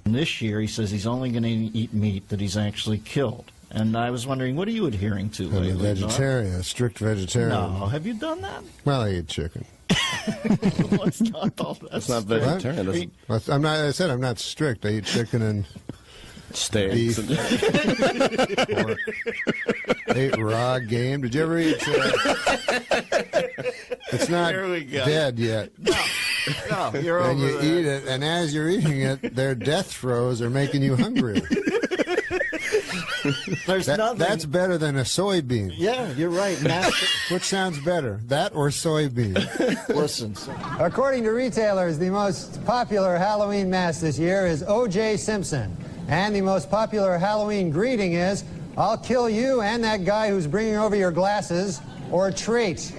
And this year, he says he's only going to eat meat that he's actually killed. And I was wondering, what are you adhering to lately? I'm a vegetarian, a strict vegetarian. No, have you done that? Well, I eat chicken. Let's not all that. That's not vegetarian. I'm not. I said I'm not strict. I eat chicken and steaks. Or ate raw game. Did you ever eat? It's not dead yet. No, you're and over you there. eat it, and as you're eating it, their death throes are making you hungrier. There's nothing. That's better than a soybean. Yeah, you're right. Which sounds better, that or soybean? Listen. According to retailers, the most popular Halloween mask this year is O.J. Simpson. And the most popular Halloween greeting is, "I'll kill you and that guy who's bringing over your glasses," or treat.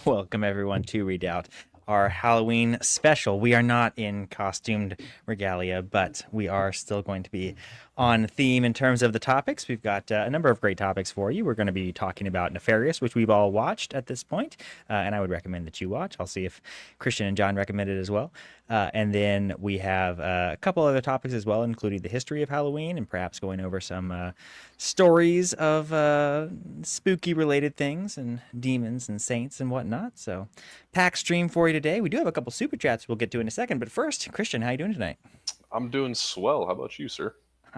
Welcome, everyone, to Redoubt, our Halloween special. We are not in costumed regalia, but we are still going to be on theme in terms of the topics. We've got a number of great topics for you. We're going to be talking about Nefarious, which we've all watched at this point, and I would recommend that you watch. I'll see if Christian and John recommend it as well. And then we have a couple other topics as well, including the history of Halloween and perhaps going over some stories of spooky-related things and demons and saints and whatnot. So, packed stream for you today. We do have a couple super chats we'll get to in a second, but first, Christian, how are you doing tonight? I'm doing swell. How about you, sir?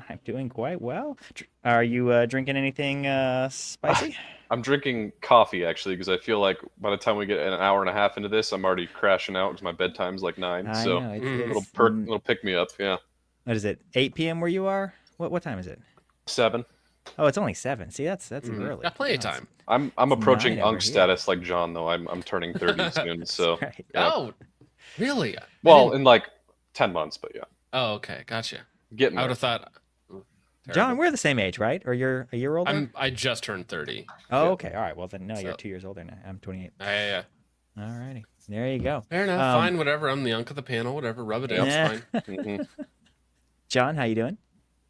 I'm doing quite well. Are you drinking anything spicy? I'm drinking coffee, actually, because I feel like by the time we get an hour and a half into this, I'm already crashing out because my bedtime's like 9. So know, it'll pick me up, yeah. What is it, 8 p.m. where you are? What time is it? 7. Oh, it's only 7. See, that's early. Got plenty of time. I'm approaching 9 over unk here. status like John, though. I'm turning 30 soon, so. Right. Yeah. Oh, really? Well, in like 10 months, but yeah. Oh, okay, gotcha. Getting I would there. have thought. John, we're the same age, right? Or you're a year older? I just turned 30. Oh, okay. All right. Well, then, no, So- you're 2 years older now. I'm 28. Yeah. All righty. There you go. Fair enough. Fine, whatever. I'm the unk of the panel. Whatever. Rub it in. Yeah. It's fine. Mhm. John, how you doing?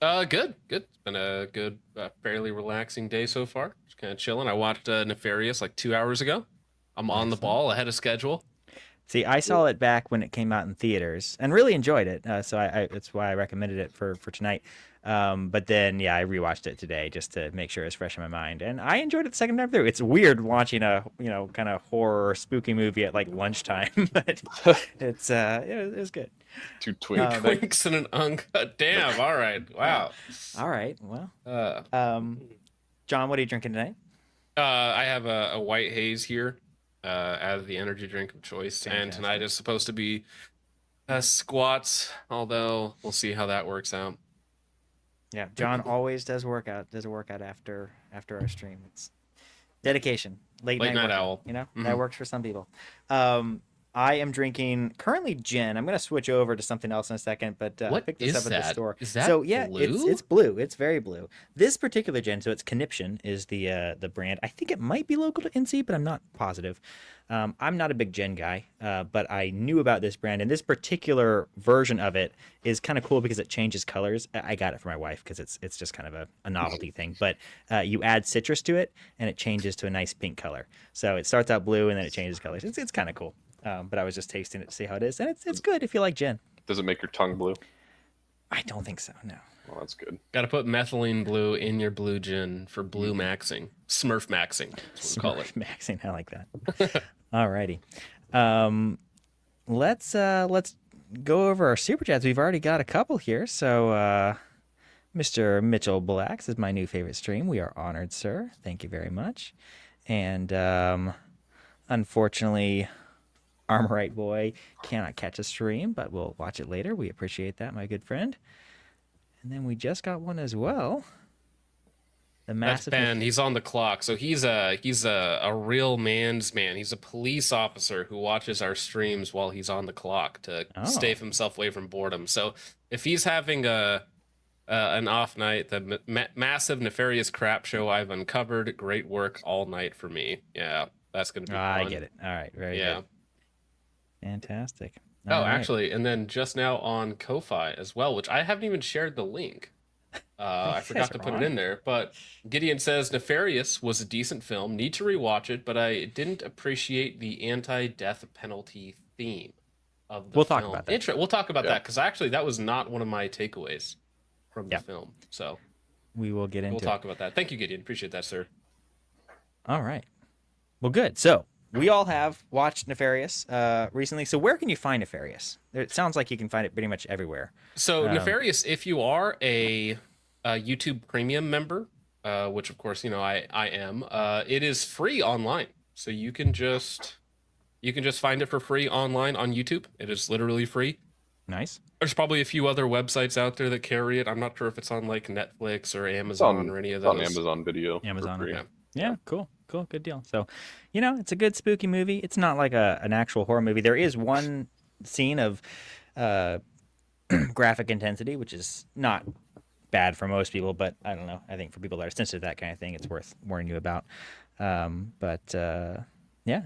Good. It's been a good, fairly relaxing day so far. Just kind of chilling. I watched Nefarious like 2 hours ago. I'm on the ball, ahead of schedule. See, I saw it back when it came out in theaters and really enjoyed it. So that's why I recommended it for tonight. But then, yeah, I rewatched it today just to make sure it's fresh in my mind. And I enjoyed it the second time through. It's weird watching a, kind of horror spooky movie at like lunchtime, but it was good. 2 twinks. Twinks and an unk. Damn. All right. Wow. All right. Well, Uh, John, what are you drinking tonight? I have a white haze here as the energy drink of choice. And Fantastic. tonight is supposed to be squats, although we'll see how that works out. Yeah, John always does a workout after our stream. It's dedication. Late night night workout, owl. That works for some people. I am drinking currently gin. I'm going to switch over to something else in a second, but I What picked this is up at the that? store. Is that so yeah, blue? it's blue. It's very blue. This particular gin, so it's Conniption is the brand. I think it might be local to NC, but I'm not positive. I'm not a big gin guy, but I knew about this brand, and this particular version of it is kind of cool because it changes colors. I got it for my wife because it's just kind of a novelty thing. But you add citrus to it, and it changes to a nice pink color. So it starts out blue, and then it changes colors. It's kind of cool. But I was just tasting it to see how it is, and it's good if you like gin. Does it make your tongue blue? I don't think so. No. Well, that's good. Got to put methylene blue in your blue gin for blue maxing. Smurf maxing. That's what we call it. Maxing, I like that. Alrighty. Let's go over our super chats. We've already got a couple here. So Mr. Mitchell Blacks is my new favorite stream. We are honored, sir. Thank you very much. And unfortunately, Armorite Boy cannot catch a stream, but we'll watch it later. We appreciate that, my good friend. And then we just got one as well. The That's massive. Ben. He's on the clock. So he's a real man's man. He's a police officer who watches our streams while he's on the clock to stave himself away from boredom. So if he's having an off night, the massive nefarious crap show I've uncovered, great work all night for me. Yeah, that's gonna be fun. I get it. All right, very good. Fantastic. Oh, All right. actually, and then just now on Ko-Fi as well, which I haven't even shared the link. I forgot to put it in there, but Gideon says Nefarious was a decent film. Need to rewatch it, but I didn't appreciate the anti-death penalty theme of the We'll film. talk about that. We'll talk about that because actually that was not one of my takeaways from the film. So we will get into. We'll talk about that. Thank you, Gideon. Appreciate that, sir. All right. Well, good. So we all have watched Nefarious recently. So where can you find Nefarious? It sounds like you can find it pretty much everywhere. So Nefarious, if you are a YouTube Premium member, which of course I am, it is free online. So you can just find it for free online on YouTube. It is literally free. Nice. There's probably a few other websites out there that carry it. I'm not sure if it's on like Netflix or Amazon or any of those. On Amazon Video. Amazon. Yeah, cool, good deal. So, it's a good spooky movie. It's not like an actual horror movie. There is one scene of graphic intensity, which is not bad for most people, but I don't know. I think for people that are sensitive to that kind of thing, it's worth warning you about. Yeah,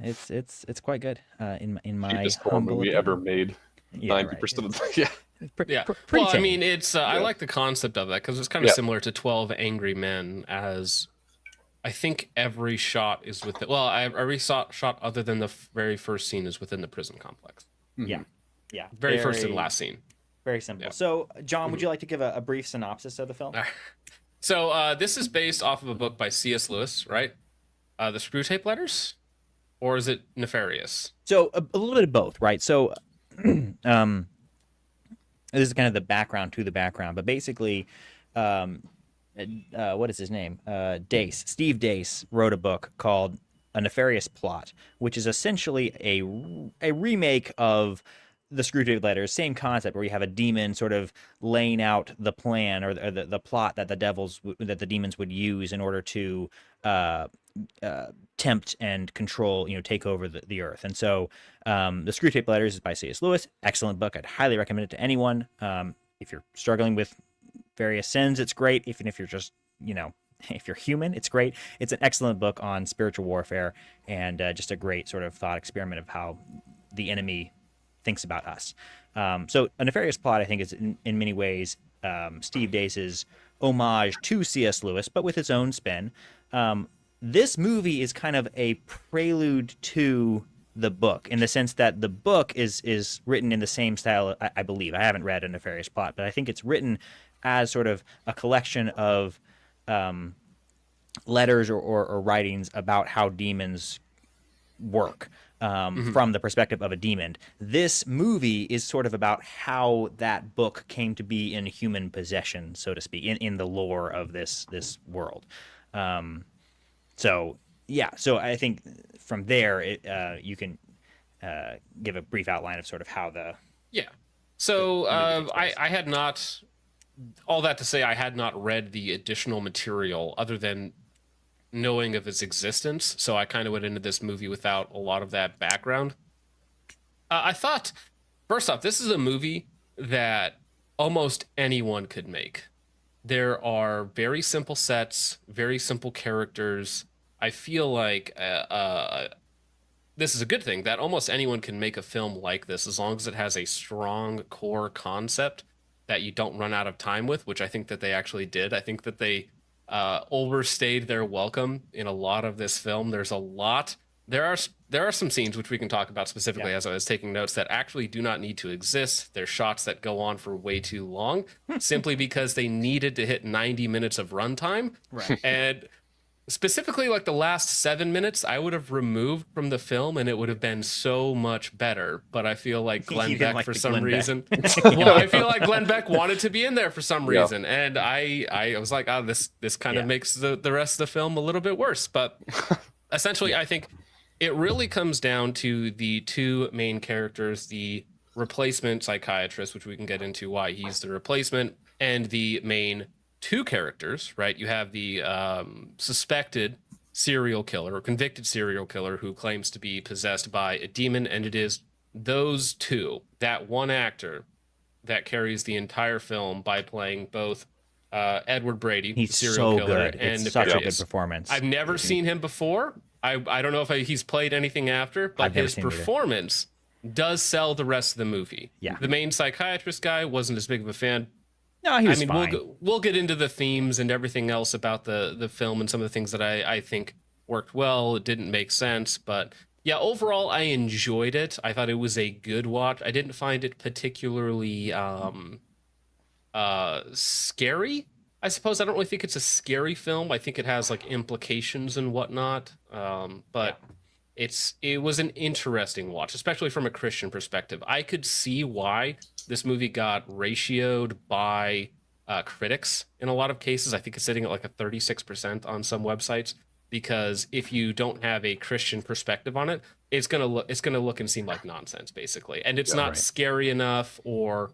it's quite good. In my cheapest horror movie opinion. ever made. 90% of the yeah. Pretty Well, tame. I mean, it's I like the concept of that because it's kind of similar to 12 Angry Men, as I think every shot is with every shot other than the very first scene is within the prison complex. Yeah. Very first and last scene. Very simple. Yeah. So, John, would you like to give a brief synopsis of the film? So this is based off of a book by C.S. Lewis, right? The Screwtape Letters, or is it Nefarious? So a little bit of both, right? So, this is kind of the background to the background, but basically, what is his name? Steve Dace wrote a book called A Nefarious Plot, which is essentially a remake of the Screwtape Letters, same concept, where you have a demon sort of laying out the plan or the plot that the demons would use in order to tempt and control, take over the earth. And so the Screwtape Letters is by C.S. Lewis. Excellent book. I'd highly recommend it to anyone. If you're struggling with various sins, it's great. Even if you're just, if you're human, it's great. It's an excellent book on spiritual warfare and just a great sort of thought experiment of how the enemy thinks about us. So A Nefarious Plot, I think, is in many ways Steve Dace's homage to C.S. Lewis, but with its own spin. This movie is kind of a prelude to the book, in the sense that the book is written in the same style, I believe. I haven't read A Nefarious Plot, but I think it's written as sort of a collection of letters or writings about how demons work from the perspective of a demon. This movie is sort of about how that book came to be in human possession, so to speak, in the lore of this world. So I think from there you can give a brief outline of sort of how the So I had not, all that to say, I had not read the additional material other than knowing of its existence. So I kind of went into this movie without a lot of that background. I thought, first off, this is a movie that almost anyone could make. There are very simple sets, very simple characters. I feel like this is a good thing that almost anyone can make a film like this as long as it has a strong core concept that you don't run out of time with, which I think that they actually did. I think that they overstayed their welcome in a lot of this film. There are some scenes which we can talk about specifically as I was taking notes that actually do not need to exist. There's shots that go on for way too long simply because they needed to hit 90 minutes of runtime. Right. And specifically like the last 7 minutes I would have removed from the film and it would have been so much better. But I feel like Glenn Beck for some reason. Well, I feel like Glenn Beck wanted to be in there for some reason. And I was like, oh, this kind of makes the rest of the film a little bit worse. But essentially, I think it really comes down to the two main characters, the replacement psychiatrist, which we can get into why he's the replacement, and the main two characters, right? You have the suspected serial killer or convicted serial killer who claims to be possessed by a demon, and it is those two, that one actor that carries the entire film by playing both Edward Brady, he's the serial so killer, good. and It's such a good Nefarious. performance. I've never seen him before. I don't know if he's played anything after, but I've never his seen him either. performance does sell the rest of the movie. Yeah. The main psychiatrist guy wasn't as big of a fan. No, he was We'll fine. we'll get into the themes and everything else about the film and some of the things that I think worked well. It didn't make sense, but yeah, overall I enjoyed it. I thought it was a good watch. I didn't find it particularly scary. I suppose I don't really think it's a scary film. I think it has like implications and whatnot. But it was an interesting watch, especially from a Christian perspective. I could see why this movie got ratioed by critics in a lot of cases. I think it's sitting at like a 36% on some websites, because if you don't have a Christian perspective on it, it's gonna look and seem like nonsense, basically. And it's not scary enough or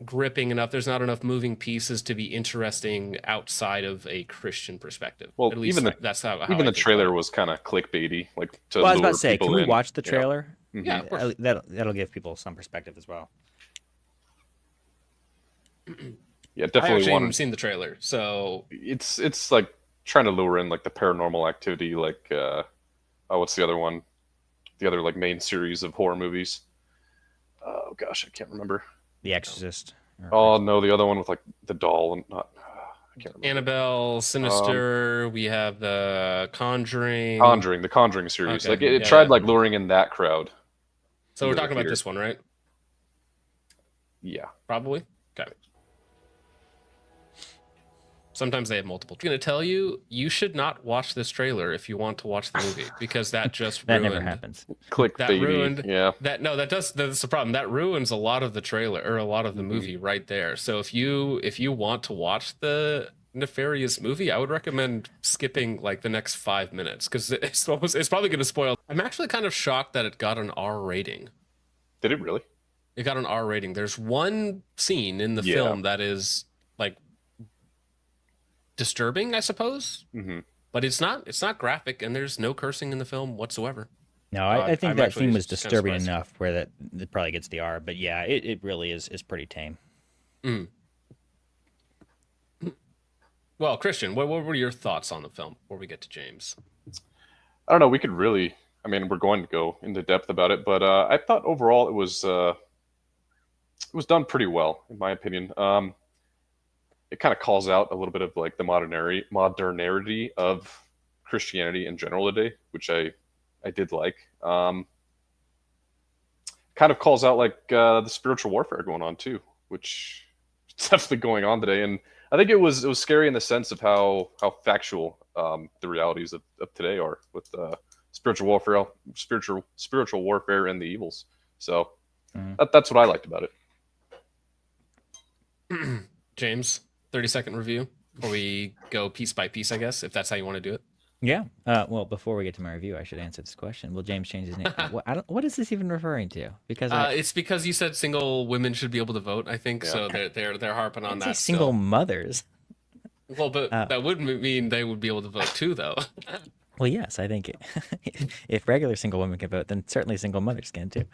gripping enough. There's not enough moving pieces to be interesting outside of a Christian perspective. Well, at least that's how even I the think trailer about it. was kind of clickbaity, like to Well, I was lure about to say, people can we in, watch the you know? trailer? Yeah, of course. That'll give people some perspective as well. Yeah, I definitely actually one. haven't seen the trailer, so It's like trying to lure in like the Paranormal Activity, like what's the other one? The other like main series of horror movies. Oh gosh, I can't remember. The Exorcist. Oh no, the other one with like the doll and not. I can't remember. Annabelle, Sinister. We have the Conjuring. The Conjuring series. Okay, Like it yeah, tried yeah. like luring in that crowd. So we're into the talking about theater. this one, right? Yeah. Probably. Okay. Sometimes they have multiple. I'm gonna tell you, you should not watch this trailer if you want to watch the movie, because that just That ruined. never happens. That ruined. Clickbaity. Yeah. That's the problem. That ruins a lot of the trailer or a lot of the movie right there. So if you want to watch the Nefarious movie, I would recommend skipping like the next 5 minutes, because it's probably going to spoil. I'm actually kind of shocked that it got an R rating. Did it really? It got an R rating. There's one scene in the Yeah. film that is like disturbing, I suppose, Mm-hmm. but it's not graphic, and there's no cursing in the film whatsoever. No, I think I'm that actually theme was just kinda disturbing surprised. enough where that it probably gets the R. But yeah, it really is pretty tame. Well, Christian, what were your thoughts on the film before we get to James? I don't know. We could really. I mean, we're going to go into depth about it, but I thought overall it was done pretty well, in my opinion. It kind of calls out a little bit of like the modernity of Christianity in general today, which I did like. Kind of calls out like the spiritual warfare going on too, which is definitely going on today. And I think it was scary in the sense of how factual the realities of today are with spiritual warfare and the evils. So that's what I liked about it. James, 30-second review before we go piece by piece, I guess, if that's how you want to do it. Yeah. Well, before we get to my review, I should answer this question. Will James change his name? What is this even referring to? Because It's because you said single women should be able to vote, I think. Yeah. So they're harping on I'd say that. single Still. mothers. Well, but that would mean they would be able to vote too, though. Well, yes, I think if regular single women can vote, then certainly single mothers can too.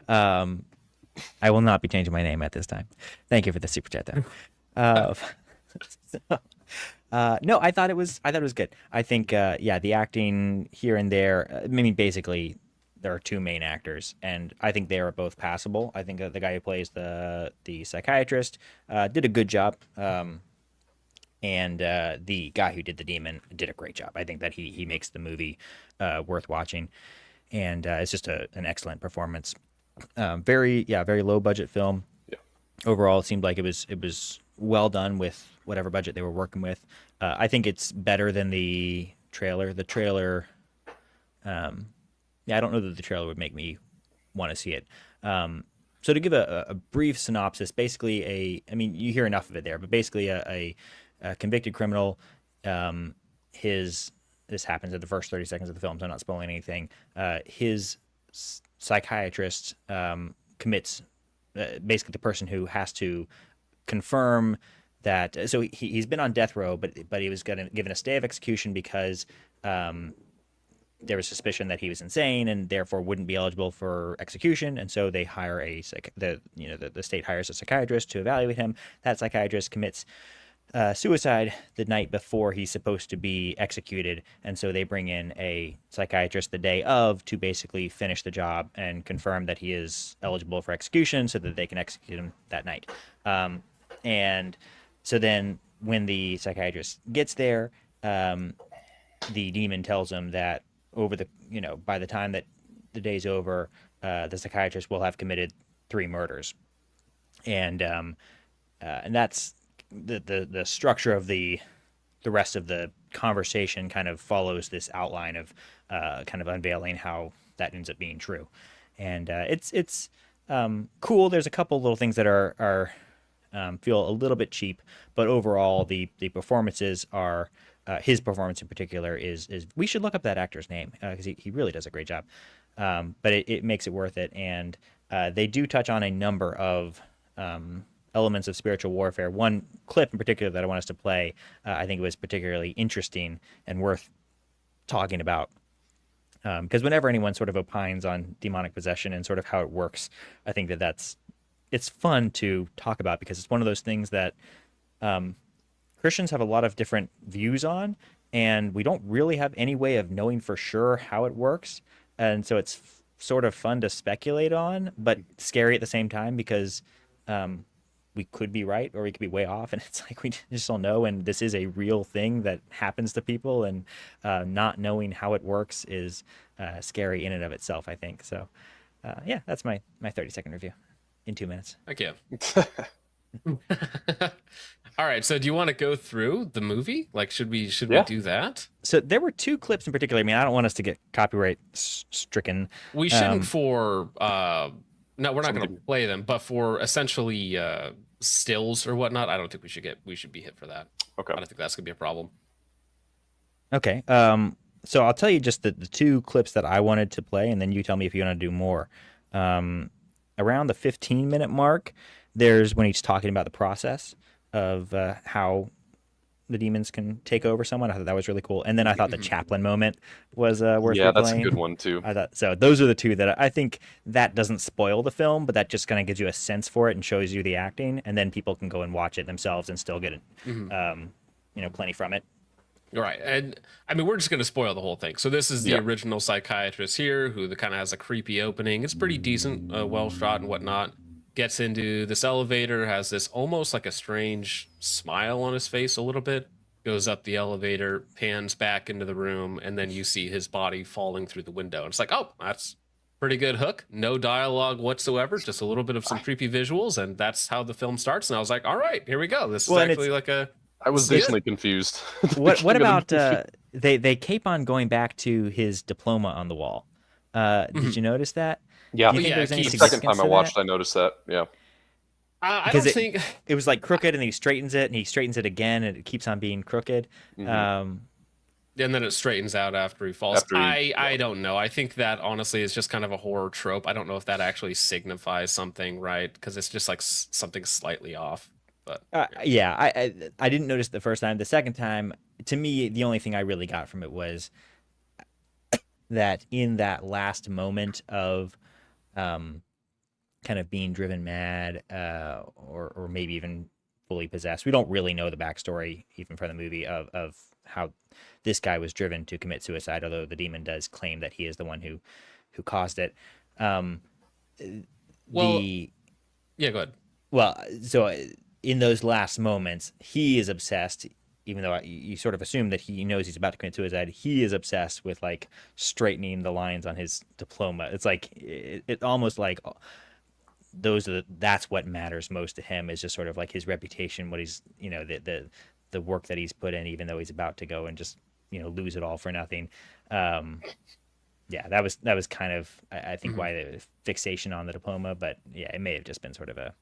I will not be changing my name at this time. Thank you for the super chat, though. No, I thought it was good. I think, the acting here and there. I mean, basically, there are two main actors, and I think they are both passable. I think the guy who plays the psychiatrist did a good job. And the guy who did the demon did a great job. I think that he makes the movie worth watching, and it's just an excellent performance. Very low budget film. Yeah. Overall, it seemed like it was well done with whatever budget they were working with. I think it's better than the trailer. The trailer, I don't know that the trailer would make me want to see it. So to give a brief synopsis, basically you hear enough of it there, but basically a convicted criminal, this happens at the first 30 seconds of the film, so I'm not spoiling anything. His psychiatrist commits, basically the person who has to confirm that. So he's been on death row, but he was given a stay of execution because there was suspicion that he was insane and therefore wouldn't be eligible for execution. And so they hire the state hires a psychiatrist to evaluate him. That psychiatrist commits suicide the night before he's supposed to be executed, and so they bring in a psychiatrist the day of to basically finish the job and confirm that he is eligible for execution so that they can execute him that night. And So then when the psychiatrist gets there, the demon tells him that by the time that the day's over, the psychiatrist will have committed 3 murders, and that's the structure of the rest of the conversation kind of follows this outline of kind of unveiling how that ends up being true, and it's cool. There's a couple little things that are feel a little bit cheap, but overall the performances are his performance in particular is we should look up that actor's name because he really does a great job, but it makes it worth it, and they do touch on a number of elements of spiritual warfare. One clip in particular that I want us to play, I think it was particularly interesting and worth talking about. Because whenever anyone sort of opines on demonic possession and sort of how it works, I think it's fun to talk about because it's one of those things that Christians have a lot of different views on, and we don't really have any way of knowing for sure how it works. And so it's sort of fun to speculate on, but scary at the same time because we could be right or we could be way off, and it's like we just don't know. And this is a real thing that happens to people, and not knowing how it works is scary in and of itself, I think. So, yeah, that's my 30-second review in 2 minutes. Thank you. All right. So, do you want to go through the movie? Like, should we do that? So there were 2 clips in particular. I mean, I don't want us to get copyright stricken. We shouldn't for. No, we're not going to play them, but for essentially stills or whatnot, I don't think we should be hit for that. Okay. I don't think that's going to be a problem. Okay. So I'll tell you just the 2 clips that I wanted to play, and then you tell me if you want to do more. Around the 15-minute mark, there's when he's talking about the process of how the demons can take over someone. I thought that was really cool. And then I thought the chaplain moment was worth Yeah, that's replaying. a good one too. I thought so. Those are the 2 that I think that doesn't spoil the film, but that just kind of gives you a sense for it and shows you the acting, and then people can go and watch it themselves and still get plenty from it. Right. And I mean, we're just going to spoil the whole thing. So this is the original psychiatrist here who kind of has a creepy opening. It's pretty decent, well shot and whatnot. Gets into this elevator, has this almost like a strange smile on his face a little bit, goes up the elevator, pans back into the room, and then you see his body falling through the window. And it's like, oh, that's pretty good hook. No dialogue whatsoever, just a little bit of some creepy visuals, and that's how the film starts. And I was like, all right, here we go. This is actually like a... I was decently confused. What about they keep on going back to his diploma on the wall? Did you notice that? Yeah, Do you think there's any the second time I significance to watched, that? I noticed that. Yeah, I don't think it was like crooked, and he straightens it, and he straightens it again, and it keeps on being crooked. and then it straightens out after he falls. I don't know. I think that honestly is just kind of a horror trope. I don't know if that actually signifies something, right? Because it's just like something slightly off. But I didn't notice it the first time. The second time, to me, the only thing I really got from it was that in that last moment of kind of being driven mad, or maybe even fully possessed. We don't really know the backstory, even from the movie, of how this guy was driven to commit suicide, although the demon does claim that he is the one who caused it. yeah, go ahead. Well, so in those last moments, he is obsessed, even though you sort of assume that he knows he's about to commit suicide. He is obsessed with like straightening the lines on his diploma. It's like it almost like that's what matters most to him, is just sort of like his reputation, what he's the work that he's put in, even though he's about to go and just lose it all for nothing. Yeah, that was kind of I think why the fixation on the diploma, but yeah, it may have just been sort of a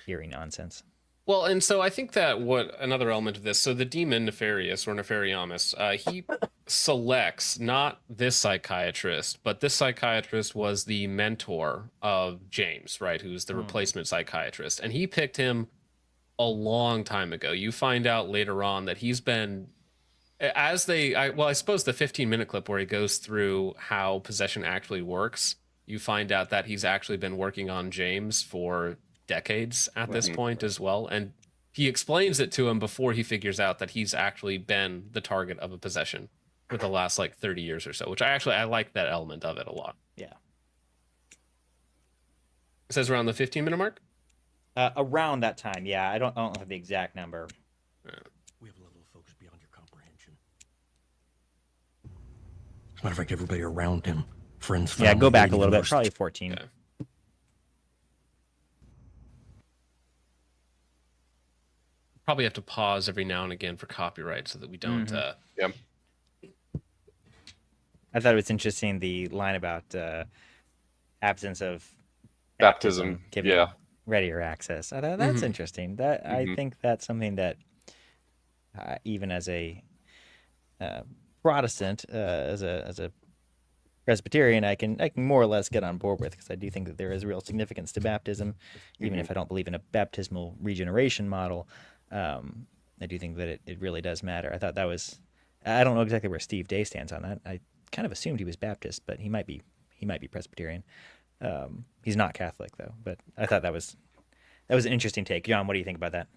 eerie nonsense. Well, and so I think that what another element of this, so the demon Nefarious or Nefariamus, he selects not this psychiatrist, but this psychiatrist was the mentor of James, right? Who's the replacement psychiatrist. And he picked him a long time ago. You find out later on that he's been, I suppose the 15-minute clip where he goes through how possession actually works, you find out that he's actually been working on James for decades at this point as well, and he explains it to him before he figures out that he's actually been the target of a possession for the last like 30 years or so, which I like that element of it a lot. Yeah. It says around the 15-minute mark. Around that time, yeah. I don't have the exact number. We have a level of focus beyond your comprehension. As a matter of fact, everybody around him, friends, family, Yeah, go back a even little the bit, most- probably 14. Okay. Probably have to pause every now and again for copyright so that we don't. Yeah. I thought it was interesting the line about absence of Baptism, giving yeah. readier access. I thought that's Mhm. interesting. That I Mhm. think that's something that even as a Protestant, as a Presbyterian, I can more or less get on board with, because I do think that there is real significance to baptism, even if I don't believe in a baptismal regeneration model. I do think that it really does matter. I thought that was. I don't know exactly where Steve Day stands on that. I kind of assumed he was Baptist, but he might be Presbyterian. He's not Catholic though. But I thought that was an interesting take. John, what do you think about that?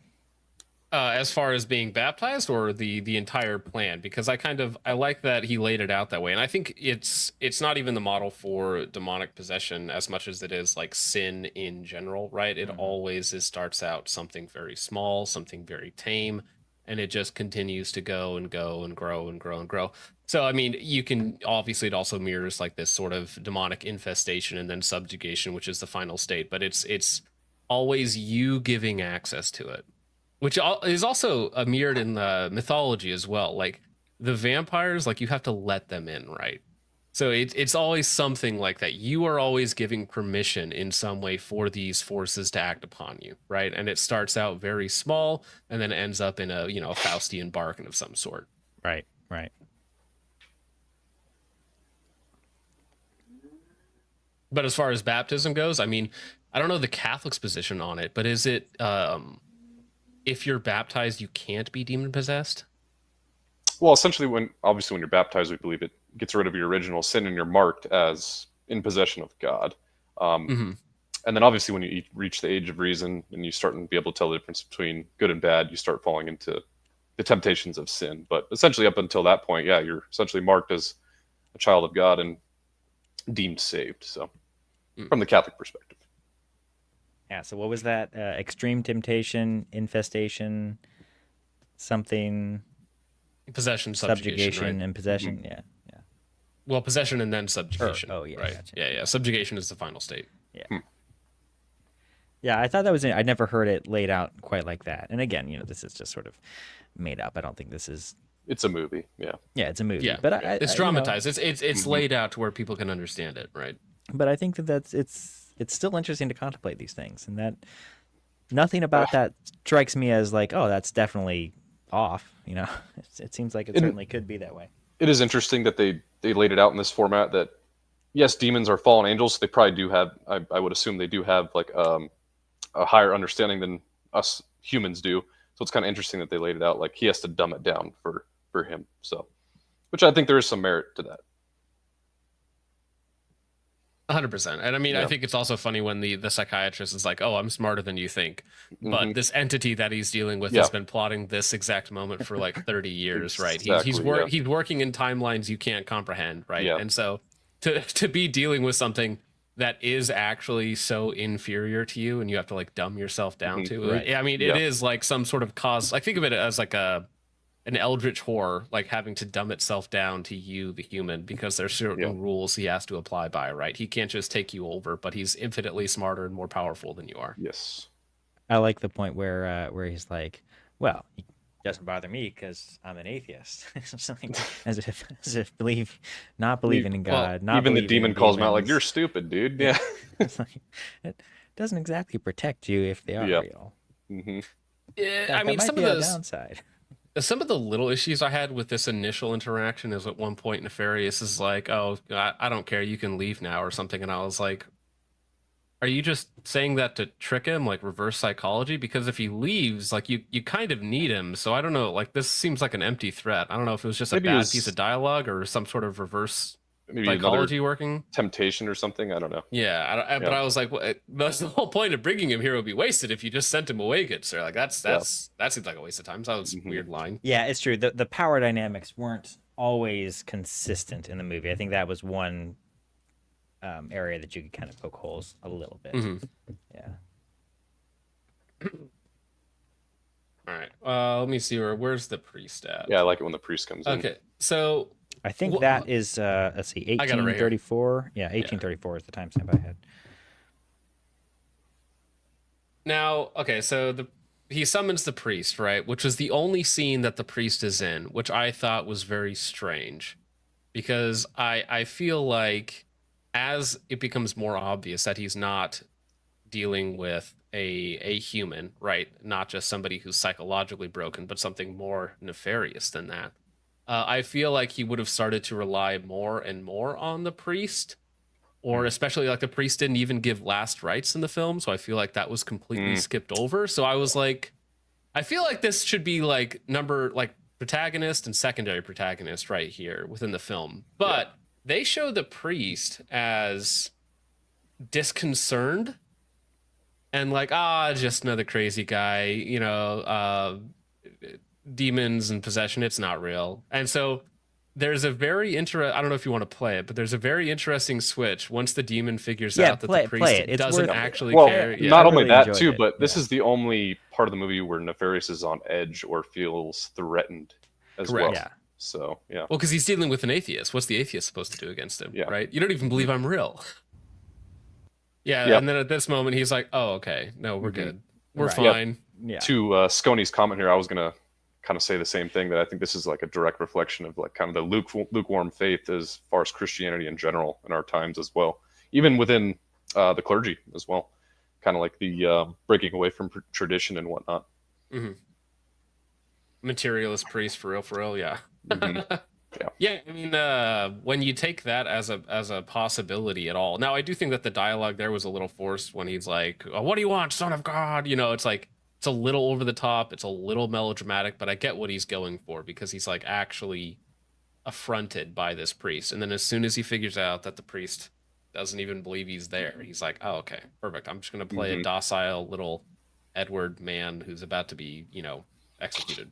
As far as being baptized, or the entire plan, because I like that he laid it out that way, and I think it's not even the model for demonic possession as much as it is like sin in general, right? It always starts out something very small, something very tame, and it just continues to go and go and grow and grow and grow. So I mean, you can obviously, it also mirrors like this sort of demonic infestation and then subjugation, which is the final state, but it's always you giving access to it, which is also mirrored in the mythology as well. Like the vampires, like you have to let them in, right? So it's always something like that. You are always giving permission in some way for these forces to act upon you, right? And it starts out very small and then ends up in a Faustian bargain of some sort. Right. But as far as baptism goes, I mean, I don't know the Catholic's position on it, but is it if you're baptized, you can't be demon possessed? Well, essentially, when you're baptized, we believe it gets rid of your original sin, and you're marked as in possession of God. And then, obviously, when you reach the age of reason and you start to be able to tell the difference between good and bad, you start falling into the temptations of sin. But essentially, up until that point, yeah, you're essentially marked as a child of God and deemed saved. So, from the Catholic perspective. Yeah. So what was that? Extreme temptation, infestation, something. Possession, Subjugation, right? and possession. Yeah. Well, possession and then subjugation. Yeah. Right. Gotcha. Yeah. Subjugation is the final state. Yeah. Yeah, I thought that was. I never heard it laid out quite like that. And again, this is just sort of made up. I don't think this is. It's a movie. Yeah. Yeah, it's a movie. Yeah, but it's dramatized. It's laid out to where people can understand it, right? But I think that it's still interesting to contemplate these things, and that nothing about that strikes me as like, oh, that's definitely off. It seems like it certainly could be that way. It is interesting that they laid it out in this format that, yes, demons are fallen angels. So they probably do have, I would assume they do have like a higher understanding than us humans do. So it's kind of interesting that they laid it out like he has to dumb it down for him. So, which I think there is some merit to that. 100%. And I mean, I think it's also funny when the psychiatrist is like, "Oh, I'm smarter than you think," but this entity that he's dealing with has been plotting this exact moment for like 30 years, right? He's working in timelines you can't comprehend, right? Yeah. And so to be dealing with something that is actually so inferior to you, and you have to like dumb yourself down to. Right. I mean, it is like some sort of cause. I think of it as like an eldritch horror, like having to dumb itself down to you, the human, because there's certain rules he has to apply by, right? He can't just take you over, but he's infinitely smarter and more powerful than you are. Yes. I like the point where he's like, well, it doesn't bother me because I'm an atheist. Something as if not believing in God, not even the believing demon in calls him out like, demons. "You're stupid, dude." Yeah. It's like, it doesn't exactly protect you if they are real. Mm-hmm. Yeah, That I mean, might some be of a those. downside. Some of the little issues I had with this initial interaction is at one point Nefarious is like, "Oh, I don't care, you can leave now," or something, and I was like, "Are you just saying that to trick him, like reverse psychology? Because if he leaves, like you kind of need him. So I don't know. Like this seems like an empty threat. I don't know if it was just a bad piece of dialogue or some sort of reverse psychology working. Temptation or something. I don't know. Yeah, but I was like, well, that's the whole point of bringing him here would be wasted if you just sent him away, good sir. Like that seems like a waste of time. So that was a weird line. Yeah, it's true. The power dynamics weren't always consistent in the movie. I think that was one area that you could kind of poke holes a little bit. Yeah. All right. Let me see where's the priest at? Yeah, I like it when the priest comes in. Okay. So I think that is let's see, I got it right here. 1834. Yeah, 1834 is the timestamp I had. Now, okay, so he summons the priest, right? Which is the only scene that the priest is in, which I thought was very strange. Because I feel like as it becomes more obvious that he's not dealing with a human, right? Not just somebody who's psychologically broken, but something more nefarious than that. I feel like he would have started to rely more and more on the priest, or especially like the priest didn't even give last rites in the film, so I feel like that was completely skipped over. So I was like, I feel like this should be like protagonist and secondary protagonist right here within the film, but they show the priest as disconcerted and like, just another crazy guy, demons and possession, it's not real. And so there's a very I don't know if you want to play it, but there's a very interesting switch once the demon figures out that the priest doesn't actually care. Yeah. Not only that too, but this is the only part of the movie where Nefarious is on edge or feels threatened as well. Yeah. So, yeah. Well, because he's dealing with an atheist. What's the atheist supposed to do against him? Yeah. Right? You don't even believe I'm real. Yeah, and then at this moment, he's like, oh, okay. No, we're good. We're fine. Yeah. To Sconey's comment here, I was going to kind of say the same thing, that I think this is like a direct reflection of like kind of the lukewarm faith as far as Christianity in general in our times as well, even within the clergy as well, kind of like the breaking away from tradition and whatnot. Mm-hmm. Materialist priest, for real, yeah. Mm-hmm. Yeah, I mean, when you take that as a possibility at all. Now, I do think that the dialogue there was a little forced when he's like, oh, what do you want, son of God? It's like, it's a little over the top, it's a little melodramatic, but I get what he's going for, because he's like actually affronted by this priest. And then as soon as he figures out that the priest doesn't even believe he's there, he's like, oh, okay, perfect. I'm just going to play a docile little Edward man who's about to be, executed.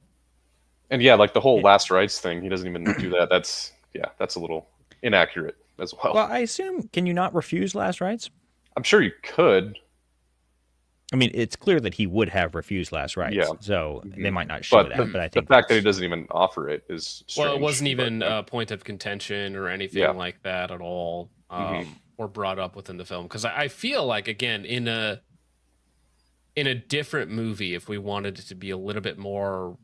And yeah, like the whole last rites thing, he doesn't even do that. That's a little inaccurate as well. Well, I assume, can you not refuse last rites? I'm sure you could. I mean, it's clear that he would have refused last rites. Yeah. So they might not show that, but I think the fact that he doesn't even offer it is strange. Well, it wasn't even a point of contention or anything like that at all, or brought up within the film. Because I feel like, again, in a different movie, if we wanted it to be a little bit more,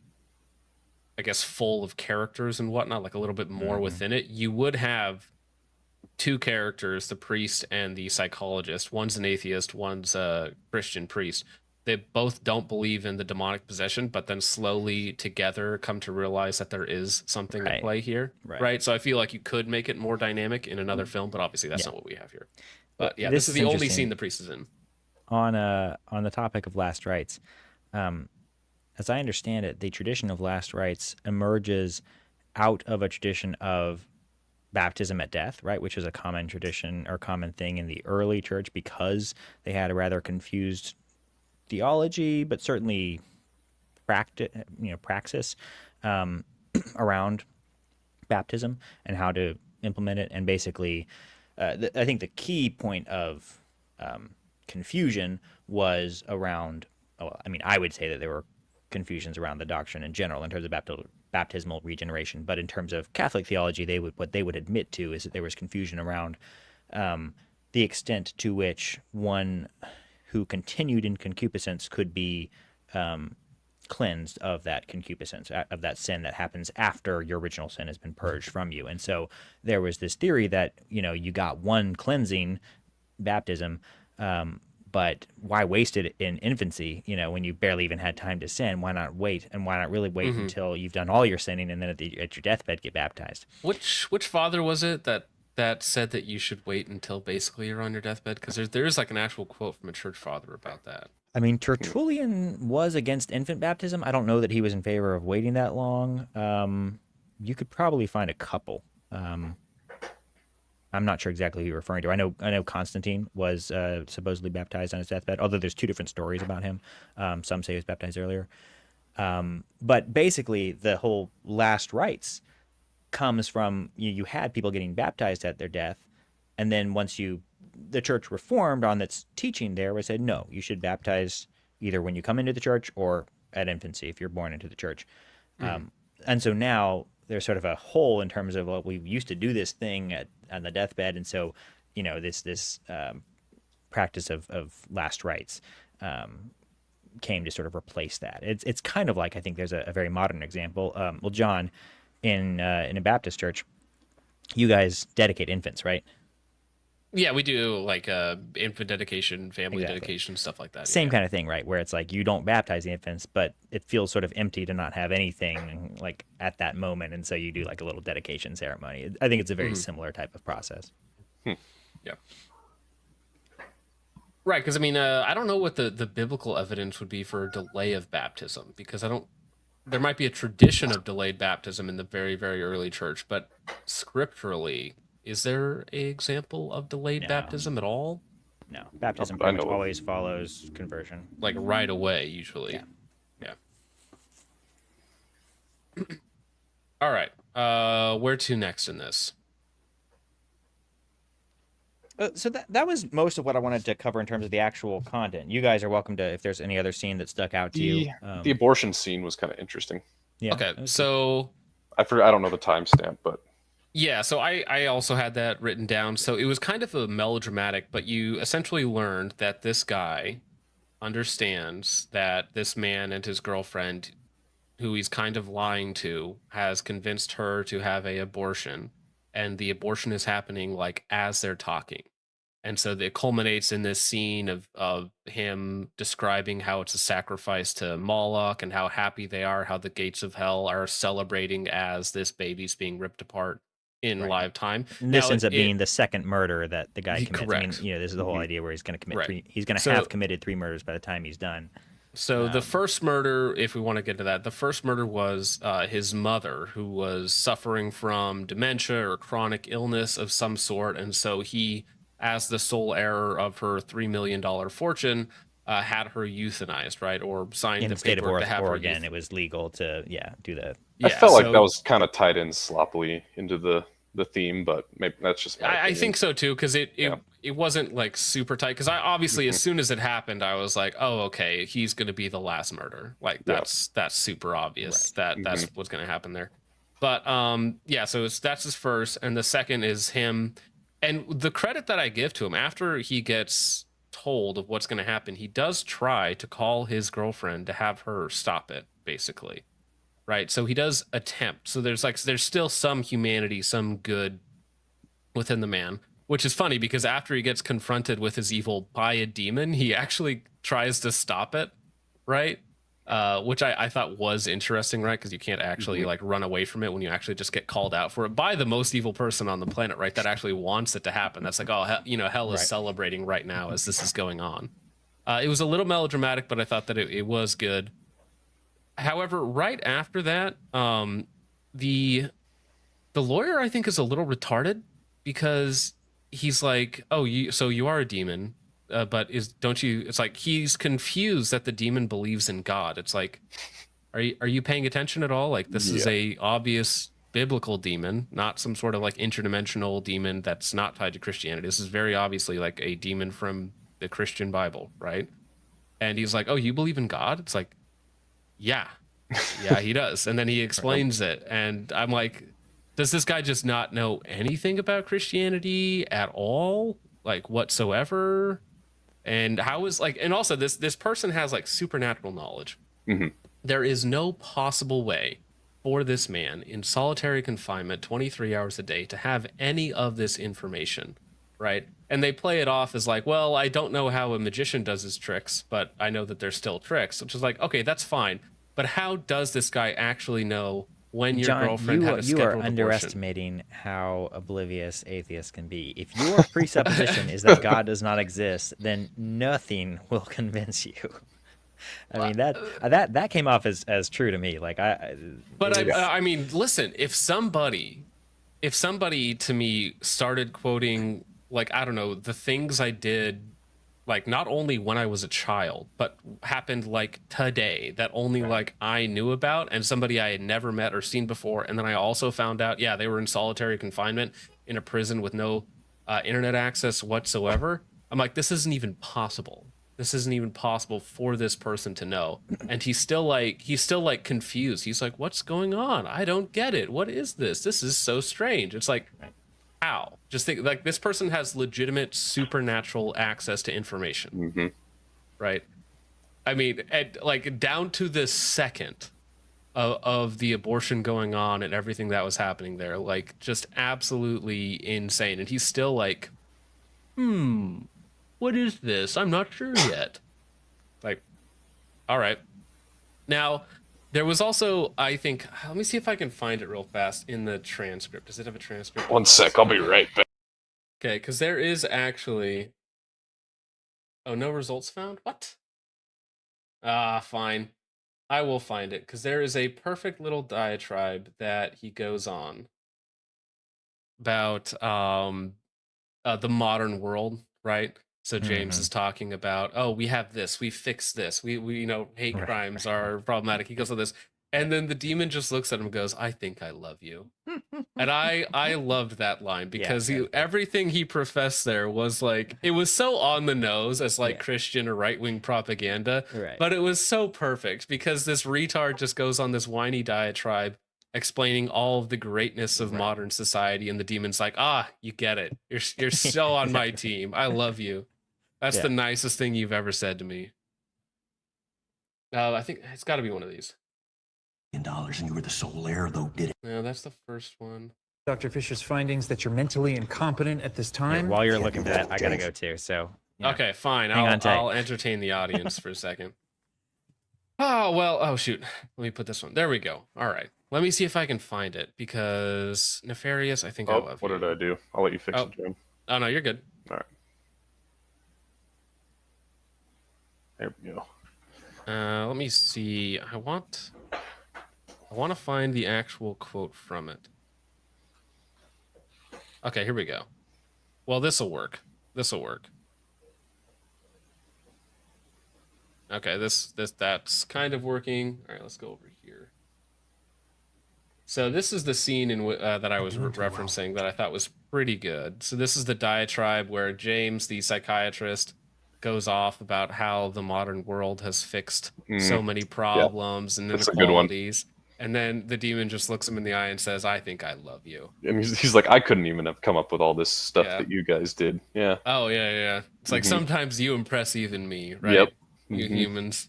I guess, full of characters and whatnot, like a little bit more within it, you would have two characters, the priest and the psychologist. One's an atheist, one's a Christian priest. They both don't believe in the demonic possession, but then slowly together come to realize that there is something at play here. Right. So I feel like you could make it more dynamic in another film, but obviously that's not what we have here. But yeah, this is the only scene the priest is in. On the topic of last rites, as I understand it, the tradition of last rites emerges out of a tradition of baptism at death, right, which is a common tradition or common thing in the early church, because they had a rather confused theology, but certainly praxis around baptism and how to implement it. And basically, I think the key point of confusion was around, I would say that there were confusions around the doctrine in general in terms of baptismal regeneration, but in terms of Catholic theology, what they would admit to is that there was confusion around the extent to which one who continued in concupiscence could be cleansed of that concupiscence, of that sin that happens after your original sin has been purged from you. And so there was this theory that you got one cleansing, baptism, but why waste it in infancy, when you barely even had time to sin? Why not wait? And why not really wait until you've done all your sinning and then at your deathbed get baptized? Which father was it that said that you should wait until basically you're on your deathbed? Because there is like an actual quote from a church father about that. I mean, Tertullian was against infant baptism. I don't know that he was in favor of waiting that long. You could probably find a couple. I'm not sure exactly who you're referring to. I know Constantine was supposedly baptized on his deathbed, although there's two different stories about him. Some say he was baptized earlier. But basically, the whole last rites comes from, you had people getting baptized at their death, and then once the church reformed on its teaching there, was said, no, you should baptize either when you come into the church or at infancy if you're born into the church. And so now there's sort of a hole in terms of, well, we used to do this thing on the deathbed, and so this practice of last rites came to sort of replace that. It's kind of like, I think there's a very modern example. Well, John, in a Baptist church, you guys dedicate infants, right? Yeah, we do like infant dedication, family Exactly. dedication, stuff like that. Same kind of thing, right? Where it's like you don't baptize the infants, but it feels sort of empty to not have anything like at that moment, and so you do like a little dedication ceremony. I think it's a very similar type of process. Yeah. Right, because I mean, I don't know what the biblical evidence would be for delay of baptism, because there might be a tradition of delayed baptism in the very, very early church, but scripturally, is there an example of delayed No. baptism at all? No, baptism I pretty much know of. always follows conversion. Like right away, usually. Yeah. Yeah. All right. Where to next in this? So that was most of what I wanted to cover in terms of the actual content. You guys are welcome to, if there's any other scene that stuck out to you. The abortion scene was kind of interesting. Yeah. Okay, so I don't know the timestamp, but yeah, so I also had that written down. So it was kind of a melodramatic, but you essentially learned that this guy understands that this man and his girlfriend, who he's kind of lying to, has convinced her to have a abortion, and the abortion is happening like as they're talking. And so it culminates in this scene of him describing how it's a sacrifice to Moloch and how happy they are, how the gates of hell are celebrating as this baby's being ripped apart in live time. And this Now, ends up being the second murder that the guy commits. Correct. I mean, this is the whole idea where he's going to commit Right. he's going to So- have committed 3 murders by the time he's done. So the first murder, if we want to get to that, the first murder was his mother, who was suffering from dementia or chronic illness of some sort. And so he, as the sole heir of her $3 million fortune, had her euthanized, right? Or signed In the the state of paperwork to have Oregon, her it was legal to do that. I felt like so- that was kind of tied in sloppily into the theme, but maybe that's just my I opinion. think so too, because it Yeah. wasn't like super tight. Because I obviously, as soon as it happened, I was like, oh, okay, he's going to be the last murder. Like Yeah. that's super obvious that that's what's going to happen there. But yeah, so that's his first, and the second is him. And the credit that I give to him, after he gets told of what's going to happen, he does try to call his girlfriend to have her stop it, basically. Right, so he does attempt. So there's still some humanity, some good within the man, which is funny because after he gets confronted with his evil by a demon, he actually tries to stop it, right? Which I thought was interesting, right? Because you can't actually like run away from it when you actually just get called out for it by the most evil person on the planet, right? That actually wants it to happen. That's like, oh, hell is celebrating right now as this is going on. It was a little melodramatic, but I thought that it was good. However, right after that, the lawyer, I think, is a little retarded because he's like, "Oh, you are a demon, but don't you?" It's like he's confused that the demon believes in God. It's like, are you paying attention at all? Like this is a obvious biblical demon, not some sort of like interdimensional demon that's not tied to Christianity. This is very obviously like a demon from the Christian Bible, right? And he's like, "Oh, you believe in God?" It's like, yeah, he does. And then he explains it. And I'm like, does this guy just not know anything about Christianity at all? Like whatsoever? And how is like, and also this person has like supernatural knowledge. There is no possible way for this man in solitary confinement, 23 hours a day, to have any of this information, right? And they play it off as like, well, I don't know how a magician does his tricks, but I know that they're still tricks, which is like, okay, that's fine. But how does this guy actually know when your John, girlfriend had a you scheduled are abortion? underestimating how oblivious atheists can be. If your presupposition is that God does not exist, then nothing will convince you. I mean that came off as true to me. Like I mean, listen, if somebody to me started quoting, like, I don't know, the things I did, like not only when I was a child, but happened like today that only like I knew about, and somebody I had never met or seen before, and then I also found out, they were in solitary confinement in a prison with no internet access whatsoever. I'm like, this isn't even possible. This isn't even possible for this person to know. And he's still like confused. He's like, what's going on? I don't get it. What is this? This is so strange. It's like, how? Just think, like, this person has legitimate supernatural access to information, right? I mean, like, down to the second of the abortion going on and everything that was happening there, like, just absolutely insane. And he's still like, what is this? I'm not sure yet. Like, all right. Now, there was also, I think, let me see if I can find it real fast in the transcript. Does it have a transcript? One sec, I'll be right back. Okay, because there is actually... Oh, no results found? What? Ah, fine. I will find it, because there is a perfect little diatribe that he goes on about the modern world, right? So James is talking about, oh, we have this, we fixed this, we you know, hate crimes are problematic. He goes on this, and then the demon just looks at him and goes, I think I love you. And I loved that line because everything he professed there was like, it was so on the nose as like Christian or right-wing propaganda, but it was so perfect because this retard just goes on this whiny diatribe explaining all of the greatness of modern society, and the demon's like, you get it. You're so on my team. I love you. That's the nicest thing you've ever said to me. I think it's got to be one of these. $1 and you were the sole heir, though, did it? No, that's the first one. Dr. Fisher's findings that you're mentally incompetent at this time. While you're looking for that, I gotta go too. So okay, fine. Hang on tight. I'll entertain the audience for a second. Oh well. Oh shoot. Let me put this one. There we go. All right. Let me see if I can find it because Nefarious. I think I love what you. did I do? I'll let you fix it, Jim. Oh no, you're good. All right. There we go. Let me see. I want to find the actual quote from it. Okay, here we go. Well, this'll work. This'll work. Okay, that's kind of working. All right, let's go over here. So this is the scene in that I was referencing that I thought was pretty good. So this is the diatribe where James, the psychiatrist, goes off about how the modern world has fixed so many problems and inequalities. And then the demon just looks him in the eye and says, I think I love you. And he's like, I couldn't even have come up with all this stuff that you guys did. Yeah. Oh, yeah. It's like, sometimes you impress even me, right? Yep. You humans.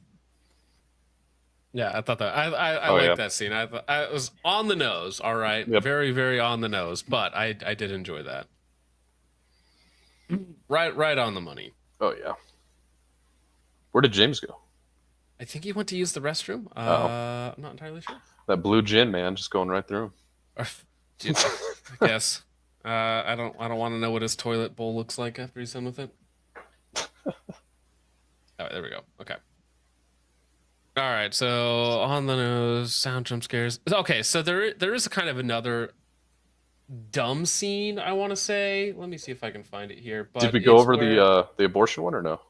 Yeah, I thought that. I liked that scene. I was on the nose, all right? Yep. Very, very on the nose, but I did enjoy that. Right on the money. Oh, yeah. Where did James go? I think he went to use the restroom. I'm not entirely sure. That blue gin, man, just going right through him. I guess. I don't want to know what his toilet bowl looks like after he's done with it. All right, there we go. Okay. All right, so on the nose, sound jump scares. Okay, so there is a kind of another dumb scene, I want to say. Let me see if I can find it here. But did we go over the abortion one or no?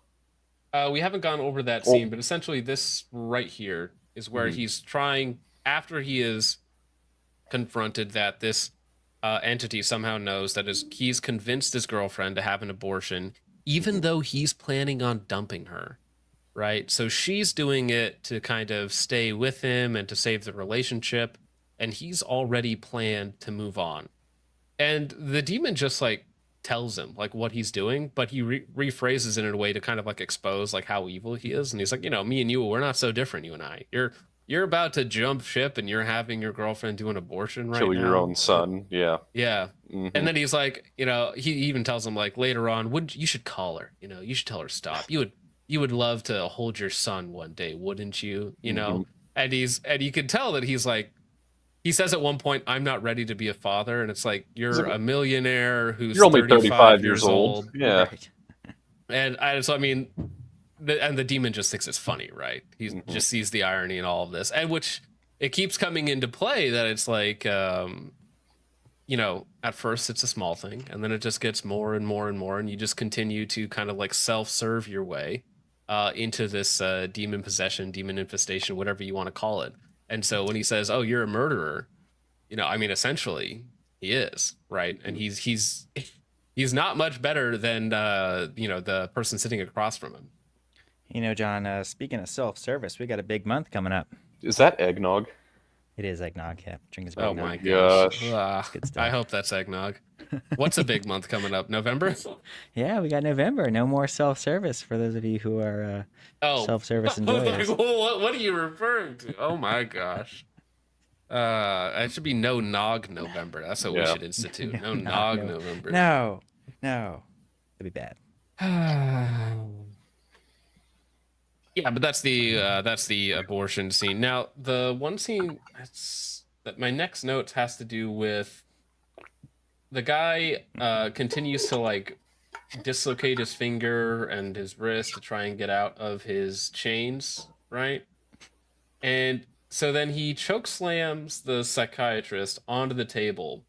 We haven't gone over that scene, but essentially this right here is where he's trying, after he is confronted that this entity somehow knows that he's convinced his girlfriend to have an abortion, even though he's planning on dumping her, right? So she's doing it to kind of stay with him and to save the relationship, and he's already planned to move on. And the demon just like tells him like what he's doing, but he rephrases it in a way to kind of like expose like how evil he is. And he's like, you know, me and you, we're not so different, you and I. You're about to jump ship and you're having your girlfriend do an abortion right now. Kill your own son. Yeah. Yeah. And then he's like, you know, he even tells him like later on, you should call her, you know, you should tell her stop. You would love to hold your son one day, wouldn't you? You know? And you can tell that he's like, he says at one point, I'm not ready to be a father. And it's like, you're a millionaire who's you're only 35 years old. Yeah. Right. And so, I mean, and the demon just thinks it's funny, right? He just sees the irony in all of this, and which it keeps coming into play that it's like, you know, at first it's a small thing, and then it just gets more and more and more, and you just continue to kind of like self-serve your way into this demon possession, demon infestation, whatever you want to call it. And so when he says, "Oh, you're a murderer," you know, I mean, essentially he is, right? And he's not much better than you know, the person sitting across from him. You know, John, speaking of self-service, we got a big month coming up. Is that eggnog? It is eggnog, yeah. Drink as Oh eggnog. my gosh. gosh. Ah, good stuff. I hope that's eggnog. What's a big month coming up? November? Yeah, we got November. No more self-service for those of you who are self-service enjoyers. What are you referring to? Oh my gosh. It should be no nog November. That's what we should institute. No nog November. No. That'd be bad. Yeah, but that's the abortion scene. Now, the one scene that my next note has to do with the guy continues to like dislocate his finger and his wrist to try and get out of his chains, right? And so then he chokeslams the psychiatrist onto the table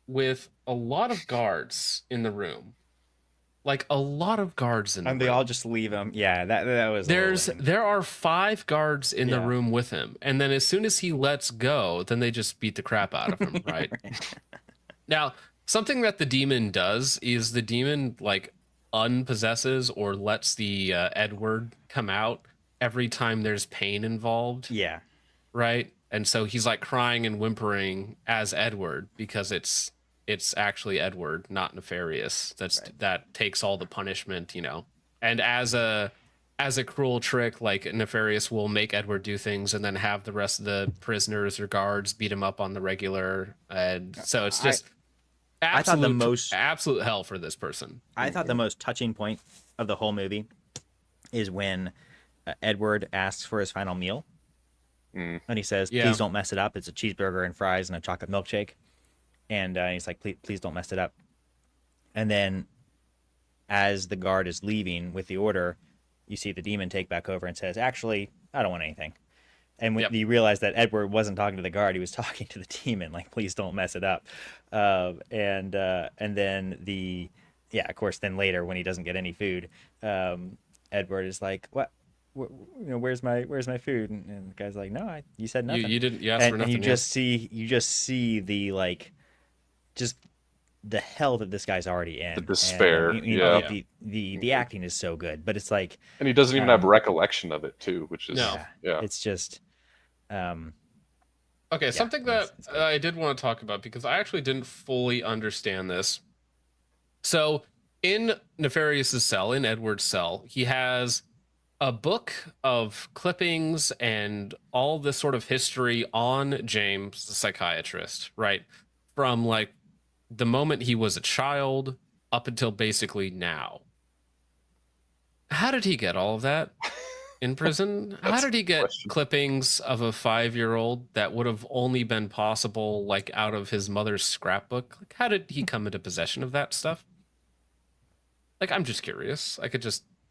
with a lot of guards in the room. Like a lot of guards in the room. And they all just leave him. Yeah, that was there are 5 guards in the room with him. And then as soon as he lets go, then they just beat the crap out of him, right? Now, something that the demon does is the demon like unpossesses or lets the Edward come out every time there's pain involved. Yeah. Right? And so he's like crying and whimpering as Edward because it's actually Edward, not Nefarious. That takes all the punishment, you know. And as a cruel trick, like Nefarious will make Edward do things and then have the rest of the prisoners or guards beat him up on the regular. And so it's just I thought the most absolute hell for this person. I thought the most touching point of the whole movie is when Edward asks for his final meal. And he says, please don't mess it up. It's a cheeseburger and fries and a chocolate milkshake. And he's like, please don't mess it up. And then as the guard is leaving with the order, you see the demon take back over and says, actually, I don't want anything. And when you realize that Edward wasn't talking to the guard, he was talking to the demon, like, please don't mess it up. And then of course, then later when he doesn't get any food, Edward is like, what? Where's my food? And the guy's like, no, you said nothing. You didn't. You asked for nothing. And you just see the like, just the hell that this guy's already in. The despair. And, you know, the acting is so good, but it's like, and he doesn't even have recollection of it too, which is it's just. Okay, something that I did want to talk about because I actually didn't fully understand this. So in Nefarious's cell, in Edward's cell, he has a book of clippings and all this sort of history on James, the psychiatrist, right? From like the moment he was a child up until basically now. How did he get all of that in prison? How did he get clippings of a 5-year-old that would have only been possible like out of his mother's scrapbook? Like, how did he come into possession of that stuff? Like, I'm just curious.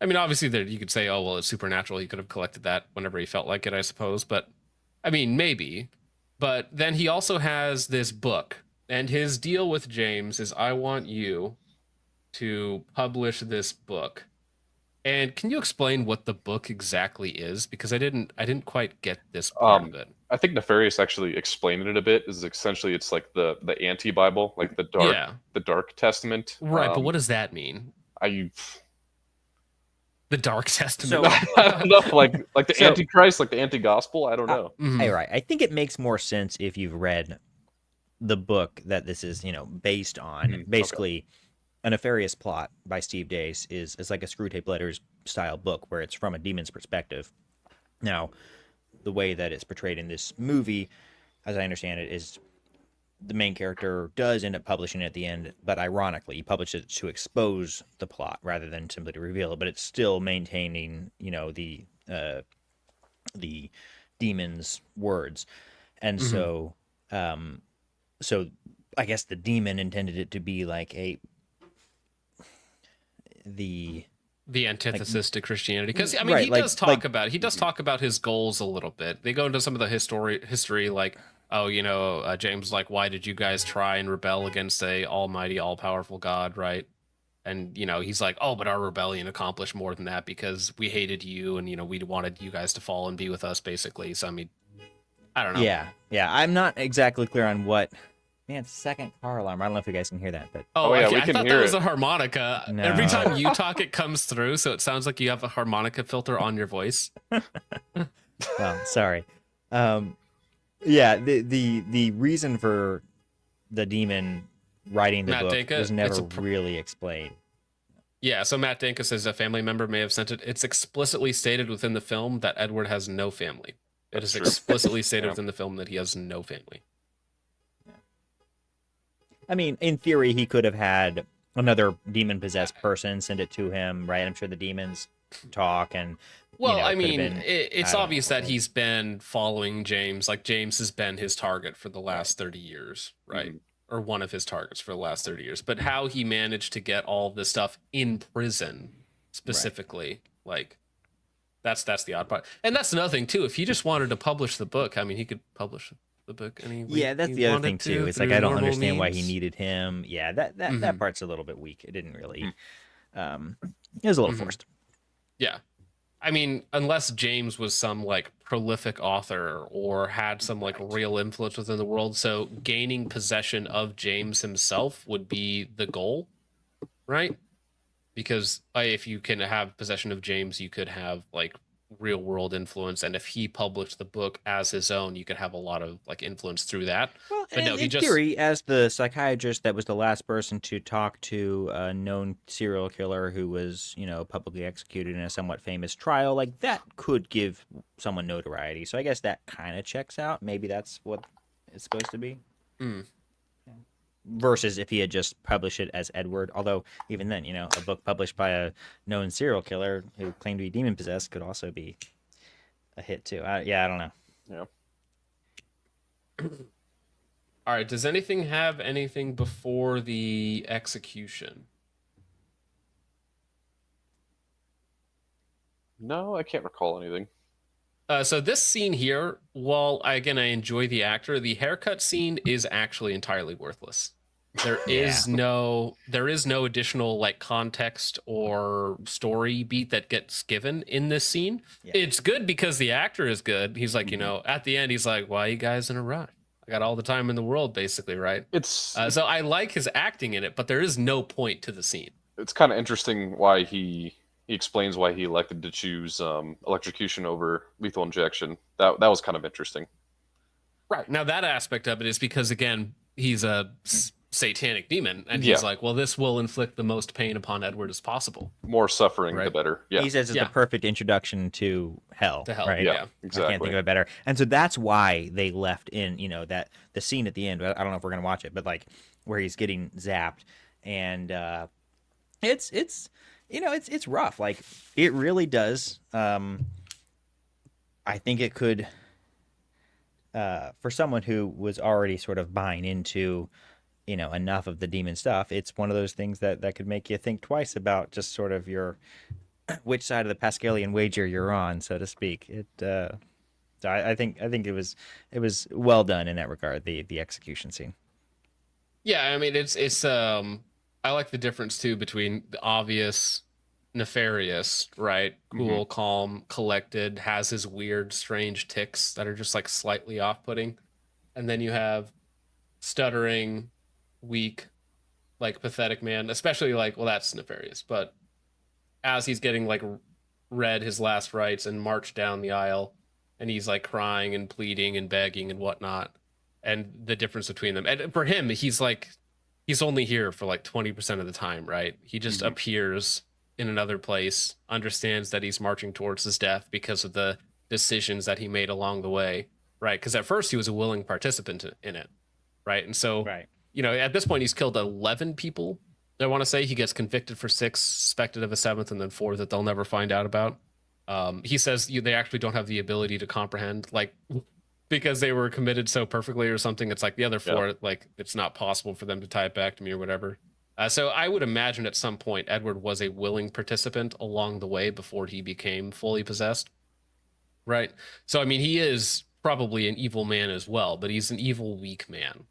I mean, obviously there you could say, oh, well, it's supernatural. He could have collected that whenever he felt like it, I suppose. But I mean, maybe. But then he also has this book, and his deal with James is, I want you to publish this book. And can you explain what the book exactly is? Because I didn't quite get this part of it. I think Nefarious actually explained it a bit. Is essentially it's like the anti-Bible, like the Dark Testament. Right, but what does that mean? The Dark Testament. So, I don't know, like the Antichrist, like the anti-gospel. I don't know. Hey, right. I think it makes more sense if you've read the book that this is, based on. Basically, a Nefarious Plot by Steve Dace is like a Screw Tape Letters style book where it's from a demon's perspective. Now, the way that it's portrayed in this movie, as I understand it, is the main character does end up publishing it at the end, but ironically, he published it to expose the plot rather than simply to reveal it. But it's still maintaining, the demon's words, and so I guess the demon intended it to be like the antithesis to Christianity, because I mean, he does talk about his goals a little bit. They go into some of the history, like, oh, James, like, why did you guys try and rebel against a almighty, all-powerful God, right? And, he's like, oh, but our rebellion accomplished more than that because we hated you and, we wanted you guys to fall and be with us, basically. So, I mean, I don't know. Yeah. I'm not exactly clear on what Man, second car alarm. I don't know if you guys can hear that, but Oh, yeah, okay. we I can thought hear that was it. a harmonica. No. Every time you talk, it comes through, so it sounds like you have a harmonica filter on your voice. well, sorry. Yeah, the reason for the demon writing the Matt book Dinka, was never it's a really explained. Yeah, so Matt Dinka says a family member may have sent it. It's explicitly stated within the film that Edward has no family. It is That's true. explicitly stated Yeah. within the film that he has no family. I mean, in theory, he could have had another demon-possessed person send it to him, right? I'm sure the demons talk and. Well, you know, I it could have mean, been- it's I don't obvious know. that he's been following James. Like, James has been his target for the last 30 years, right? Or one of his targets for the last 30 years. But how he managed to get all of this stuff in prison, specifically, like, that's the odd part. And that's another thing, too. If he just wanted to publish the book, I mean, he could publish the book any way Yeah, that's he the other wanted thing too. to It's like through I don't normal understand why he means. needed him. Yeah, that part's a little bit weak. It didn't really. It was a little forced. Yeah. I mean, unless James was some like prolific author or had some like real influence within the world, so gaining possession of James himself would be the goal, right? Because if you can have possession of James, you could have like real world influence, and if he published the book as his own, you could have a lot of like influence through that. Well, But no, in he just theory, as the psychiatrist that was the last person to talk to a known serial killer who was, you know, publicly executed in a somewhat famous trial, like that could give someone notoriety. So I guess that kind of checks out. Maybe that's what it's supposed to be. Versus if he had just published it as Edward. Although even then, you know, a book published by a known serial killer who claimed to be demon possessed could also be a hit too. I don't know. Yeah. All right, does anything have anything before the execution? No, I can't recall anything. So this scene here, while I enjoy the actor, the haircut scene is actually entirely worthless. There is no additional like context or story beat that gets given in this scene. Yeah. It's good because the actor is good. He's like, you know, at the end, he's like, "Why are you guys in a rush? I got all the time in the world," basically, right? It's So I like his acting in it, but there is no point to the scene. it's kind of interesting why he explains why he elected to choose electrocution over lethal injection. That was kind of interesting. Right. Now that aspect of it is because again, he's a satanic demon, and he's like, well, this will inflict the most pain upon Edward as possible. More suffering, the Right. better. Yeah. He says it's Yeah. the perfect introduction to hell. To hell, right? yeah. I can't Exactly. think of it better. And so that's why they left in, you know, that the scene at the end. I don't know if we're gonna watch it, but like where he's getting zapped, and it's you know it's rough. Like it really does. I think it could for someone who was already sort of buying into, you know, enough of the demon stuff. It's one of those things that could make you think twice about just sort of your which side of the Pascalian wager you're on, so to speak. So I think it was well done in that regard, the execution scene. Yeah, I mean it's I like the difference too between the obvious Nefarious, right? Cool, calm, collected, has his weird, strange tics that are just like slightly off-putting. And then you have stuttering, weak, like pathetic man, especially like, well, that's Nefarious, but as he's getting like read his last rites and marched down the aisle, and he's like crying and pleading and begging and whatnot, and the difference between them. And for him, he's only here for like 20% of the time, right? He just appears in another place, understands that he's marching towards his death because of the decisions that he made along the way, right? Because at first he was a willing participant in it, right? And so, you know, at this point he's killed 11 people. I want to say he gets convicted for 6, suspected of a 7th, and then 4 that they'll never find out about. He says they actually don't have the ability to comprehend, like, because they were committed so perfectly or something. It's like the other 4, like, it's not possible for them to tie it back to me or whatever. So I would imagine at some point Edward was a willing participant along the way before he became fully possessed, right? So, I mean, he is probably an evil man as well, but he's an evil, weak man.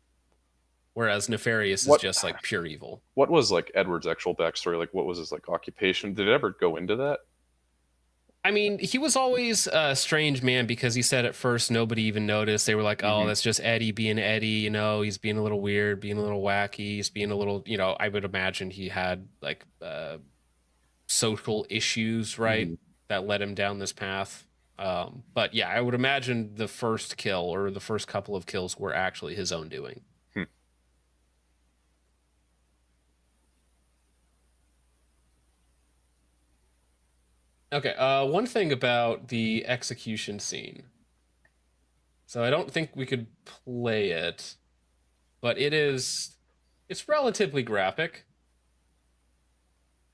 Whereas Nefarious is just like pure evil. What was like Edward's actual backstory? Like, what was his like occupation? Did it ever go into that? I mean, he was always a strange man because he said at first nobody even noticed. They were like, oh, that's just Eddie being Eddie. You know, he's being a little weird, being a little wacky. He's being a little, you know, I would imagine he had like social issues, right? That led him down this path. But yeah, I would imagine the first kill or the first couple of kills were actually his own doing. Okay, one thing about the execution scene. So I don't think we could play it, but it's relatively graphic.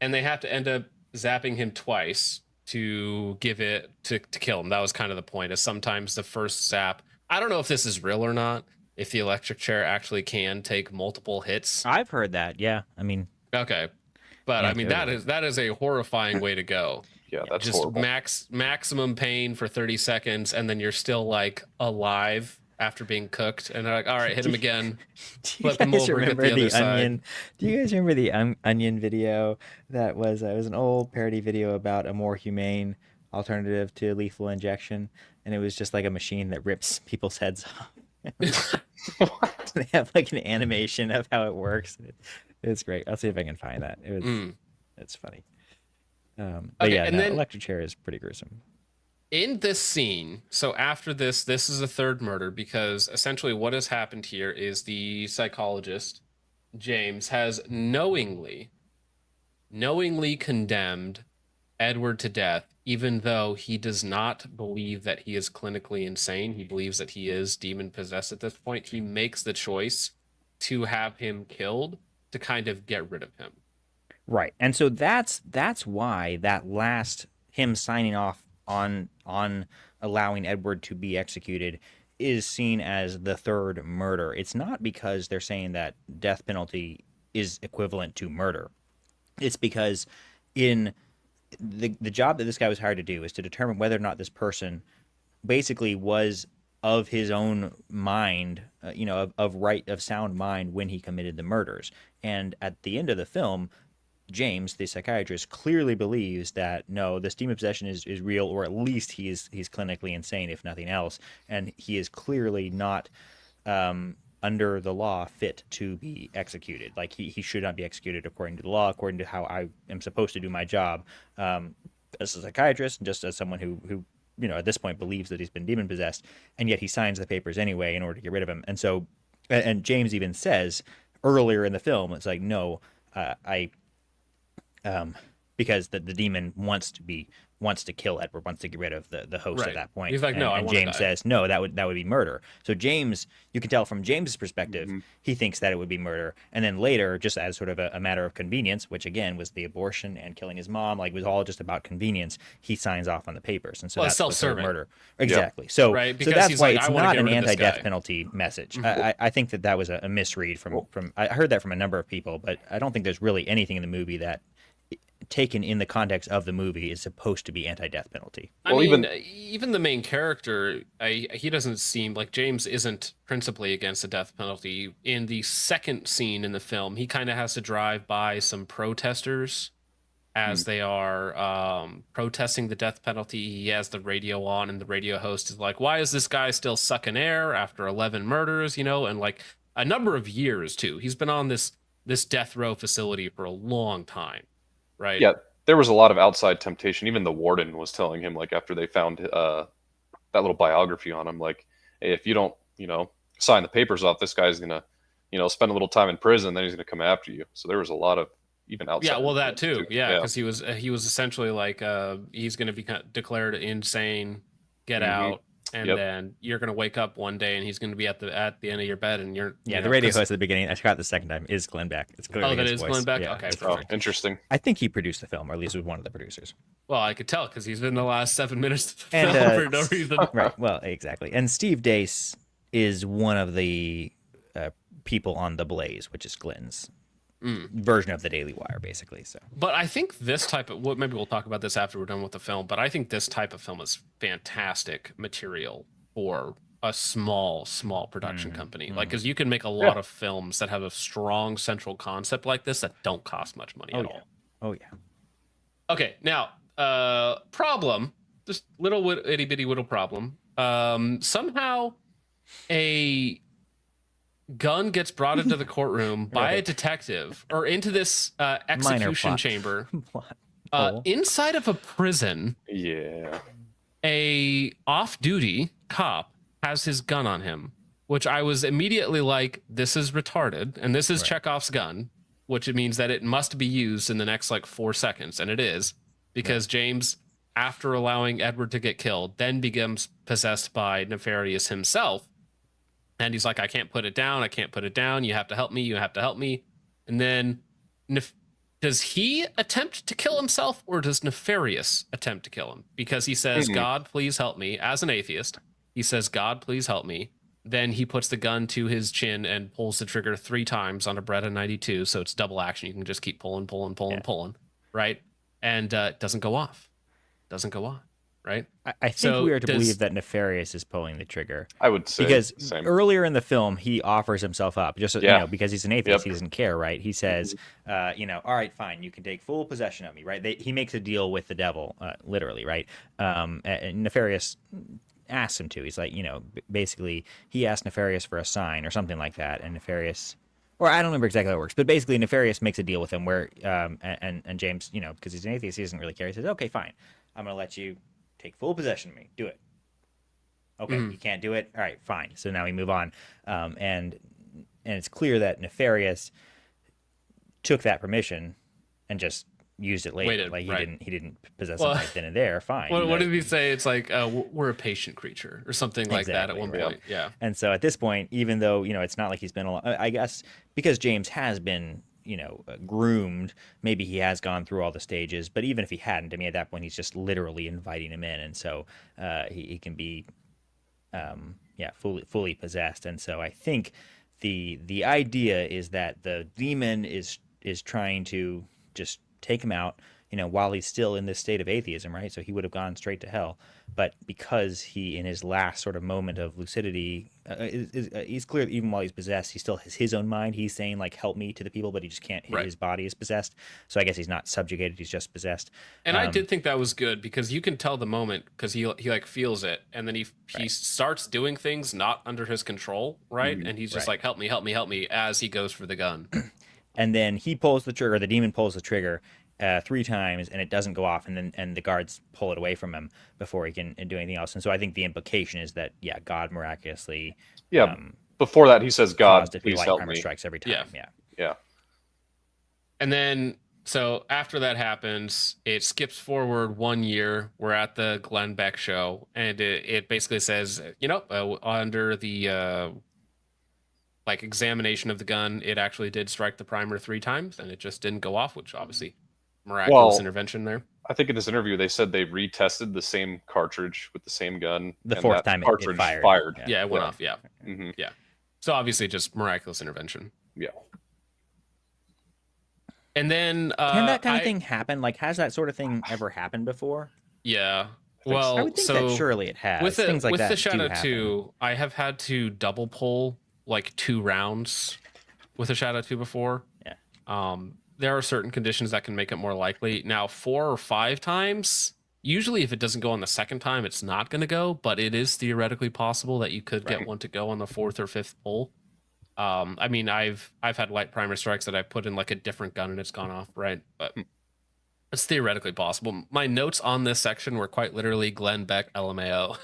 And they have to end up zapping him twice to give it to kill him. That was kind of the point, is sometimes the first zap, I don't know if this is real or not, if the electric chair actually can take multiple hits. I've heard that, yeah. I mean, okay. But I mean, that is a horrifying way to go. Yeah, that's just horrible. Maximum pain for 30 seconds, and then you're still like alive after being cooked, and they're like, all right, hit him again. Do you guys remember the Onion? Do you guys remember the Onion video that was it was an old parody video about a more humane alternative to lethal injection, and it was just like a machine that rips people's heads off. They have like an animation of how it works. It's great. I'll see if I can find that. It's funny. But okay, yeah, and then electric chair is pretty gruesome. In this scene, so after this is a third murder, because essentially what has happened here is the psychologist, James, has knowingly condemned Edward to death, even though he does not believe that he is clinically insane. He believes that he is demon possessed at this point. He makes the choice to have him killed to kind of get rid of him. Right. And so that's why that last him signing off on allowing Edward to be executed is seen as the third murder. It's not because they're saying that death penalty is equivalent to murder. It's because in the job that this guy was hired to do is to determine whether or not this person basically was of his own mind, of sound mind when he committed the murders. And at the end of the film, James, the psychiatrist, clearly believes that no, this demon possession is real, or at least he's clinically insane, if nothing else, and he is clearly not under the law fit to be executed. Like he should not be executed according to the law, according to how I am supposed to do my job as a psychiatrist, and just as someone who at this point believes that he's been demon possessed, and yet he signs the papers anyway in order to get rid of him. And so, and James even says earlier in the film, it's like, no, because the demon wants to kill Edward, wants to get rid of the host Right. at that point. He's like, no, I and wanna James die. says, no, that would be murder. So James, you can tell from James's perspective, he thinks that it would be murder. And then later, just as sort of a matter of convenience, which again was the abortion and killing his mom, like it was all just about convenience, he signs off on the papers. And so Well, that's it's the third self-serving. murder. Exactly. So, Right, so because that's he's why like, it's I wanna not get an rid of this anti-death guy. penalty message. I think that was a misread from I heard that from a number of people, but I don't think there's really anything in the movie that taken in the context of the movie is supposed to be anti-death penalty. I mean, even the main character, he doesn't seem like James isn't principally against the death penalty. In the second scene in the film, he kind of has to drive by some protesters as they are protesting the death penalty. He has the radio on, and the radio host is like, why is this guy still sucking air after 11 murders, and like a number of years too. He's been on this death row facility for a long time. Right. Yeah, there was a lot of outside temptation. Even the warden was telling him, like, after they found that little biography on him, like, hey, if you don't, sign the papers off, this guy's gonna, spend a little time in prison, then he's gonna come after you. So there was a lot of even outside. Yeah, well, that too. Yeah, because he was essentially like he's going to be declared insane, get out, and then you're going to wake up one day and he's going to be at the end of your bed, and you're the radio host at the beginning. I forgot the second time is Glenn Beck. It's clearly that his is voice. Glenn Beck. Yeah, okay, it's perfect. Interesting. I think he produced the film, or at least was one of the producers. Well, I could tell because he's been the last 7 minutes of the And, film for no reason. Right. Well, exactly. And Steve Dace is one of the people on The Blaze, which is Glenn's version of the Daily Wire, basically. So, but I think this type of maybe we'll talk about this after we're done with the film. But I think this type of film is fantastic material for a small production company. Like, because you can make a lot of films that have a strong central concept like this that don't cost much money at all. Oh yeah. Okay, now problem just little itty bitty little problem. Somehow a gun gets brought into the courtroom by a detective or into this execution plot. chamber Plot hole. inside of a prison. Yeah. A off-duty cop has his gun on him, which I was immediately like, this is retarded, and this is Chekhov's gun, which it means that it must be used in the next like 4 seconds, and it is, because James, after allowing Edward to get killed, then becomes possessed by Nefarious himself, and he's like, I can't put it down, you have to help me, and then does he attempt to kill himself, or does Nefarious attempt to kill him? Because he says, God, please help me. As an atheist, he says, God, please help me. Then he puts the gun to his chin and pulls the trigger 3 times on a Beretta 92. So it's double action. You can just keep pulling, right? And it doesn't go off. Right? I think we are to believe that Nefarious is pulling the trigger. I would say because same. earlier in the film he offers himself up just because he's an atheist. He doesn't care, right? He says, all right, fine, you can take full possession of me, right? He makes a deal with the devil, literally, right? And Nefarious asks him to. He's like, basically he asked Nefarious for a sign or something like that, and Nefarious. Or I don't remember exactly how it works, but basically Nefarious makes a deal with him where, and James, because he's an atheist, he doesn't really care. He says, okay, fine, I'm going to let you take full possession of me. Do it. Okay, you can't do it? All right, fine. So now we move on. And it's clear that Nefarious took that permission and just used it later. He didn't possess him right then and there. Fine. What did he say? It's like, we're a patient creature or something like that at one point. Yeah. And so at this point, even though, it's not like he's been, I guess, because James has been, groomed, maybe he has gone through all the stages, but even if he hadn't, I mean, at that point, he's just literally inviting him in. And so he can be, fully possessed. And so I think the idea is that the demon is trying to just take him out, while he's still in this state of atheism, right? So he would have gone straight to hell. But because he, in his last sort of moment of lucidity, he's clear, even while he's possessed, he still has his own mind. He's saying, like, help me to the people, but he just can't. His body is possessed. So I guess he's not subjugated. He's just possessed. And I did think that was good, because you can tell the moment, because he like feels it, and then he starts doing things not under his control, right? And he's just like, help me, as he goes for the gun. And then he pulls the trigger, the demon pulls the trigger 3 times, and it doesn't go off, and the guards pull it away from him before he can do anything else. And so I think the implication is that God miraculously before that he says, God, please light help armor me. strikes every time. Yeah. And then so after that happens, it skips forward 1 year. We're at the Glenn Beck show, and it basically says, under the examination of the gun, it actually did strike the primer 3 times, and it just didn't go off, which obviously miraculous intervention there. I think in this interview they said they retested the same cartridge with the same gun. The 4th time cartridge it fired. Yeah, it went off. Yeah. Yeah. So obviously just miraculous intervention. Yeah. And then can that kind of thing happen? Like, has that sort of thing ever happened before? Yeah. Well, I would think that surely it has. With things like with that the Shadow do 2, I have had to double pull like 2 rounds with a Shadow 2 before. Yeah. There are certain conditions that can make it more likely. Now, 4 or 5 times, usually if it doesn't go on the 2nd time, it's not going to go, but it is theoretically possible that you could get one to go on the 4th or 5th pull. I mean, I've had light primer strikes that I put in like a different gun and it's gone off, right? But it's theoretically possible. My notes on this section were quite literally Glenn Beck LMAO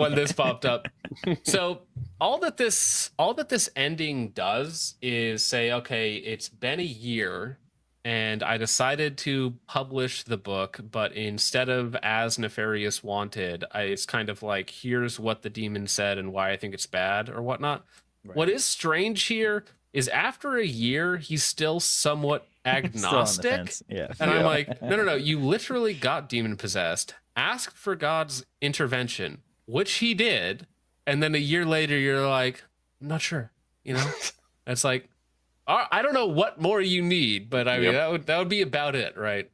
when this popped up. So all that this ending does is say, okay, it's been a year and I decided to publish the book, but instead of as Nefarious wanted, it's kind of like, here's what the demon said and why I think it's bad or whatnot. Right. What is strange here is after a year, he's still somewhat agnostic. Yeah. And I'm like, no, you literally got demon possessed, asked for God's intervention, which he did, and then a year later you're like, I'm not sure, It's like, I don't know what more you need, but I mean that would be about it, right?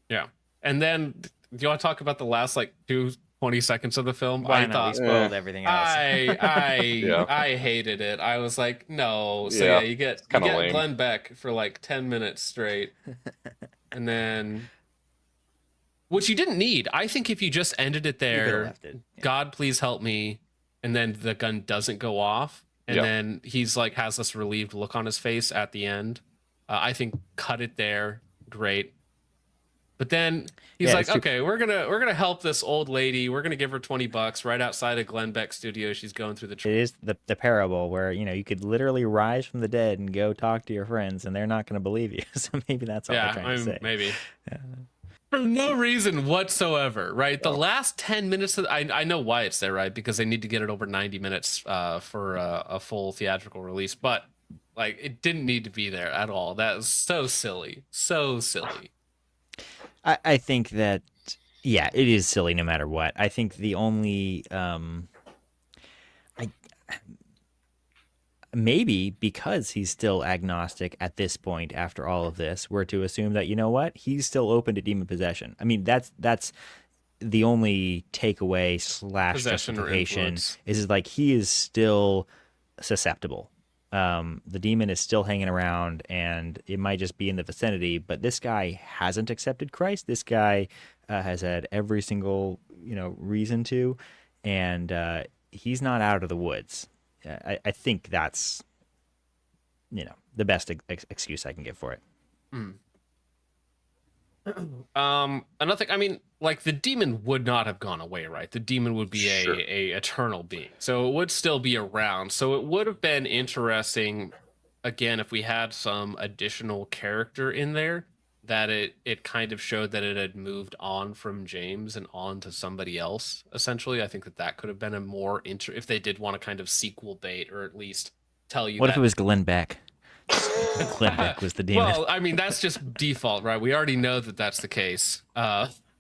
Yeah. And then do you want to talk about the last 2 20 seconds of the film. Why I not? thought We spoiled everything else. I hated it. I was like, no. So yeah, you get lame. Glenn Beck for like 10 minutes straight, and then which you didn't need. I think if you just ended it there, left it. Yeah. God please help me, and then the gun doesn't go off, and then he's like has this relieved look on his face at the end. I think cut it there, great. But then he's like, okay, we're gonna help this old lady. We're gonna give her $20 right outside of Glenn Beck's studio. She's going through the. It is the parable where you could literally rise from the dead and go talk to your friends, and they're not going to believe you. So maybe that's all they're trying to say. Maybe. Yeah. For no reason whatsoever, right? The last 10 minutes, I know why it's there, right? Because they need to get it over 90 minutes for a full theatrical release. But like, it didn't need to be there at all. That was so silly, so silly. I think that, yeah, it is silly no matter what. I think the only, maybe because he's still agnostic at this point after all of this, we're to assume that, you know what, he's still open to demon possession. I mean, that's the only takeaway / justification is like he is still susceptible. The demon is still hanging around, and it might just be in the vicinity, but this guy hasn't accepted Christ. This guy has had every single reason to, and he's not out of the woods. I think that's the best excuse I can give for it. Another thing, I mean, like the demon would not have gone away, right? The demon would be a eternal being, so it would still be around. So it would have been interesting, again, if we had some additional character in there that it kind of showed that it had moved on from James and on to somebody else. Essentially, I think that could have been a more if they did want to kind of sequel bait, or at least tell you. What if it was Glenn Beck? Glenn Beck was the demon. Well, I mean, that's just default, right? We already know that that's the case.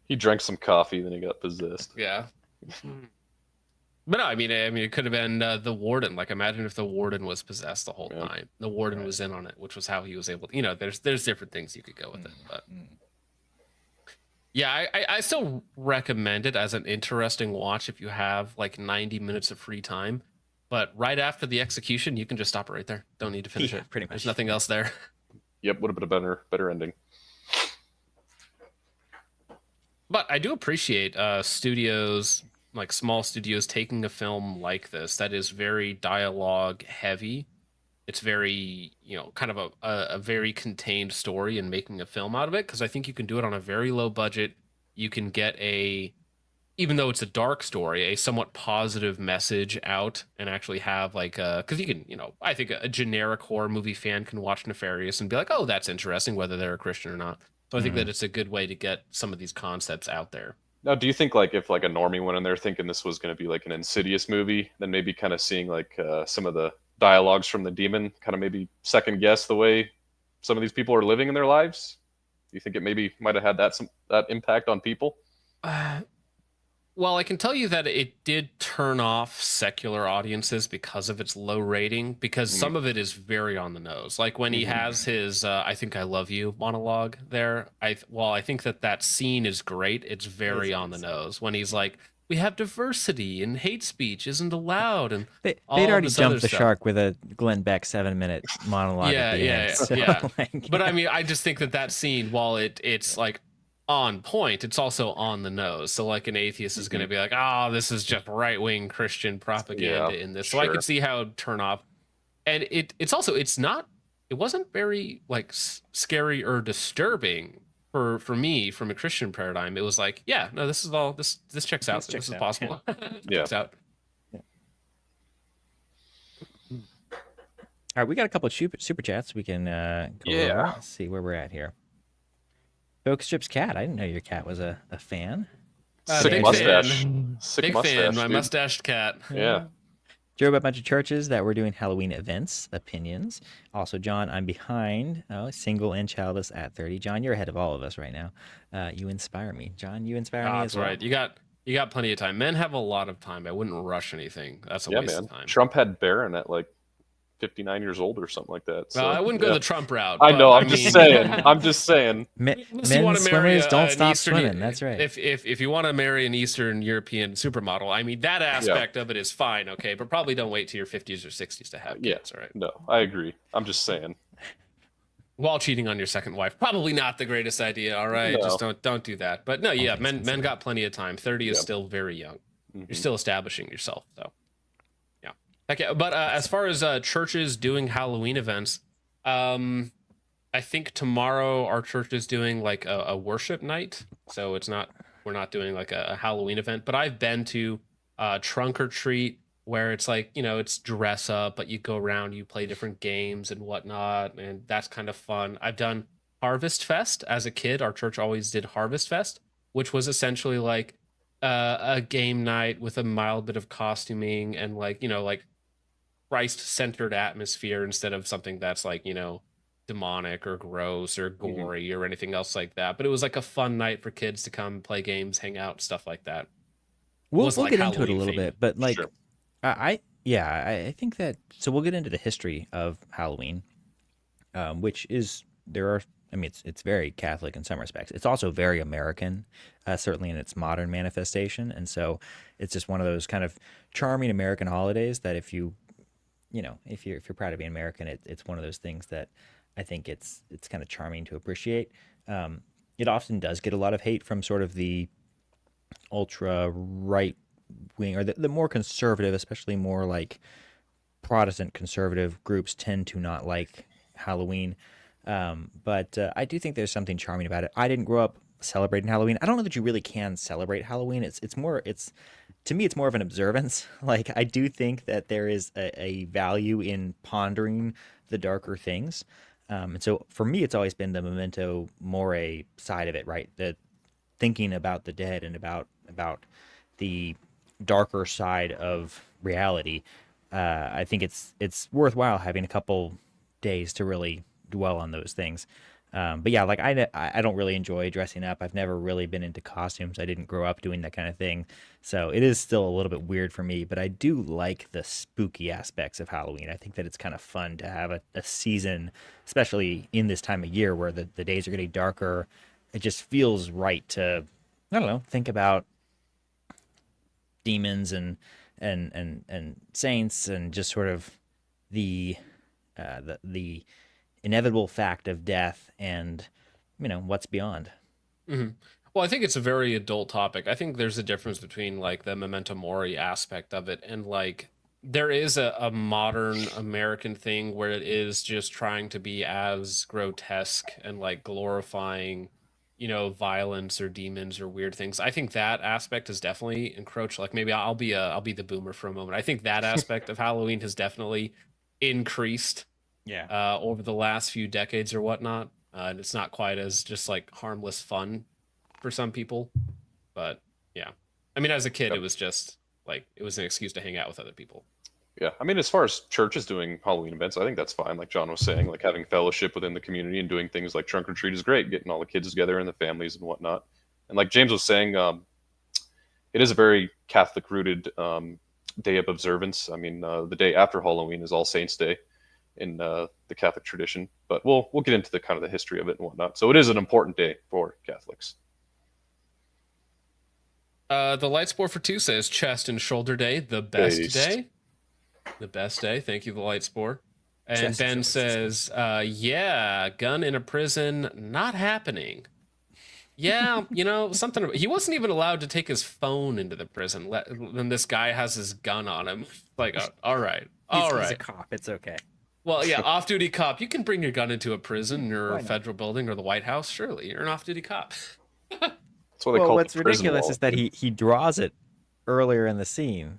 He drank some coffee, then he got possessed. Yeah. But no, I mean, it could have been the warden. Like, imagine if the warden was possessed the whole time. The warden was in on it, which was how he was able to. There's different things you could go with it, but yeah, I still recommend it as an interesting watch if you have like 90 minutes of free time. But right after the execution, you can just stop it right there. Don't need to finish it. Pretty much. There's nothing else there. Yep, would have been a better ending. But I do appreciate studios, like small studios, taking a film like this that is very dialogue heavy. It's very, kind of a very contained story and making a film out of it. Because I think you can do it on a very low budget. You can get even though it's a dark story, a somewhat positive message out and actually have because you can, I think a generic horror movie fan can watch Nefarious and be like, oh, that's interesting, whether they're a Christian or not. So I think that it's a good way to get some of these concepts out there. Now, do you think if a normie went in there thinking this was going to be like an Insidious movie, then maybe kind of seeing some of the dialogues from the demon kind of maybe second guess the way some of these people are living in their lives? Do you think it maybe might have had that impact on people? Well, I can tell you that it did turn off secular audiences because of its low rating, because some of it is very on the nose. Like when he has his I think I love you monologue there. I think that scene is great. It's very on the nose when he's like, we have diversity and hate speech isn't allowed. And they'd already jumped the shark with a Glenn Beck 7-minute monologue at the end. Yeah. But I mean, I just think that scene, while it's like on point, it's also on the nose. So like an atheist is going to be like, oh, this is just right-wing Christian propaganda in this. So I could see how it'd turn off. And it wasn't very like scary or disturbing for me from a Christian paradigm. It was like, yeah, no, this is all this checks out. This is possible. Checks out. Yeah. All right, we got a couple of super chats. We can go over. Let's see where we're at here. Focus Strips Cat. I didn't know your cat was a fan. Sick mustache. Big fan. My mustached cat. Yeah. Joe about a bunch of churches that were doing Halloween events. Opinions. Also, John, I'm behind. Oh, single and childless at 30. John, you're ahead of all of us right now. You inspire me. John, you inspire me as well. That's right. You got plenty of time. Men have a lot of time. I wouldn't rush anything. That's a waste of time. Trump had Barron at 59 years old or something like that. So, Well, I wouldn't go the Trump route. I know. but, I'm just saying. I'm just saying. Unless you wanna Men marry swimmers don't an stop Eastern- swimming. That's right. If you want to marry an Eastern European supermodel, I mean that aspect of it is fine, okay, but probably don't wait till your 50s or 60s to have kids, all right? No, I agree. I'm just saying. While cheating on your second wife, probably not the greatest idea, all right? No. Just don't do that. But no, yeah, men got plenty of time. 30 is still very young. Mm-hmm. You're still establishing yourself, so yeah. Okay, but as far as churches doing Halloween events, I think tomorrow our church is doing like a worship night, so we're not doing like a Halloween event. But I've been to trunk or treat where it's like, you know, it's dress up, but you go around, you play different games and whatnot, and that's kind of fun. I've done Harvest Fest as a kid. Our church always did Harvest Fest, which was essentially like a game night with a mild bit of costuming and like, you know, like Christ-centered atmosphere instead of something that's like, you know, demonic or gross or gory or anything else like that. But it was like a fun night for kids to come play games, hang out, stuff like that. We'll Wasn't like get into it a Halloween little themed. bit, but like, Sure. I think that, so we'll get into the history of Halloween, which is, it's very Catholic in some respects. It's also very American, certainly in its modern manifestation. And so it's just one of those kind of charming American holidays that if you're proud to be an American, it's one of those things that I think it's kind of charming to appreciate. It often does get a lot of hate from sort of the ultra right wing, or the more conservative, especially more like Protestant conservative groups tend to not like Halloween. But I do think there's something charming about it. I didn't grow up celebrating Halloween. I don't know that you really can celebrate Halloween. To me, it's more of an observance. Like, I do think that there is a value in pondering the darker things. And so for me, it's always been the memento mori side of it, right? The thinking about the dead and about the darker side of reality. I think it's worthwhile having a couple days to really dwell on those things. But yeah, like I don't really enjoy dressing up. I've never really been into costumes. I didn't grow up doing that kind of thing. So it is still a little bit weird for me, but I do like the spooky aspects of Halloween. I think that it's kind of fun to have a season, especially in this time of year where the days are getting darker. It just feels right to, I don't know, think about demons and saints and just sort of the inevitable fact of death and, you know, what's beyond. Mm-hmm. Well, I think it's a very adult topic. I think there's a difference between like the memento mori aspect of it and like there is a modern American thing where it is just trying to be as grotesque and like glorifying, you know, violence or demons or weird things. I think that aspect has definitely encroached. Like maybe I'll be the boomer for a moment. I think that aspect of Halloween has definitely increased over the last few decades or whatnot. And it's not quite as just like harmless fun for some people, but yeah. I mean, as a kid, it was just like, it was an excuse to hang out with other people. Yeah, I mean, as far as churches doing Halloween events, I think that's fine. Like John was saying, like having fellowship within the community and doing things like trunk or treat is great. Getting all the kids together and the families and whatnot. And like James was saying, it is a very Catholic-rooted day of observance. I mean, the day after Halloween is All Saints' Day in the Catholic tradition. But we'll get into the kind of the history of it and whatnot. So it is an important day for Catholics. The Light Spore for 2 says Chest and Shoulder Day, the best Based. day. The best day. Thank you, the Light Spore. And Chest Ben and says, yeah, gun in a prison, not happening. Yeah, you know, something. He wasn't even allowed to take his phone into the prison. Then this guy has his gun on him. Like, all right. All right. He's a cop. It's okay. Well, yeah, off-duty cop. You can bring your gun into a prison or a federal building or the White House. Surely, you're an off-duty cop. That's what they call What's the prison ridiculous wall. is that he draws it earlier in the scene.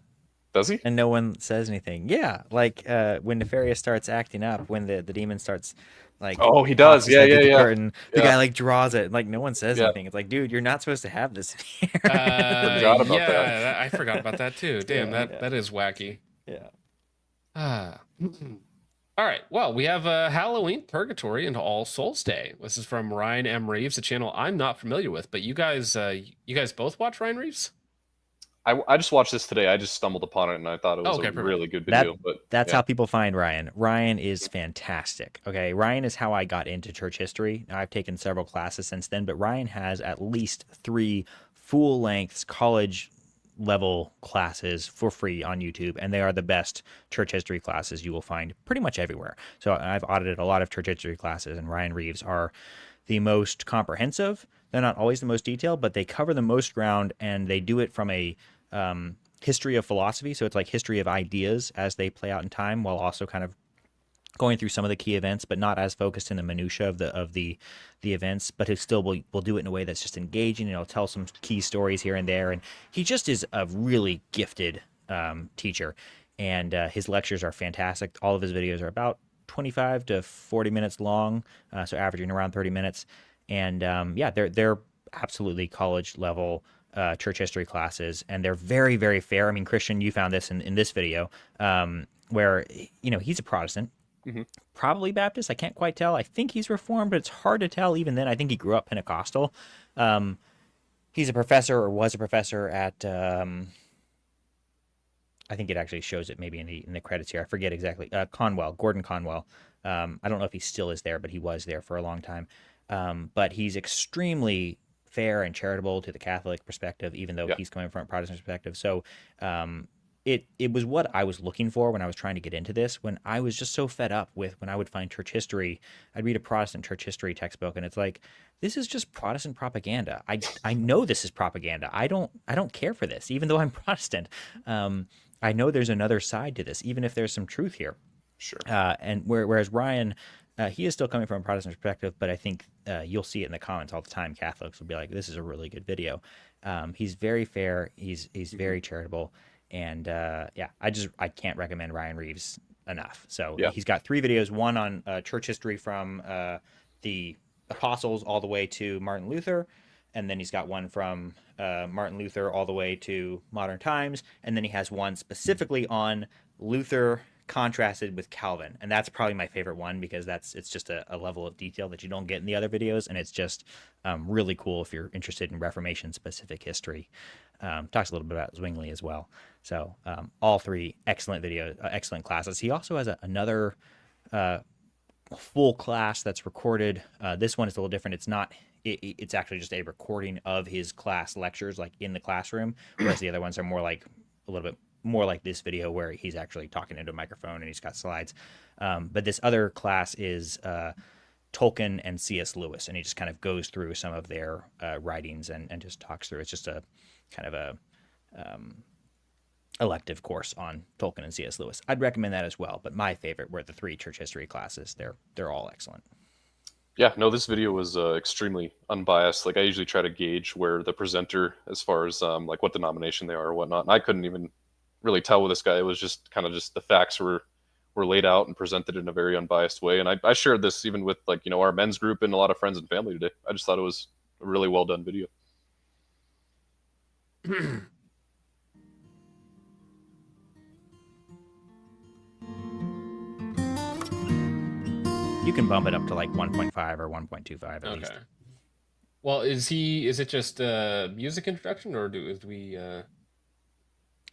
Does he? And no one says anything. Yeah, like when Nefarious starts acting up, when the demon starts like, Oh, he does. pops his Yeah, head through yeah, the yeah. curtain, the Yeah. guy like draws it, like no one says Yeah. anything. It's like, dude, you're not supposed to have this in here. Forgot about yeah, that. I forgot about that too. Damn, Yeah, that is wacky. Yeah. All right. Well, we have Halloween Purgatory and All Souls Day. This is from Ryan M. Reeves, a channel I'm not familiar with, but you guys both watch Ryan Reeves? I just watched this today. I just stumbled upon it and I thought it was Okay, a perfect. really good video. That's yeah. how people find Ryan. Ryan is fantastic. Okay, Ryan is how I got into church history. Now, I've taken several classes since then, but Ryan has at least 3 full-length college level classes for free on YouTube, and they are the best church history classes you will find pretty much everywhere. So I've audited a lot of church history classes, and Ryan Reeves are the most comprehensive. They're not always the most detailed, but they cover the most ground, and they do it from a history of philosophy. So it's like history of ideas as they play out in time, while also kind of going through some of the key events, but not as focused in the minutia of the events. But it still will do it in a way that's just engaging, and he'll tell some key stories here and there. And he just is a really gifted teacher, and his lectures are fantastic. All of his videos are about 25 to 40 minutes long, so averaging around 30 minutes. And yeah, they're absolutely college level church history classes, and they're very, very fair. I mean, Christian, you found this in this video, where, you know, he's a Protestant, probably Baptist. I can't quite tell. I think he's Reformed, but it's hard to tell even then. I think he grew up Pentecostal. He's a professor, or was a professor at, I think it actually shows it maybe in the credits here. I forget exactly. Gordon Conwell. I don't know if he still is there, but he was there for a long time. But he's extremely fair and charitable to the Catholic perspective, even though he's coming from a Protestant perspective. So it was what I was looking for when I was trying to get into this, when I was just so fed up with when I would find church history. I'd read a Protestant church history textbook, and it's like, this is just Protestant propaganda. I know this is propaganda. I don't care for this, even though I'm Protestant. I know there's another side to this, even if there's some truth here. Sure. And whereas Ryan, he is still coming from a Protestant perspective, but I think you'll see it in the comments all the time. Catholics will be like, "This is a really good video." He's very fair. He's very charitable, and yeah, I can't recommend Ryan Reeves enough. So he's got 3 videos: one on church history from the apostles all the way to Martin Luther, and then he's got one from Martin Luther all the way to modern times, and then he has one specifically on Luther contrasted with Calvin, and that's probably my favorite one, because it's just a level of detail that you don't get in the other videos, and it's just really cool if you're interested in Reformation specific history. Talks a little bit about Zwingli as well. So all 3 excellent videos, excellent classes. He also has another full class that's recorded. This one is a little different. It's not. It's actually just a recording of his class lectures, like in the classroom, whereas the other ones are more like a little bit more like this video, where he's actually talking into a microphone and he's got slides. But this other class is Tolkien and C.S. Lewis, and he just kind of goes through some of their writings and just talks through. It's just a kind of a elective course on Tolkien and C.S. Lewis. I'd recommend that as well, but my favorite were the 3 church history classes. They're all excellent. Yeah, no, this video was extremely unbiased. Like, I usually try to gauge where the presenter, as far as like what denomination they are or whatnot, and I couldn't even really tell with this guy. It was just kind of just the facts were laid out and presented in a very unbiased way. And I shared this even with, like, you know, our men's group and a lot of friends and family today. I just thought it was a really well done video. You can bump it up to like 1.5 or 1.25 at least. Well, is it just a music introduction, or do we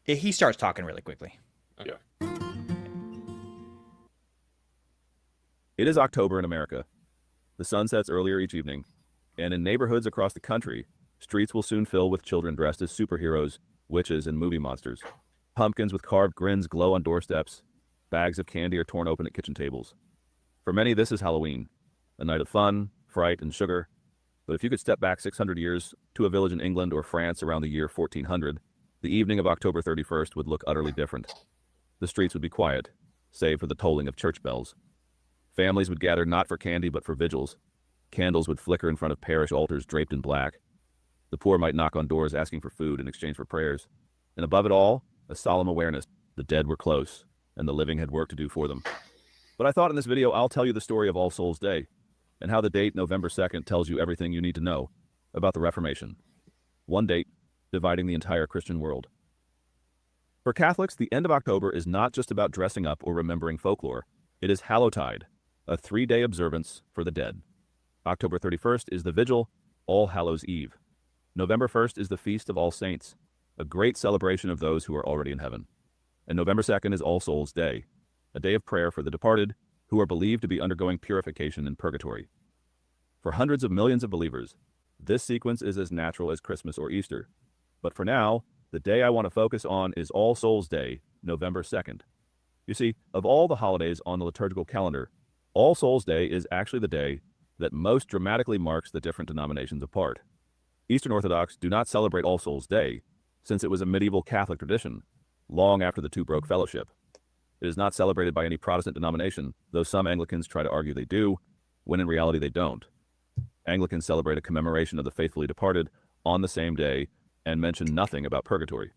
He starts talking really quickly. Okay. Yeah. It is October in America. The sun sets earlier each evening, and in neighborhoods across the country, streets will soon fill with children dressed as superheroes, witches, and movie monsters. Pumpkins with carved grins glow on doorsteps. Bags of candy are torn open at kitchen tables. For many, this is Halloween, a night of fun, fright, and sugar. But if you could step back 600 years to a village in England or France around the year 1400, the evening of October 31st would look utterly different. The streets would be quiet, save for the tolling of church bells. Families would gather not for candy but for vigils. Candles would flicker in front of parish altars draped in black. The poor might knock on doors asking for food in exchange for prayers. And above it all, a solemn awareness the dead were close, and the living had work to do for them. But I thought in this video I'll tell you the story of All Souls Day, and how the date November 2nd tells you everything you need to know about the Reformation. One date dividing the entire Christian world. For Catholics, the end of October is not just about dressing up or remembering folklore. It is Hallowtide, a 3-day observance for the dead. October 31st is the Vigil, All Hallows Eve. November 1st is the Feast of All Saints. a great celebration of those who are already in heaven. And November 2nd is All Souls' Day, a day of prayer for the departed who are believed to be undergoing purification in purgatory. For hundreds of millions of believers, this sequence is as natural as Christmas or Easter. But for now, the day I want to focus on is All Souls' Day, November 2nd. You see, of all the holidays on the liturgical calendar, All Souls' Day is actually the day that most dramatically marks the different denominations apart. Eastern Orthodox do not celebrate All Souls' Day, since it was a medieval Catholic tradition, long after the two broke fellowship. It is not celebrated by any Protestant denomination, though some Anglicans try to argue they do, when in reality they don't. Anglicans celebrate a commemoration of the faithfully departed on the same day and mention nothing about purgatory.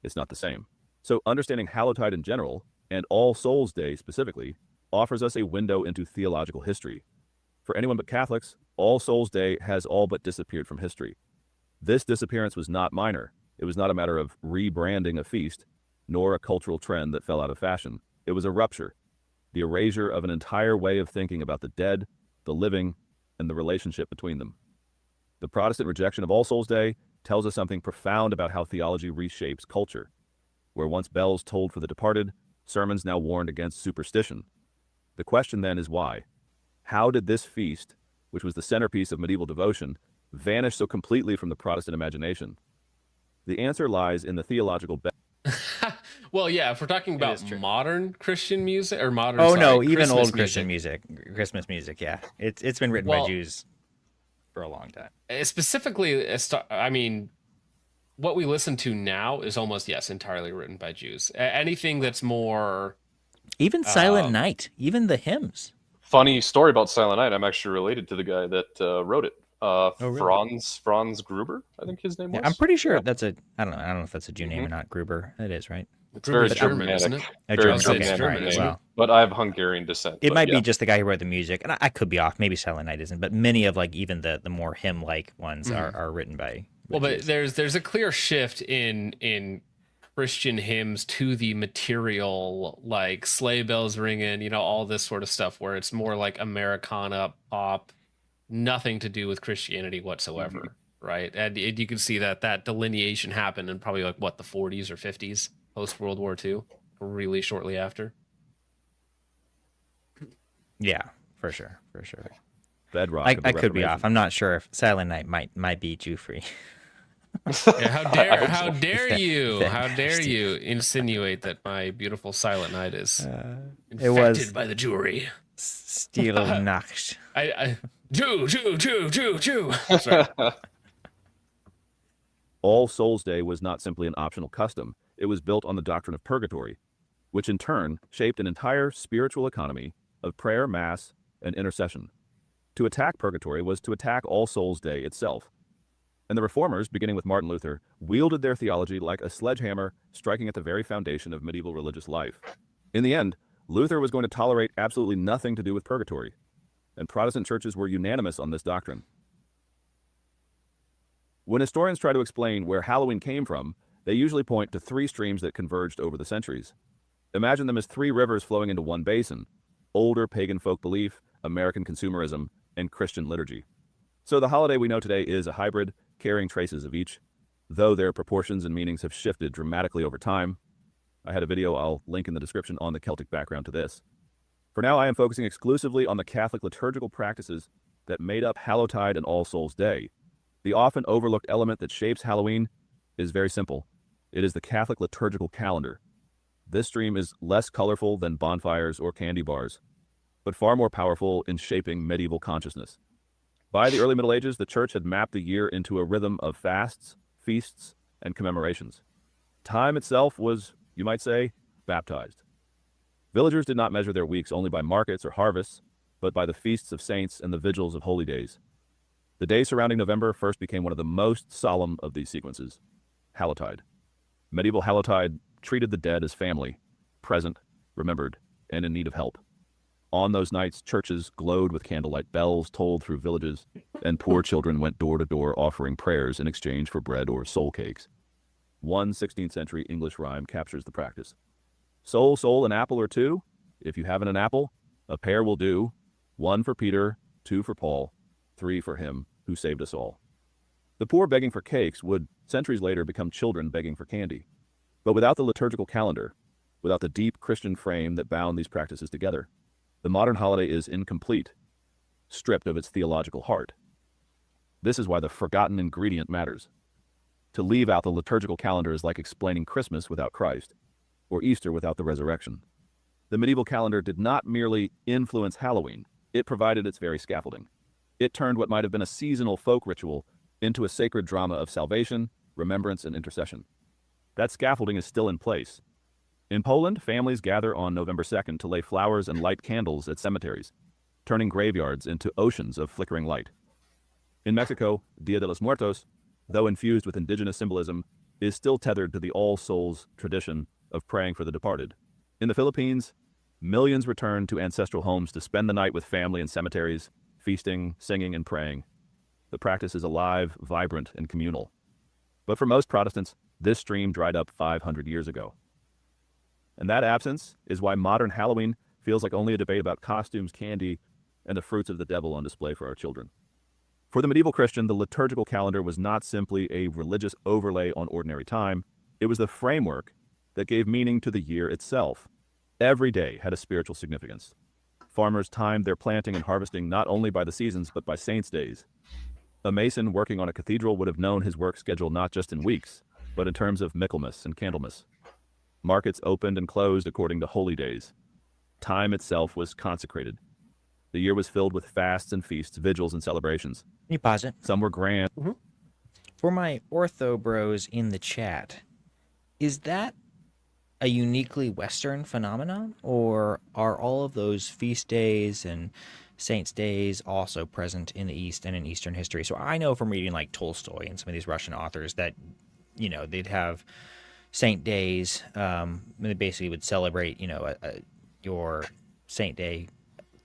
It's not the same. So understanding Hallowtide in general, and All Souls' Day specifically, offers us a window into theological history. For anyone but Catholics, All Souls' Day has all but disappeared from history. This disappearance was not minor. It was not a matter of rebranding a feast, nor a cultural trend that fell out of fashion. It was a rupture, the erasure of an entire way of thinking about the dead, the living, and the relationship between them. The Protestant rejection of All Souls' Day tells us something profound about how theology reshapes culture. Where once bells tolled for the departed, sermons now warned against superstition. The question then is why? How did this feast, which was the centerpiece of medieval devotion, vanish so completely from the Protestant imagination? The answer lies in the theological Well, yeah, if we're talking about modern Christian music or modern, even Christmas old Christian music, Christmas music, yeah, it's been written by Jews for a long time. Specifically, I mean, what we listen to now is almost entirely written by Jews. Anything that's more, even Silent Night, even the hymns. Funny story about Silent Night. I'm actually related to the guy that wrote it. Really? Franz Gruber, I think his name was. Yeah, I'm pretty sure that's a. I don't know if that's a Jew name or not. Gruber. It is, right? It's very German, isn't it? Very German, German right, name. well. But I have Hungarian descent. It might be just the guy who wrote the music, and I could be off. Maybe Silent Night isn't, but many of even the more hymn-like ones are written by. Well, but there's a clear shift in Christian hymns to the material, like sleigh bells ringing, all this sort of stuff, where it's more like Americana pop, nothing to do with Christianity whatsoever, right? And you can see that delineation happened in probably the 40s or 50s, post World War II, really shortly after. Yeah, for sure. bedrock. I could be off. I'm not sure if Silent Night might be Jew free. Yeah, how dare you insinuate that my beautiful Silent Night is infected by the Jewry? Stille Nacht. Jew. Sorry. All Souls' Day was not simply an optional custom. It was built on the doctrine of purgatory, which in turn shaped an entire spiritual economy of prayer, mass, and intercession. To attack purgatory was to attack All Souls' Day itself. And the reformers, beginning with Martin Luther, wielded their theology like a sledgehammer, striking at the very foundation of medieval religious life. In the end, Luther was going to tolerate absolutely nothing to do with purgatory, and Protestant churches were unanimous on this doctrine. When historians try to explain where Halloween came from, they usually point to three streams that converged over the centuries. Imagine them as three rivers flowing into one basin: older pagan folk belief, American consumerism, and Christian liturgy. So the holiday we know today is a hybrid, carrying traces of each, though their proportions and meanings have shifted dramatically over time. I had a video I'll link in the description on the Celtic background to this. For now, I am focusing exclusively on the Catholic liturgical practices that made up Hallowtide and All Souls' Day. The often overlooked element that shapes Halloween is very simple. It is the Catholic liturgical calendar. This stream is less colorful than bonfires or candy bars, but far more powerful in shaping medieval consciousness. By the early Middle Ages, the Church had mapped the year into a rhythm of fasts, feasts, and commemorations. Time itself was, you might say, baptized. Villagers did not measure their weeks only by markets or harvests, but by the feasts of saints and the vigils of holy days. The day surrounding November 1st became one of the most solemn of these sequences: Hallowtide. Medieval Hallowtide treated the dead as family, present, remembered, and in need of help. On those nights, churches glowed with candlelight, bells tolled through villages, and poor children went door to door offering prayers in exchange for bread or soul cakes. One 16th century English rhyme captures the practice. Soul, soul, an apple or two? If you haven't an apple, a pear will do. 1 for Peter, 2 for Paul, 3 for him who saved us all. The poor begging for cakes would, centuries later, become children begging for candy. But without the liturgical calendar, without the deep Christian frame that bound these practices together, the modern holiday is incomplete, stripped of its theological heart. This is why the forgotten ingredient matters. To leave out the liturgical calendar is like explaining Christmas without Christ, or Easter without the resurrection. The medieval calendar did not merely influence Halloween, it provided its very scaffolding. It turned what might have been a seasonal folk ritual into a sacred drama of salvation, remembrance, and intercession. That scaffolding is still in place. In Poland, families gather on November 2nd to lay flowers and light candles at cemeteries, turning graveyards into oceans of flickering light. In Mexico, Dia de los Muertos, though infused with indigenous symbolism, is still tethered to the All Souls tradition of praying for the departed. In the Philippines, millions return to ancestral homes to spend the night with family in cemeteries, feasting, singing, and praying. The practice is alive, vibrant, and communal. But for most Protestants, this stream dried up 500 years ago. And that absence is why modern Halloween feels like only a debate about costumes, candy, and the fruits of the devil on display for our children. For the medieval Christian, the liturgical calendar was not simply a religious overlay on ordinary time. It was the framework that gave meaning to the year itself. Every day had a spiritual significance. Farmers timed their planting and harvesting not only by the seasons, but by saints' days. A mason working on a cathedral would have known his work schedule not just in weeks, but in terms of Michaelmas and Candlemas. Markets opened and closed according to holy days. Time itself was consecrated. The year was filled with fasts and feasts, vigils and celebrations. Can you pause it? Some were grand. For my ortho bros in the chat, is that a uniquely Western phenomenon, or are all of those feast days and saints' days also present in the East and in Eastern history? So I know from reading like Tolstoy and some of these Russian authors that, you know, they'd have saint days, and they basically would celebrate, you know, your saint day,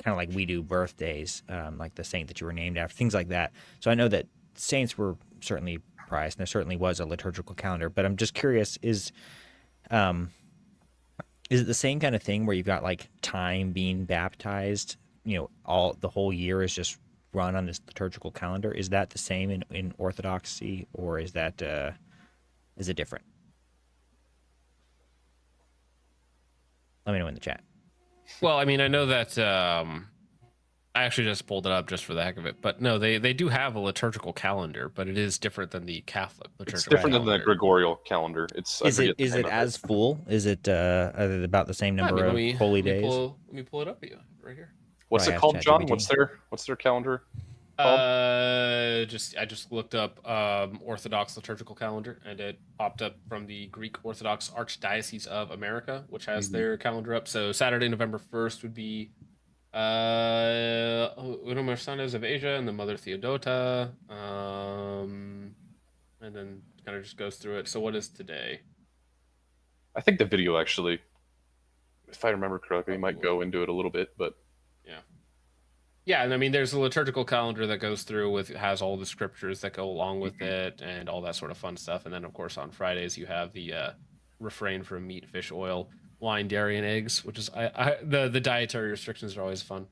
kind of like we do birthdays, like the saint that you were named after, things like that. So I know that saints were certainly prized, and there certainly was a liturgical calendar. But I'm just curious, is it the same kind of thing where you've got like time being baptized? You know, all the whole year is just run on this liturgical calendar. Is that the same in Orthodoxy, or is that is it different? Let me know in the chat. Well, I mean, I know that I actually just pulled it up just for the heck of it, but no, they do have a liturgical calendar, but it is different than the Catholic liturgical. It's different calendar. than the Gregorial calendar. Is it as full? Is it about the same number of holy days? Let me pull it up for you right here. What's it called, John? What's their calendar? I just looked up Orthodox liturgical calendar, and it popped up from the Greek Orthodox Archdiocese of America, which has their calendar up. So Saturday, November 1st would be Uno Mercedes of Asia and the Mother Theodota, and then kind of just goes through it. So what is today? I think the video actually, if I remember correctly, might go into it a little bit, but yeah, and I mean, there's a liturgical calendar that goes through has all the scriptures that go along with it and all that sort of fun stuff. And then, of course, on Fridays you have the refrain from meat, fish, oil, wine, dairy, and eggs, which is the dietary restrictions are always fun.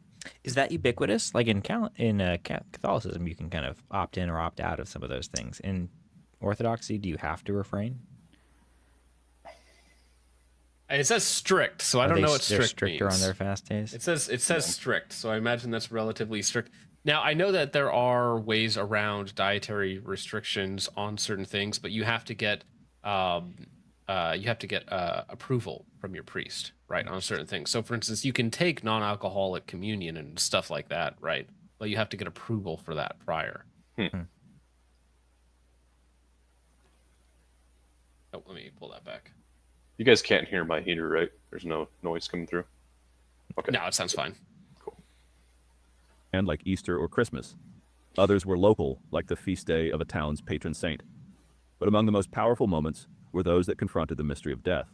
Is that ubiquitous? Like in Catholicism, you can kind of opt in or opt out of some of those things. In Orthodoxy, do you have to refrain? It says strict, so I don't know what strict they're stricter means. on their fast days? It says strict, so I imagine that's relatively strict. Now, I know that there are ways around dietary restrictions on certain things, but you have to get approval from your priest, right, on certain things. So, for instance, you can take non-alcoholic communion and stuff like that, right? But you have to get approval for that prior. Oh, let me pull that back. You guys can't hear my heater, right? There's no noise coming through. Okay. No, it sounds fine. Cool. And like Easter or Christmas. Others were local, like the feast day of a town's patron saint. But among the most powerful moments were those that confronted the mystery of death.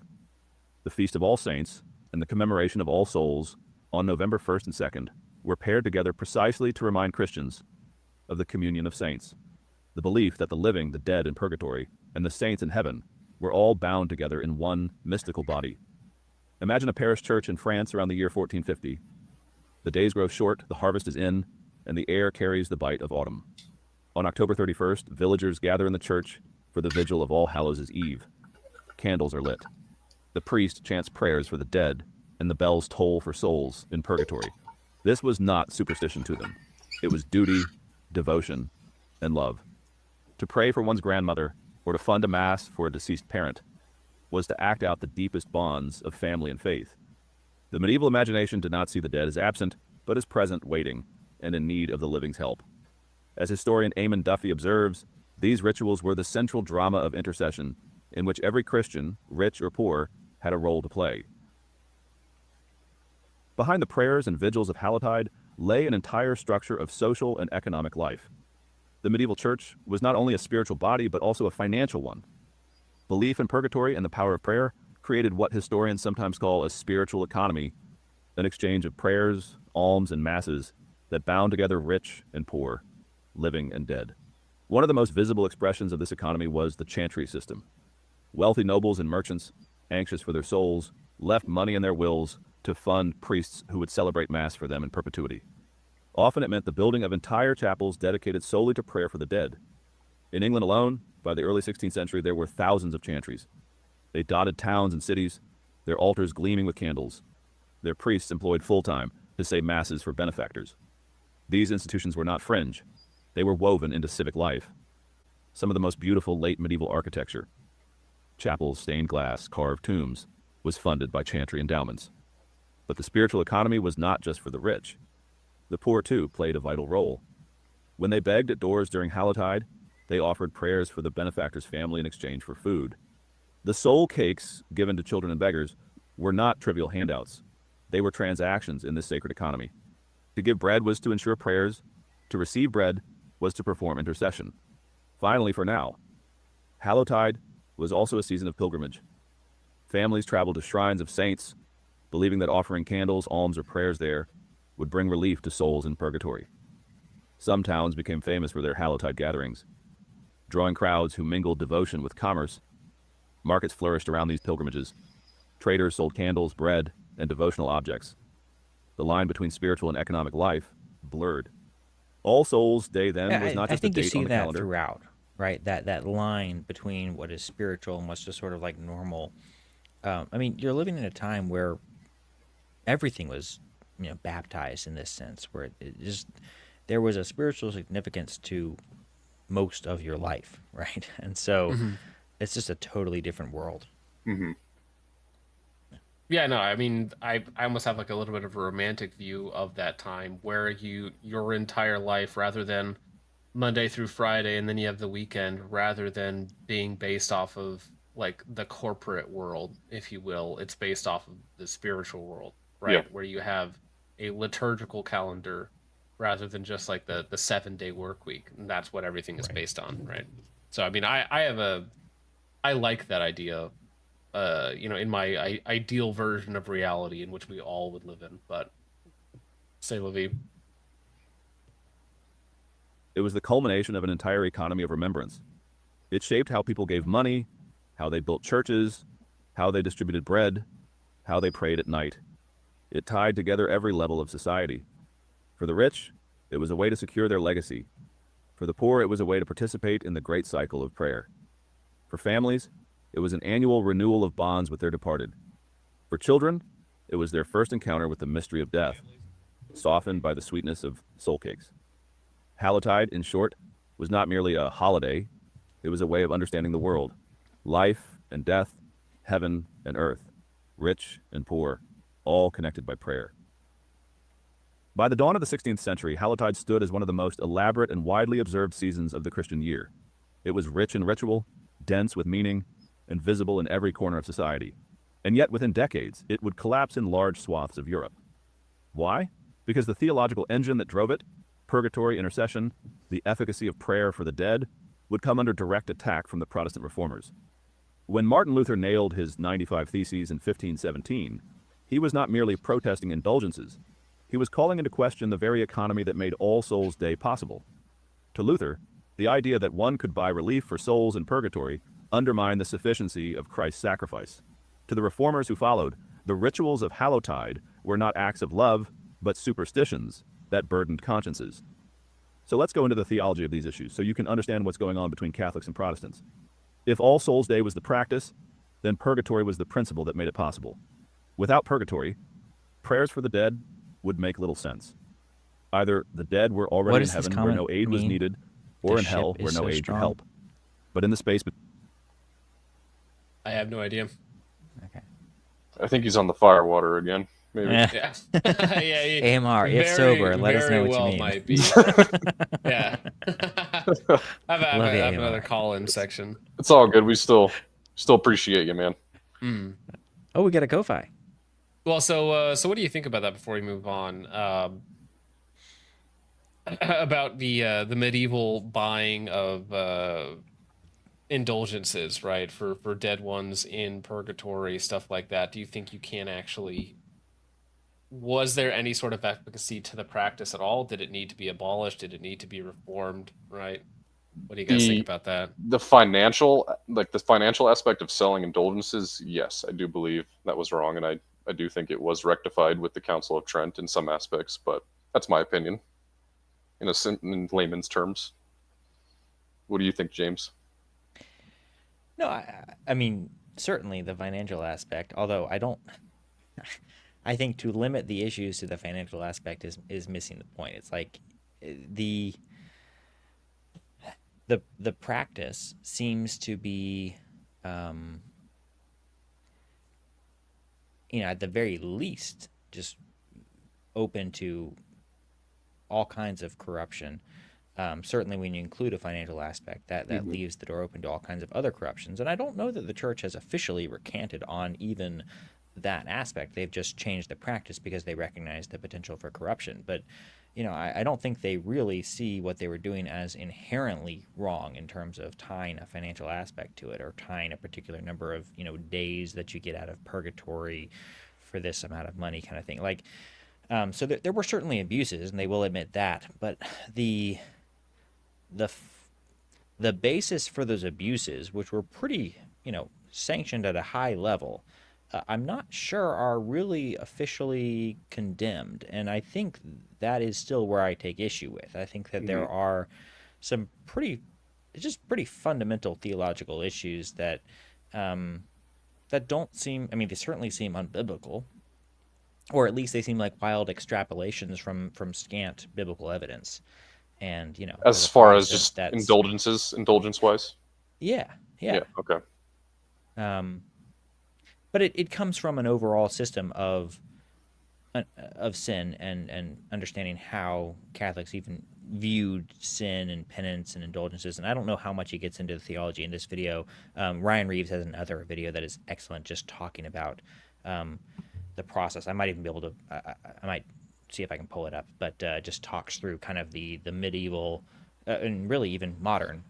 The Feast of All Saints and the commemoration of All Souls on November 1st and 2nd were paired together precisely to remind Christians of the communion of saints, the belief that the living, the dead in purgatory, and the saints in heaven were all bound together in one mystical body. Imagine a parish church in France around the year 1450. The days grow short, the harvest is in, and the air carries the bite of autumn. On October 31st, villagers gather in the church for the vigil of All Hallows' Eve. Candles are lit. The priest chants prayers for the dead, and the bells toll for souls in purgatory. This was not superstition to them. It was duty, devotion, and love. To pray for one's grandmother or to fund a mass for a deceased parent was to act out the deepest bonds of family and faith. The medieval imagination did not see the dead as absent, but as present, waiting, and in need of the living's help. As historian Eamon Duffy observes, these rituals were the central drama of intercession in which every Christian, rich or poor, had a role to play. Behind the prayers and vigils of Hallowtide lay an entire structure of social and economic life. The medieval church was not only a spiritual body, but also a financial one. Belief in purgatory and the power of prayer created what historians sometimes call a spiritual economy, an exchange of prayers, alms, and masses that bound together rich and poor, living and dead. One of the most visible expressions of this economy was the chantry system. Wealthy nobles and merchants, anxious for their souls, left money in their wills to fund priests who would celebrate Mass for them in perpetuity. Often it meant the building of entire chapels dedicated solely to prayer for the dead. In England alone, by the early 16th century, there were thousands of chantries. They dotted towns and cities, their altars gleaming with candles, their priests employed full-time to say masses for benefactors. These institutions were not fringe. They were woven into civic life. Some of the most beautiful late medieval architecture, chapels, stained glass, carved tombs, was funded by chantry endowments. But the spiritual economy was not just for the rich. The poor, too, played a vital role. When they begged at doors during Hallowtide, they offered prayers for the benefactor's family in exchange for food. The soul cakes given to children and beggars were not trivial handouts. They were transactions in this sacred economy. To give bread was to ensure prayers. To receive bread was to perform intercession. Finally, for now, Hallowtide was also a season of pilgrimage. Families traveled to shrines of saints, believing that offering candles, alms, or prayers there would bring relief to souls in purgatory. Some towns became famous for their Hallowtide gatherings, drawing crowds who mingled devotion with commerce. Markets flourished around these pilgrimages. Traders sold candles, bread, and devotional objects. The line between spiritual and economic life blurred. All Souls Day then was not just a date on the calendar. I think you see that throughout, right? That line between what is spiritual and what's just sort of like normal. I mean, you're living in a time where everything was, baptized in this sense, where there was a spiritual significance to most of your life, right? And so it's just a totally different world. Mm-hmm. Yeah, no, I mean, I almost have like a little bit of a romantic view of that time where your entire life, rather than Monday through Friday and then you have the weekend, rather than being based off of like the corporate world, if you will, it's based off of the spiritual world, right? Yeah. Where you have a liturgical calendar rather than just like the 7-day work week. And that's what everything is based on, right? So, I mean, I like that idea, in my ideal version of reality in which we all would live in, but say Levi. It was the culmination of an entire economy of remembrance. It shaped how people gave money, how they built churches, how they distributed bread, how they prayed at night. It tied together every level of society. For the rich, it was a way to secure their legacy. For the poor, it was a way to participate in the great cycle of prayer. For families, it was an annual renewal of bonds with their departed. For children, it was their first encounter with the mystery of death, softened by the sweetness of soul cakes. Hallowtide, in short, was not merely a holiday. It was a way of understanding the world, life and death, heaven and earth, rich and poor, all connected by prayer. By the dawn of the 16th century, Hallowtide stood as one of the most elaborate and widely observed seasons of the Christian year. It was rich in ritual, dense with meaning, and visible in every corner of society. And yet, within decades, it would collapse in large swaths of Europe. Why? Because the theological engine that drove it, purgatory intercession, the efficacy of prayer for the dead, would come under direct attack from the Protestant reformers. When Martin Luther nailed his 95 Theses in 1517, he was not merely protesting indulgences. He was calling into question the very economy that made All Souls Day possible. To Luther, the idea that one could buy relief for souls in purgatory undermined the sufficiency of Christ's sacrifice. To the reformers who followed, the rituals of Hallowtide were not acts of love, but superstitions that burdened consciences. So let's go into the theology of these issues so you can understand what's going on between Catholics and Protestants. If All Souls Day was the practice, then purgatory was the principle that made it possible. Without purgatory, prayers for the dead would make little sense. Either the dead were already in heaven where no aid was needed, or in hell where no aid could help. But in the space... I have no idea. Okay. I think he's on the firewater again. Maybe. Yeah. Yeah. AMR, if sober, let us know what you mean. Might be. Yeah. I have another call-in section. It's all good. We still appreciate you, man. Mm. Oh, we got a Ko-Fi. Well, so what do you think about that before we move on? About the medieval buying of indulgences, right, for dead ones in purgatory, stuff like that. Do you think you can actually... Was there any sort of efficacy to the practice at all? Did it need to be abolished? Did it need to be reformed? Right? What do you guys think about that? The financial aspect of selling indulgences, yes, I do believe that was wrong, and I do think it was rectified with the Council of Trent in some aspects, but that's my opinion in layman's terms. What do you think, James? No, I mean, certainly the financial aspect, although I think to limit the issues to the financial aspect is missing the point. It's like the practice seems to be, at the very least, just open to all kinds of corruption. Certainly when you include a financial aspect, that leaves the door open to all kinds of other corruptions. And I don't know that the church has officially recanted on even that aspect. They've just changed the practice because they recognize the potential for corruption. But, I don't think they really see what they were doing as inherently wrong in terms of tying a financial aspect to it or tying a particular number of, days that you get out of purgatory for this amount of money kind of thing. Like, so there were certainly abuses, and they will admit that. But the basis for those abuses, which were pretty, sanctioned at a high level, I'm not sure are really officially condemned. And I think that is still where I take issue with. I think that there are some pretty fundamental theological issues that don't seem, they certainly seem unbiblical, or at least they seem like wild extrapolations from scant biblical evidence. And, as far as just indulgence-wise? Yeah. Okay. But it comes from an overall system of sin and understanding how Catholics even viewed sin and penance and indulgences. And I don't know how much he gets into the theology in this video. Ryan Reeves has another video that is excellent, just talking about the process. I might even be able to, I might see if I can pull it up, but just talks through kind of the medieval and really even modern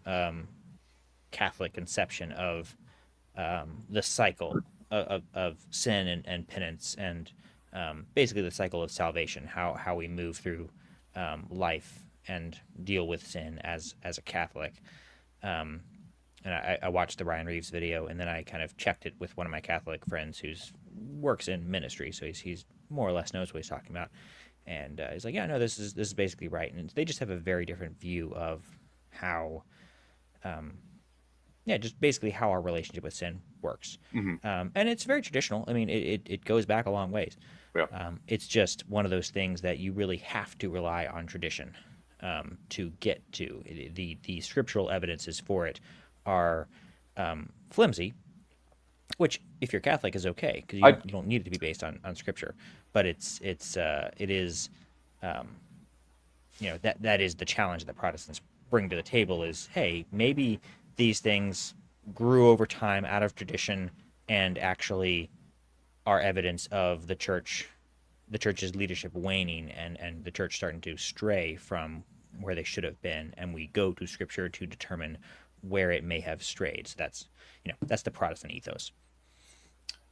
Catholic conception of the cycle of sin and penance, and basically the cycle of salvation, how we move through life and deal with sin as a Catholic. And I watched the Ryan Reeves video, and then I kind of checked it with one of my Catholic friends who's works in ministry, so he's more or less knows what he's talking about. And he's like, yeah, no, this is basically right. And they just have a very different view of how, just basically how our relationship with sin works. And it's very traditional. It goes back a long ways. Yeah. It's just one of those things that you really have to rely on tradition to get to. The scriptural evidences for it are flimsy, which, if you're Catholic, is okay, because you don't need it to be based on scripture. But it is that is the challenge that Protestants bring to the table is, hey, maybe these things grew over time out of tradition and actually are evidence of the church's leadership waning and the church starting to stray from where they should have been, and we go to scripture to determine where it may have strayed. So that's the Protestant ethos.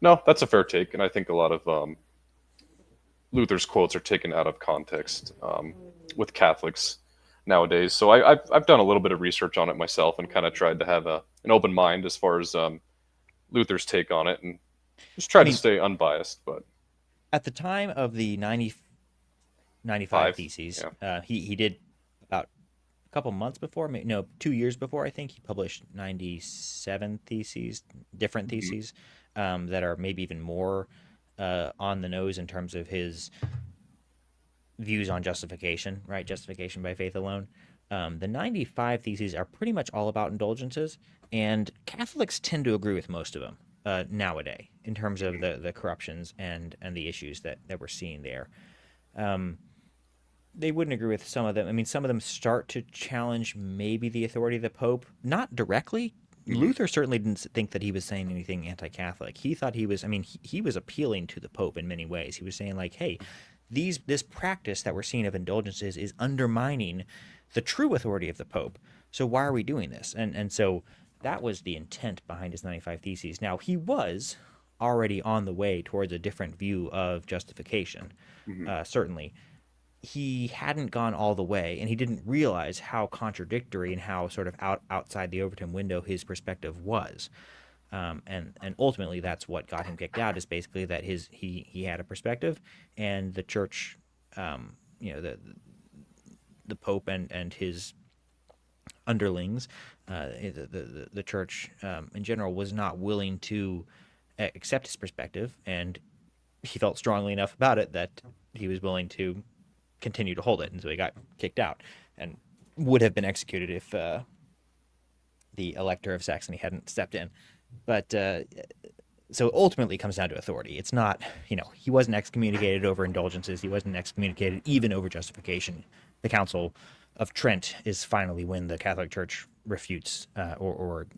No, that's a fair take, and I think a lot of Luther's quotes are taken out of context with Catholics nowadays. So I've done a little bit of research on it myself and kind of tried to have an open mind as far as Luther's take on it, and just try to stay unbiased. But at the time of the 95 Theses, he did about couple months before, no, 2 years before, I think he published 97 theses, different theses, that are maybe even more on the nose in terms of his views on justification, right? Justification by faith alone. The 95 theses are pretty much all about indulgences, and Catholics tend to agree with most of them nowadays in terms of the corruptions and the issues that we're seeing there. They wouldn't agree with some of them. I mean, some of them start to challenge maybe the authority of the Pope, not directly. Luther certainly didn't think that he was saying anything anti-Catholic. He thought he was, I mean, he was appealing to the Pope in many ways. He was saying like, hey, this practice that we're seeing of indulgences is undermining the true authority of the Pope. So why are we doing this? And so that was the intent behind his 95 Theses. Now, he was already on the way towards a different view of justification, certainly. He hadn't gone all the way, and he didn't realize how contradictory and how sort of outside the Overton window his perspective was. And ultimately, that's what got him kicked out. Is basically that he had a perspective, and the church, the Pope and his underlings, the church in general, was not willing to accept his perspective, and he felt strongly enough about it that he was willing to continue to hold it, and so he got kicked out and would have been executed if the Elector of Saxony hadn't stepped in. But so ultimately it comes down to authority. It's not, he wasn't excommunicated over indulgences. He wasn't excommunicated even over justification. The Council of Trent is finally when the Catholic Church refutes or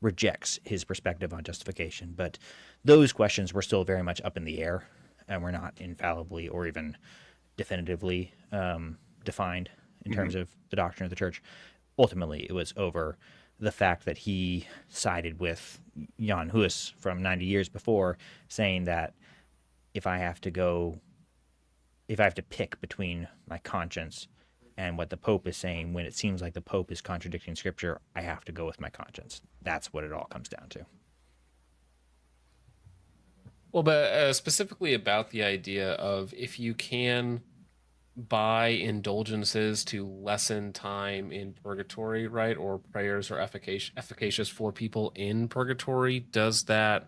rejects his perspective on justification. But those questions were still very much up in the air and were not infallibly or even definitively defined in terms of the doctrine of the church. Ultimately, it was over the fact that he sided with Jan Hus from 90 years before, saying that if I have to pick between my conscience and what the Pope is saying, when it seems like the Pope is contradicting Scripture, I have to go with my conscience. That's what it all comes down to. Well, but specifically about the idea of if you can buy indulgences to lessen time in purgatory, right? Or prayers are efficacious for people in purgatory. Does that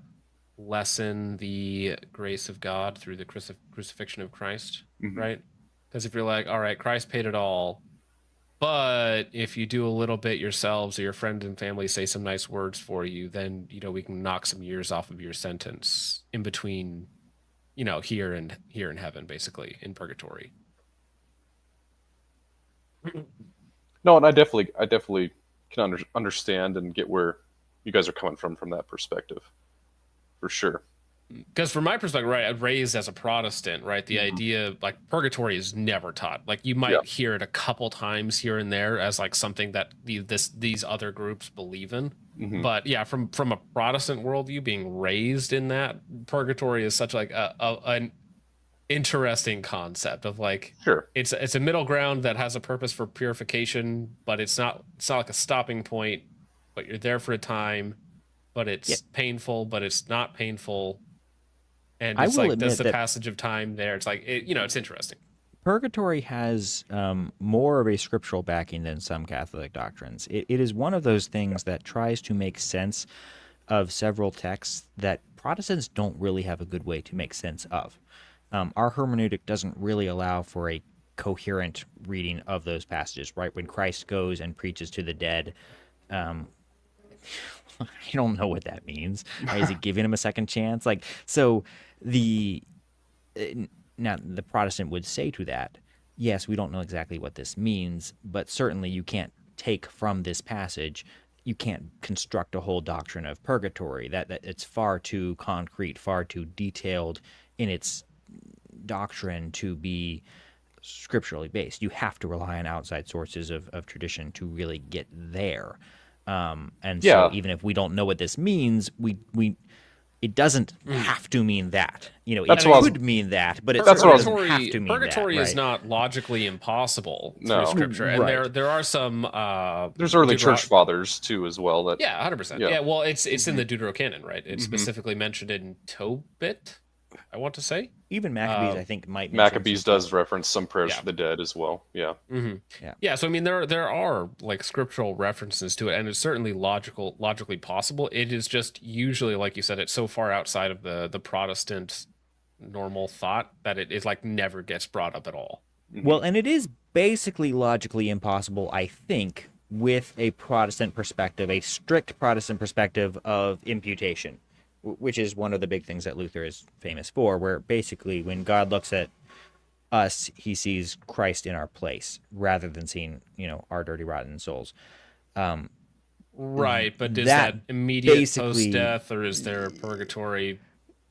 lessen the grace of God through the crucifixion of Christ, right? Because if you're like, all right, Christ paid it all, but if you do a little bit yourselves or your friends and family say some nice words for you, then, we can knock some years off of your sentence in between, here and in heaven, basically, in purgatory. No, and I definitely can understand and get where you guys are coming from that perspective, for sure. Because from my perspective, right, raised as a Protestant, right, the idea like purgatory is never taught. Like you might hear it a couple times here and there as like something that these other groups believe in. But yeah, from a Protestant worldview, being raised in that, purgatory is such like an interesting concept of like, sure, it's a middle ground that has a purpose for purification, but it's not like a stopping point. But you're there for a time, but it's painful, but it's not painful. And it's like, does the passage of time there? It's like, it's interesting. Purgatory has more of a scriptural backing than some Catholic doctrines. It is one of those things that tries to make sense of several texts that Protestants don't really have a good way to make sense of. Our hermeneutic doesn't really allow for a coherent reading of those passages, right? When Christ goes and preaches to the dead, I don't know what that means. Right? Is he giving him a second chance? Like, so now the Protestant would say to that, yes, we don't know exactly what this means, but certainly you can't take from this passage, you can't construct a whole doctrine of purgatory. That it's far too concrete, far too detailed in its doctrine to be scripturally based. You have to rely on outside sources of tradition to really get there. So even if we don't know what this means, it doesn't have to mean that. It could mean that, but it doesn't have to mean purgatory that. Is not logically impossible through Scripture, and there are some. There's early church fathers too, as well. That 100%. Yeah, well, it's in the Deuterocanon, right? It's specifically mentioned in Tobit. I want to say. Even Maccabees, I think, might mention Maccabees some does reference some prayers Yeah. for the dead as well. Yeah. Yeah. So I mean, there are like scriptural references to it, and it's certainly logically possible. It is just usually, like you said, it's so far outside of the Protestant normal thought that it is like never gets brought up at all. Well, and it is basically logically impossible, I think, with a Protestant perspective, a strict Protestant perspective of imputation, which is one of the big things that Luther is famous for, where basically when God looks at us, he sees Christ in our place rather than seeing, our dirty, rotten souls. Right, but is that that immediate basically- post-death, or is there purgatory?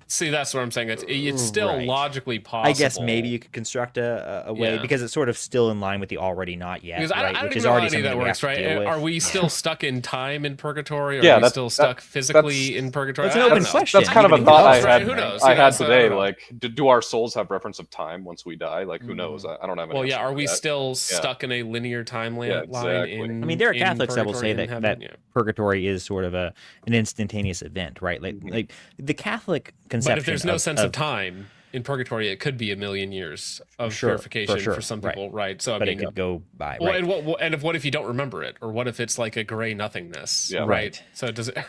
See, that's what I'm saying. It's still Right. logically possible. I guess maybe you could construct a way, because it's sort of still in line with the already not yet, Because right? I don't Which even is know how already any of something that we works, have to right? deal with. Are we still stuck in time in purgatory? Or Yeah, are we that's- still stuck that- physically that's- in purgatory? That's an I don't open know. question. That's kind of a Who thought knows, I right? had. Who knows? I Yeah, had so I today. don't know. Like, do our souls have reference of time once we die? Like, who knows? I don't have an Well, yeah. answer Are for we that. still stuck in a linear timeline Yeah, exactly. in? I mean, there are in Catholics that will say purgatory that, and that heaven? Yeah. purgatory is sort of an instantaneous event, right? Like the Catholic conception. But if there's no sense of of time in purgatory, it could be a million years of Sure, for purification sure, for some right. people, right? So I but mean, it could go by, well, right? and what if you don't remember it, or what if it's like a gray nothingness, Yeah. right? Right. So does it? I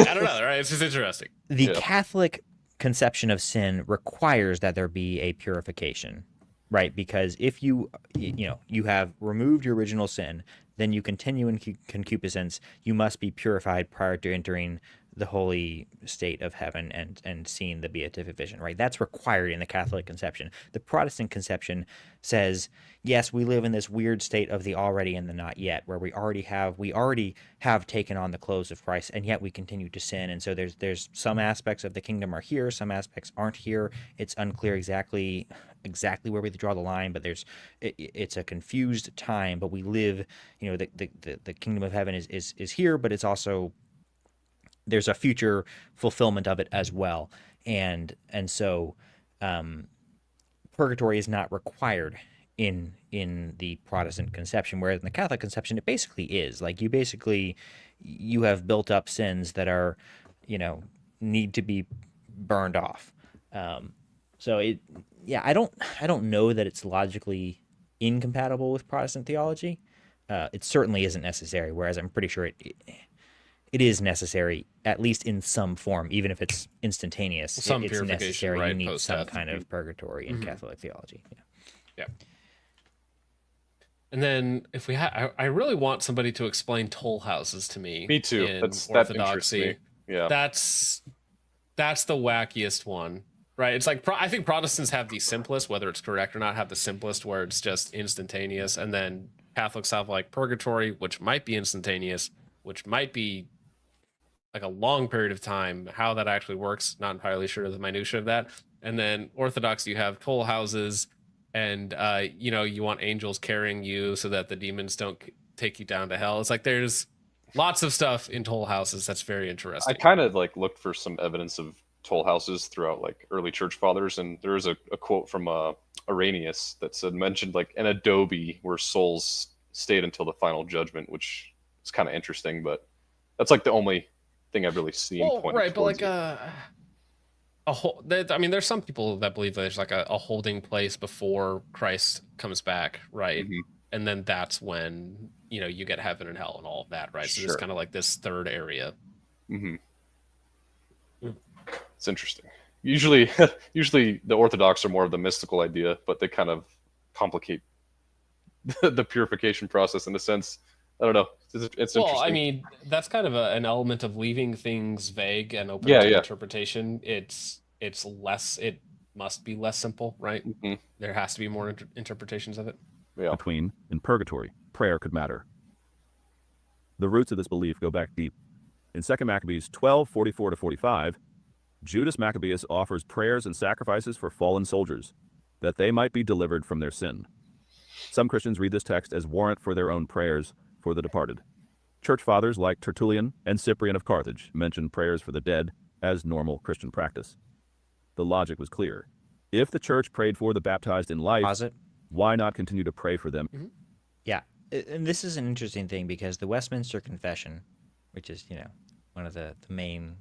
don't know, right? It's just interesting. The Yeah. Catholic conception of sin requires that there be a purification, right? Because if you have removed your original sin, then you continue in concupiscence. You must be purified prior to entering the holy state of heaven and seeing the beatific vision, right? That's required in the Catholic conception. The Protestant conception says, yes, we live in this weird state of the already and the not yet, where we already have taken on the clothes of Christ, and yet we continue to sin. And so there's some aspects of the kingdom are here, some aspects aren't here. It's unclear exactly where we draw the line, but it's a confused time. But we live, the kingdom of heaven is here, but it's also, there's a future fulfillment of it as well. And so purgatory is not required in the Protestant conception, whereas in the Catholic conception it basically is. Like you have built up sins that are, need to be burned off. I don't know that it's logically incompatible with Protestant theology. It certainly isn't necessary, whereas I'm pretty sure it is necessary, at least in some form, even if it's instantaneous. Some it's purification, necessary. right, You need some post-death. kind of purgatory in Catholic theology. Yeah. And then if we I really want somebody to explain toll houses to me. Me too. In That interests Orthodoxy. me. Yeah. That's the wackiest one, right? It's like I think Protestants have the simplest, whether it's correct or not, have the simplest where it's just instantaneous, and then Catholics have like purgatory, which might be instantaneous, which might be like a long period of time. How that actually works, not entirely sure of the minutia of that. And then Orthodox, you have toll houses, and you want angels carrying you so that the demons don't take you down to hell. It's like there's lots of stuff in toll houses that's very interesting. I kind of looked for some evidence of toll houses throughout early church fathers, and there was a quote from Irenaeus that mentioned an adobe where souls stayed until the final judgment, which is kind of interesting, but that's the only thing I've really seen. Right, but towards it. a whole. I mean, there's some people that believe there's a holding place before Christ comes back, right? Mhm. And then that's when you get heaven and hell and all of that, right? So there's Sure. kind of this third area. Mm-hmm. It's interesting. Usually the Orthodox are more of the mystical idea, but they kind of complicate the purification process in a sense. I don't know. It's Well, interesting. I mean, that's kind of an element of leaving things vague and open Yeah, to yeah. interpretation. It's less. It must be less simple, right? Mhm. There has to be more interpretations of it. Yeah. Between in purgatory, prayer could matter. The roots of this belief go back deep. In 2 Maccabees 12:44-45, Judas Maccabeus offers prayers and sacrifices for fallen soldiers, that they might be delivered from their sin. Some Christians read this text as warrant for their own prayers for the departed. Church fathers like Tertullian and Cyprian of Carthage mention prayers for the dead as normal Christian practice. The logic was clear. If the church prayed for the baptized in life, Pause it. why not continue to pray for them? Yeah, and this is an interesting thing because the Westminster Confession, which is one of the main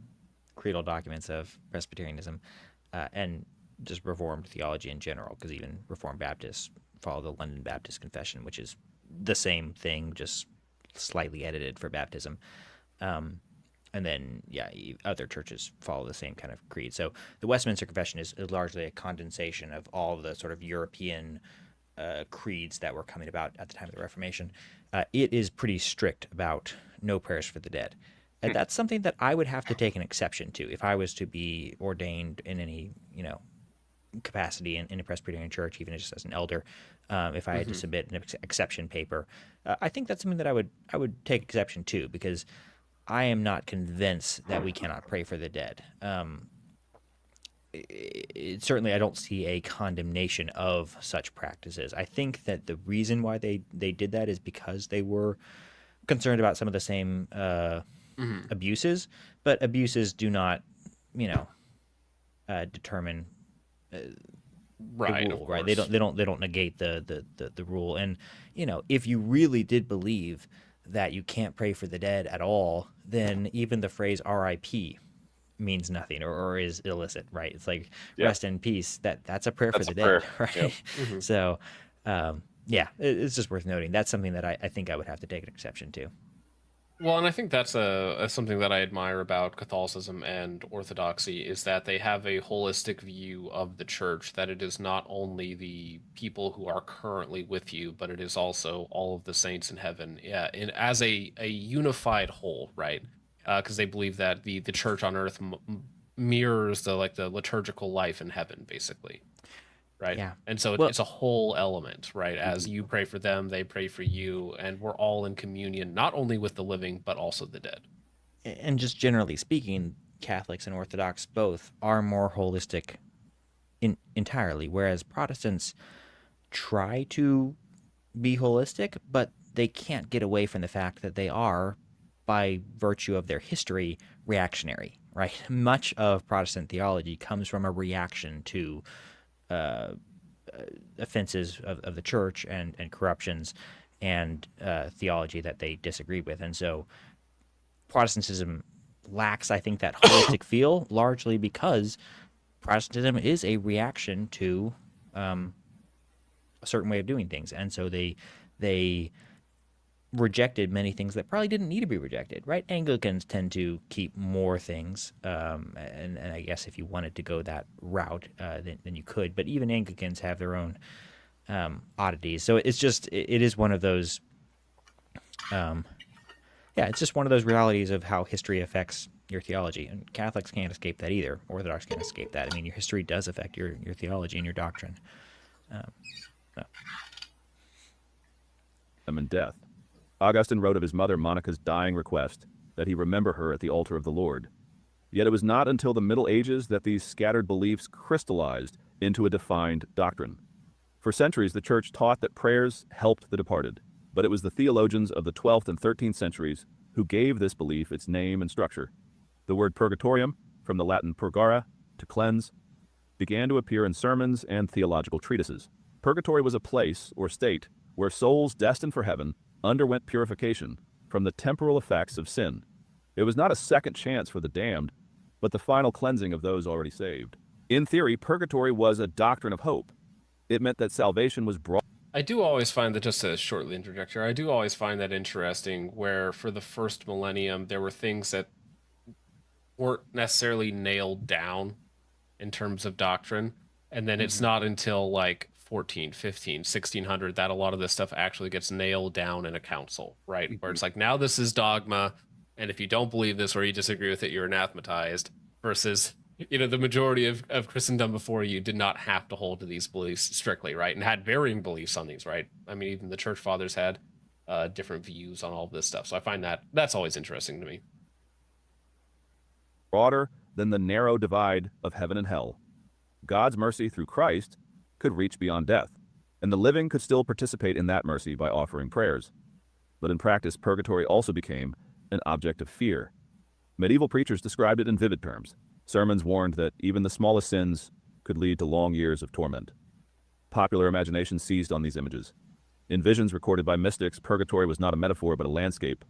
creedal documents of Presbyterianism, and just Reformed theology in general, because even Reformed Baptists follow the London Baptist Confession, which is the same thing, just slightly edited for baptism. And then, other churches follow the same kind of creed. So the Westminster Confession is largely a condensation of all the sort of European creeds that were coming about at the time of the Reformation. It is pretty strict about no prayers for the dead. And that's something that I would have to take an exception to if I was to be ordained in any, capacity in a Presbyterian church, even just as an elder. If I had to submit an exception paper, I think that's something that I would take exception to, because I am not convinced that we cannot pray for the dead. Certainly, I don't see a condemnation of such practices. I think that the reason why they did that is because they were concerned about some of the same abuses, but abuses do not, determine the rule, right? They don't negate the rule. And if you really did believe that you can't pray for the dead at all, then even the phrase "R.I.P." means nothing or is illicit, right? It's like rest in peace. That's a prayer for the dead, right? Yep. So, it's just worth noting. That's something that I think I would have to take an exception to. Well, and I think that's something that I admire about Catholicism and Orthodoxy, is that they have a holistic view of the church, that it is not only the people who are currently with you, but it is also all of the saints in heaven, as a unified whole, right? Because they believe that the church on earth mirrors the liturgical life in heaven, basically. Right. Yeah. And so it's a whole element, right? As you pray for them, they pray for you, and we're all in communion, not only with the living, but also the dead. And just generally speaking, Catholics and Orthodox both are more holistic entirely, whereas Protestants try to be holistic, but they can't get away from the fact that they are, by virtue of their history, reactionary, right? Much of Protestant theology comes from a reaction to offenses of the church and corruptions and theology that they disagree with. And so Protestantism lacks, I think, that holistic feel, largely because Protestantism is a reaction to a certain way of doing things. And so they rejected many things that probably didn't need to be rejected, right? Anglicans tend to keep more things, and I guess if you wanted to go that route, then you could. But even Anglicans have their own oddities. So it is one of those, it's just one of those realities of how history affects your theology. And Catholics can't escape that either. Orthodox can't escape that. I mean, your history does affect your theology and your doctrine. In death. Augustine wrote of his mother Monica's dying request that he remember her at the altar of the Lord. Yet it was not until the Middle Ages that these scattered beliefs crystallized into a defined doctrine. For centuries, the Church taught that prayers helped the departed, but it was the theologians of the 12th and 13th centuries who gave this belief its name and structure. The word purgatorium, from the Latin purgare, to cleanse, began to appear in sermons and theological treatises. Purgatory was a place or state where souls destined for heaven underwent purification from the temporal effects of sin. It was not a second chance for the damned, but the final cleansing of those already saved. In theory, purgatory was a doctrine of hope. It meant that salvation was brought. I do always find that, just to shortly interject here, I do always find that interesting, where for the first millennium, there were things that weren't necessarily nailed down in terms of doctrine. And then it's not until 14, 15, 1600 that a lot of this stuff actually gets nailed down in a council, right? Where it's now this is dogma, and if you don't believe this or you disagree with it, you're anathematized, versus, the majority of Christendom before you did not have to hold to these beliefs strictly, right? And had varying beliefs on these, right? I mean, even the church fathers had different views on all of this stuff. So I find that's always interesting to me. Broader than the narrow divide of heaven and hell. God's mercy through Christ could reach beyond death, and the living could still participate in that mercy by offering prayers. But in practice, purgatory also became an object of fear. Medieval preachers described it in vivid terms. Sermons warned that even the smallest sins could lead to long years of torment. Popular imagination seized on these images. In visions recorded by mystics, purgatory was not a metaphor but a landscape.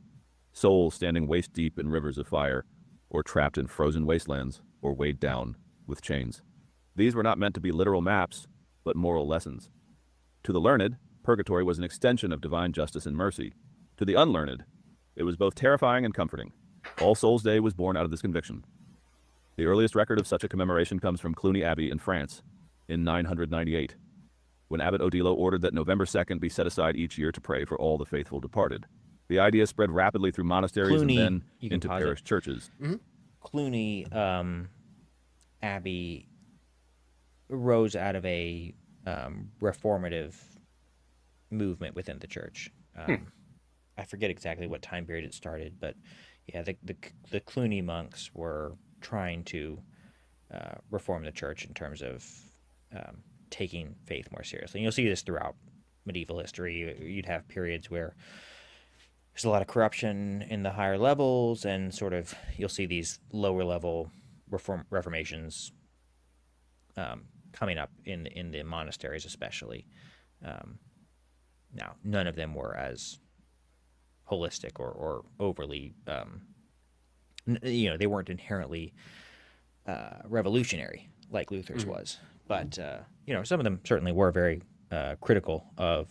Souls standing waist deep in rivers of fire, or trapped in frozen wastelands, or weighed down with chains. These were not meant to be literal maps, but moral lessons. To the learned, purgatory was an extension of divine justice and mercy. To the unlearned, it was both terrifying and comforting. All Souls' Day was born out of this conviction. The earliest record of such a commemoration comes from Cluny Abbey in France in 998, when Abbot Odilo ordered that November 2nd be set aside each year to pray for all the faithful departed. The idea spread rapidly through monasteries Cluny, and then into pause it. parish churches. Cluny Abbey rose out of a reformative movement within the church. I forget exactly what time period it started, but yeah, the Cluny monks were trying to reform the church in terms of taking faith more seriously. And you'll see this throughout medieval history. You'd have periods where there's a lot of corruption in the higher levels, and sort of you'll see these lower level reformations coming up in the monasteries, especially. Now, none of them were as holistic or overly, they weren't inherently revolutionary like Luther's was. But some of them certainly were very critical of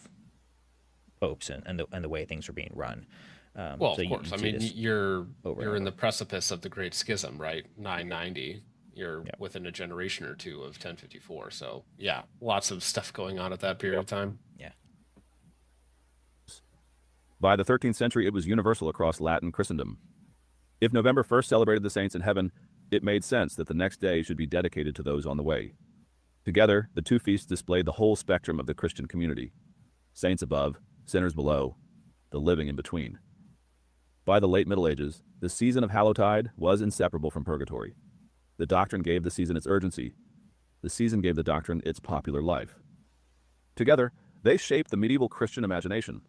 popes and the way things were being run. Well, of course. I mean, you're in the precipice of the Great Schism, right? 990. You're within a generation or two of 1054. So, yeah, lots of stuff going on at that period of time. Yeah. By the 13th century, it was universal across Latin Christendom. If November 1st celebrated the saints in heaven, it made sense that the next day should be dedicated to those on the way. Together, the two feasts displayed the whole spectrum of the Christian community. Saints above, sinners below, the living in between. By the late Middle Ages, the season of Hallowtide was inseparable from purgatory. The doctrine gave the season its urgency. The season gave the doctrine its popular life. Together, they shaped the medieval Christian imagination.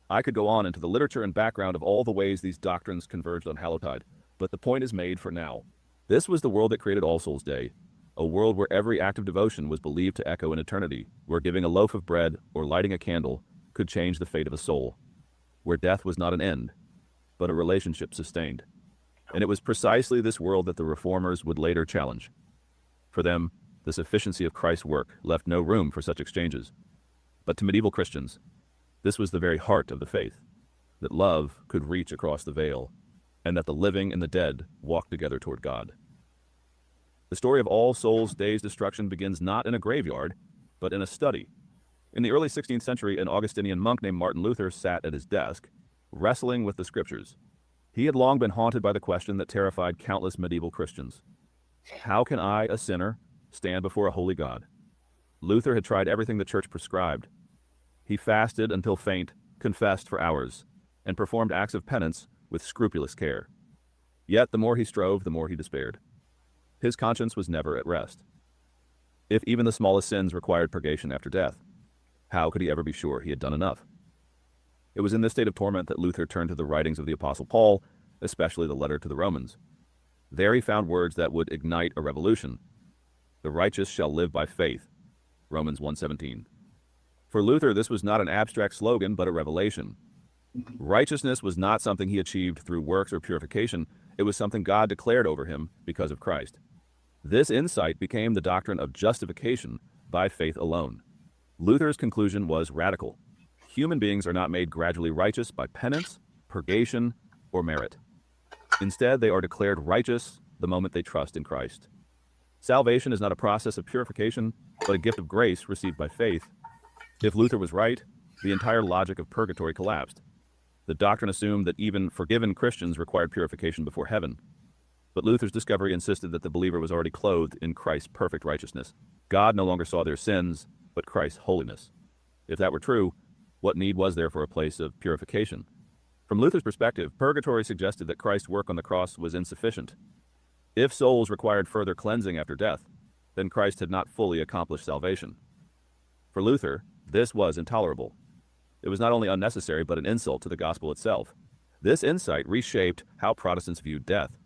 I could go on into the literature and background of all the ways these doctrines converged on Hallowtide, but the point is made for now. This was the world that created All Souls' Day, a world where every act of devotion was believed to echo in eternity, where giving a loaf of bread or lighting a candle could change the fate of a soul, where death was not an end, but a relationship sustained. And it was precisely this world that the Reformers would later challenge. For them, the sufficiency of Christ's work left no room for such exchanges. But to medieval Christians, this was the very heart of the faith, that love could reach across the veil, and that the living and the dead walked together toward God. The story of All Souls' Day's destruction begins not in a graveyard, but in a study. In the early 16th century, an Augustinian monk named Martin Luther sat at his desk, wrestling with the scriptures. He had long been haunted by the question that terrified countless medieval Christians. How can I, a sinner, stand before a holy God? Luther had tried everything the church prescribed. He fasted until faint, confessed for hours, and performed acts of penance with scrupulous care. Yet the more he strove, the more he despaired. His conscience was never at rest. If even the smallest sins required purgation after death, how could he ever be sure he had done enough? It was in this state of torment that Luther turned to the writings of the Apostle Paul, especially the letter to the Romans. There he found words that would ignite a revolution. The righteous shall live by faith, Romans 1:17. For Luther, this was not an abstract slogan, but a revelation. Righteousness was not something he achieved through works or purification. It was something God declared over him because of Christ. This insight became the doctrine of justification by faith alone. Luther's conclusion was radical. Human beings are not made gradually righteous by penance, purgation, or merit. Instead, they are declared righteous the moment they trust in Christ. Salvation is not a process of purification, but a gift of grace received by faith. If Luther was right, the entire logic of purgatory collapsed. The doctrine assumed that even forgiven Christians required purification before heaven. But Luther's discovery insisted that the believer was already clothed in Christ's perfect righteousness. God no longer saw their sins, but Christ's holiness. If that were true, what need was there for a place of purification? From Luther's perspective, purgatory suggested that Christ's work on the cross was insufficient. If souls required further cleansing after death, then Christ had not fully accomplished salvation. For Luther, this was intolerable. It was not only unnecessary, but an insult to the gospel itself. This insight reshaped how Protestants viewed death.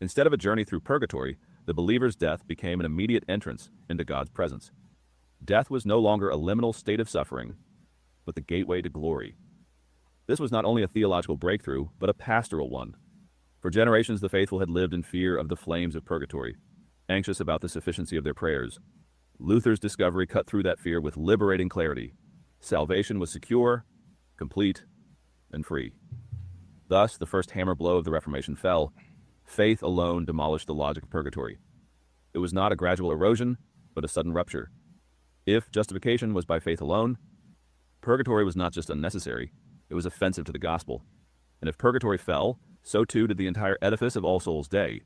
Instead of a journey through purgatory, the believer's death became an immediate entrance into God's presence. Death was no longer a liminal state of suffering, but the gateway to glory. This was not only a theological breakthrough, but a pastoral one. For generations, the faithful had lived in fear of the flames of purgatory. anxious about the sufficiency of their prayers. Luther's discovery cut through that fear with liberating clarity. Salvation was secure, complete, and free. Thus, the first hammer blow of the Reformation fell. Faith alone demolished the logic of purgatory. It was not a gradual erosion, but a sudden rupture. If justification was by faith alone, purgatory was not just unnecessary, it was offensive to the gospel. And if purgatory fell, so too did the entire edifice of All Souls' Day.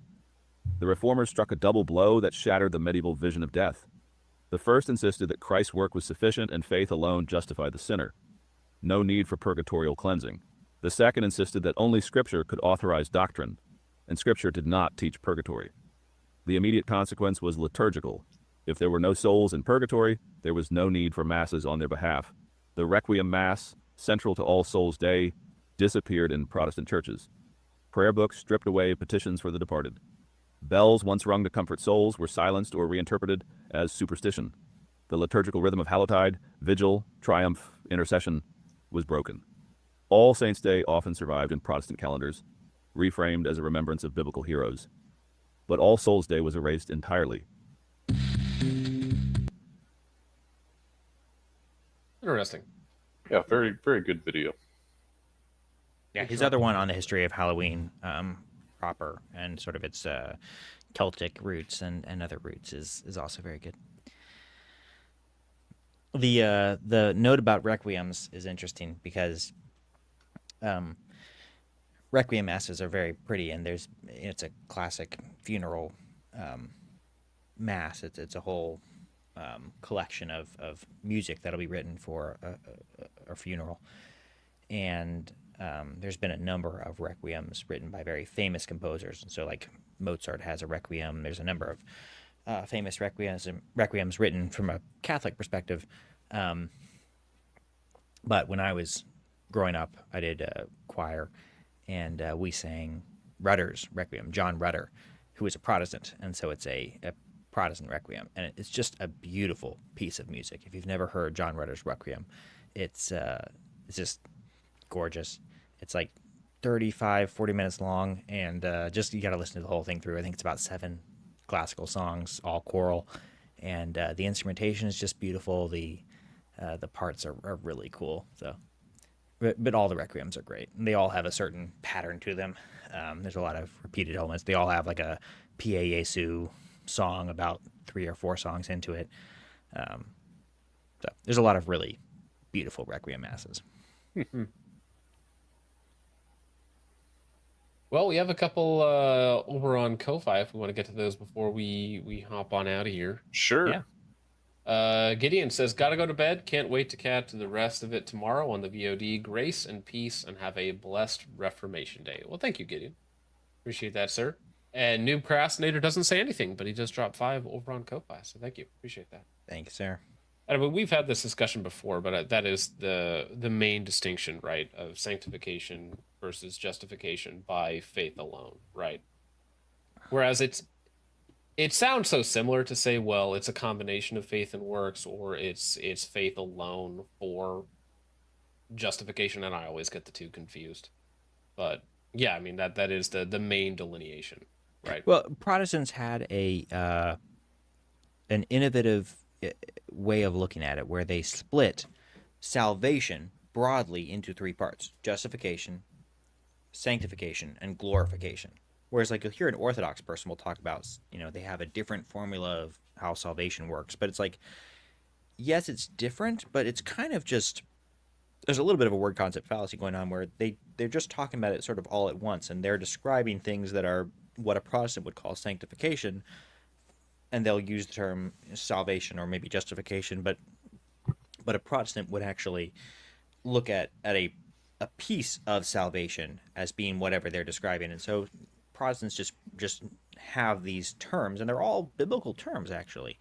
The Reformers struck a double blow that shattered the medieval vision of death. The first insisted that Christ's work was sufficient and faith alone justified the sinner. No need for purgatorial cleansing. The second insisted that only Scripture could authorize doctrine, and Scripture did not teach purgatory. The immediate consequence was liturgical. If there were no souls in purgatory, there was no need for masses on their behalf. The Requiem Mass, central to All Souls' Day, disappeared in Protestant churches. Prayer books stripped away petitions for the departed. Bells once rung to comfort souls were silenced or reinterpreted as superstition. The liturgical rhythm of Hallowtide, Vigil, Triumph, Intercession was broken. All Saints' Day often survived in Protestant calendars, reframed as a remembrance of biblical heroes. But All Souls' Day was erased entirely. Interesting. Yeah, very, very good video. Yeah, his other one on the history of Halloween proper and sort of its Celtic roots and other roots is also very good. The note about requiems is interesting because requiem masses are very pretty, and it's a classic funeral mass. It's a whole collection of music that'll be written for a funeral, and there's been a number of requiems written by very famous composers. And so, like, Mozart has a requiem. There's a number of famous requiems written from a Catholic perspective. But when I was growing up, I did choir, and we sang Rudder's Requiem, John Rudder, who is a Protestant. And so it's a Protestant requiem. And it's just a beautiful piece of music. If you've never heard John Rudder's Requiem, it's just gorgeous. It's like 35, 40 minutes long, and just you got to listen to the whole thing through. I think it's about 7 classical songs, all choral, and the instrumentation is just beautiful. The parts are really cool. So, but all the requiems are great. And they all have a certain pattern to them. There's a lot of repeated elements. They all have like a Pie Jesu song about 3 or 4 songs into it. So there's a lot of really beautiful requiem masses. Well, we have a couple over on Ko-Fi if we want to get to those before we hop on out of here. Sure. Yeah. Gideon says, gotta go to bed. Can't wait to catch the rest of it tomorrow on the VOD. Grace and peace, and have a blessed Reformation Day. Well, thank you, Gideon. Appreciate that, sir. And Noob Procrastinator doesn't say anything, but he just dropped 5 over on Ko-Fi, so thank you. Appreciate that. Thank you, sir. I mean, we've had this discussion before, but that is the main distinction, right, of sanctification versus justification by faith alone, right? Whereas it sounds so similar to say, well, it's a combination of faith and works, or it's faith alone for justification, and I always get the two confused. But yeah, I mean that is the main delineation, right? Well, Protestants had an innovative way of looking at it where they split salvation broadly into 3 parts: justification, sanctification, and glorification. Whereas, like, you'll hear an Orthodox person will talk about, they have a different formula of how salvation works, but it's like, yes, it's different, but it's kind of just, there's a little bit of a word concept fallacy going on where they're just talking about it sort of all at once, and they're describing things that are what a Protestant would call sanctification, and they'll use the term salvation or maybe justification, but a Protestant would actually look at a piece of salvation as being whatever they're describing. And so Protestants just have these terms, and they're all biblical terms, actually.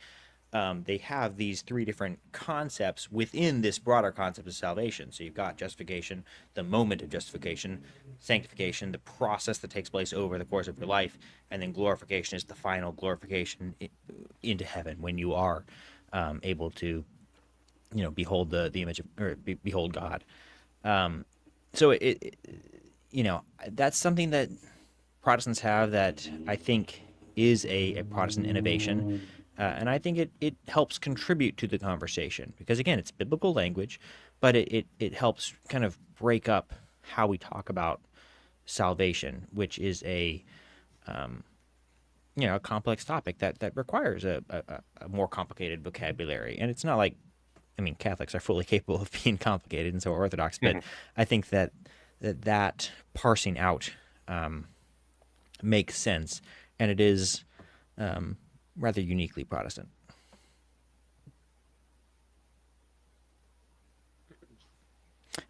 They have these 3 different concepts within this broader concept of salvation. So you've got justification, the moment of justification; sanctification, the process that takes place over the course of your life; and then glorification is the final glorification into heaven, when you are able to, behold the image of, or behold God. So that's something that Protestants have that I think is a Protestant innovation. And I think it helps contribute to the conversation because, again, it's biblical language, but it helps kind of break up how we talk about salvation, which is a complex topic that requires a more complicated vocabulary. And it's not like, I mean, Catholics are fully capable of being complicated, and so are Orthodox, but I think that parsing out makes sense, and it is rather uniquely Protestant.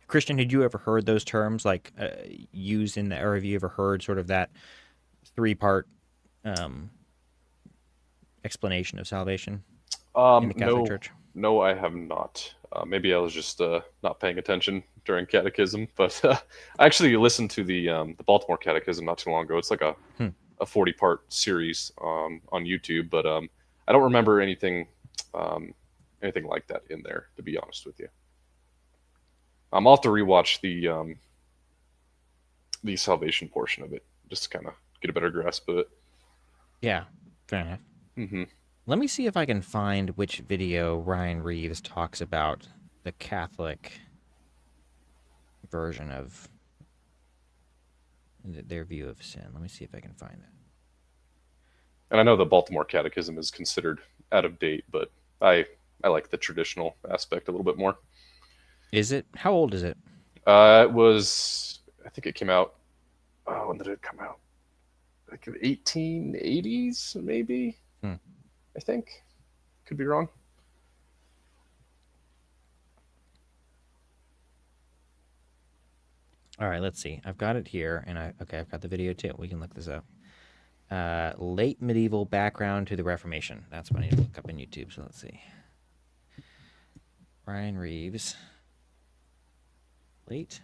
Christian, had you ever heard those terms like used in the, or have you ever heard sort of that three-part explanation of salvation in the Catholic Church? No, I have not. Maybe I was just not paying attention during catechism, but I actually listened to the Baltimore Catechism not too long ago. It's like a 40-part series on YouTube, but I don't remember anything like that in there, to be honest with you. I'll have to rewatch the salvation portion of it just to kind of get a better grasp of it. Yeah, fair enough. Mm-hmm. Let me see if I can find which video Ryan Reeves talks about the Catholic version of their view of sin. Let me see if I can find that. And I know the Baltimore Catechism is considered out of date, but I like the traditional aspect a little bit more. Is it? How old is it? It was, I think it came out, when did it come out? Like 1880s, maybe? I think. Could be wrong. All right, let's see. I've got it here, and I've got the video too. We can look this up. Late medieval background to the Reformation. That's what I need to look up in YouTube, so let's see. Ryan Reeves. Late.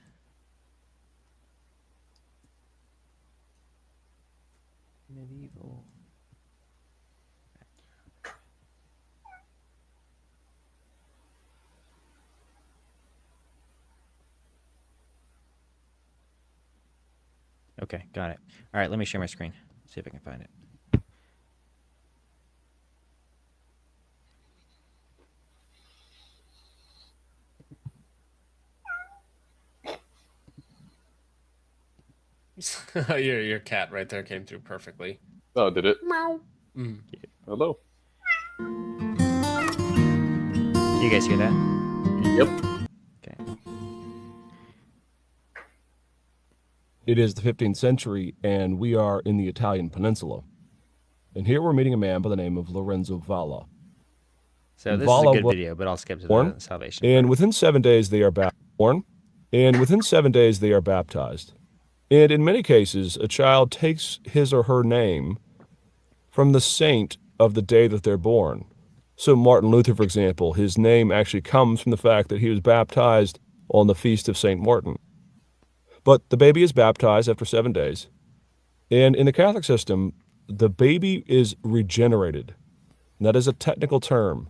Medieval. Okay, got it. All right, let me share my screen. See if I can find it. Your cat right there came through perfectly. Oh, did it? Meow. Hello. You guys hear that? Yep. Okay. It is the 15th century, and we are in the Italian peninsula. And here we're meeting a man by the name of Lorenzo Valla. So this Valla is a good video, but I'll skip to the salvation. And within 7 days they are born, and within 7 days they are baptized. And in many cases, a child takes his or her name from the saint of the day that they're born. So Martin Luther, for example, his name actually comes from the fact that he was baptized on the feast of St. Martin. But the baby is baptized after 7 days. And in the Catholic system, the baby is regenerated. And that is a technical term.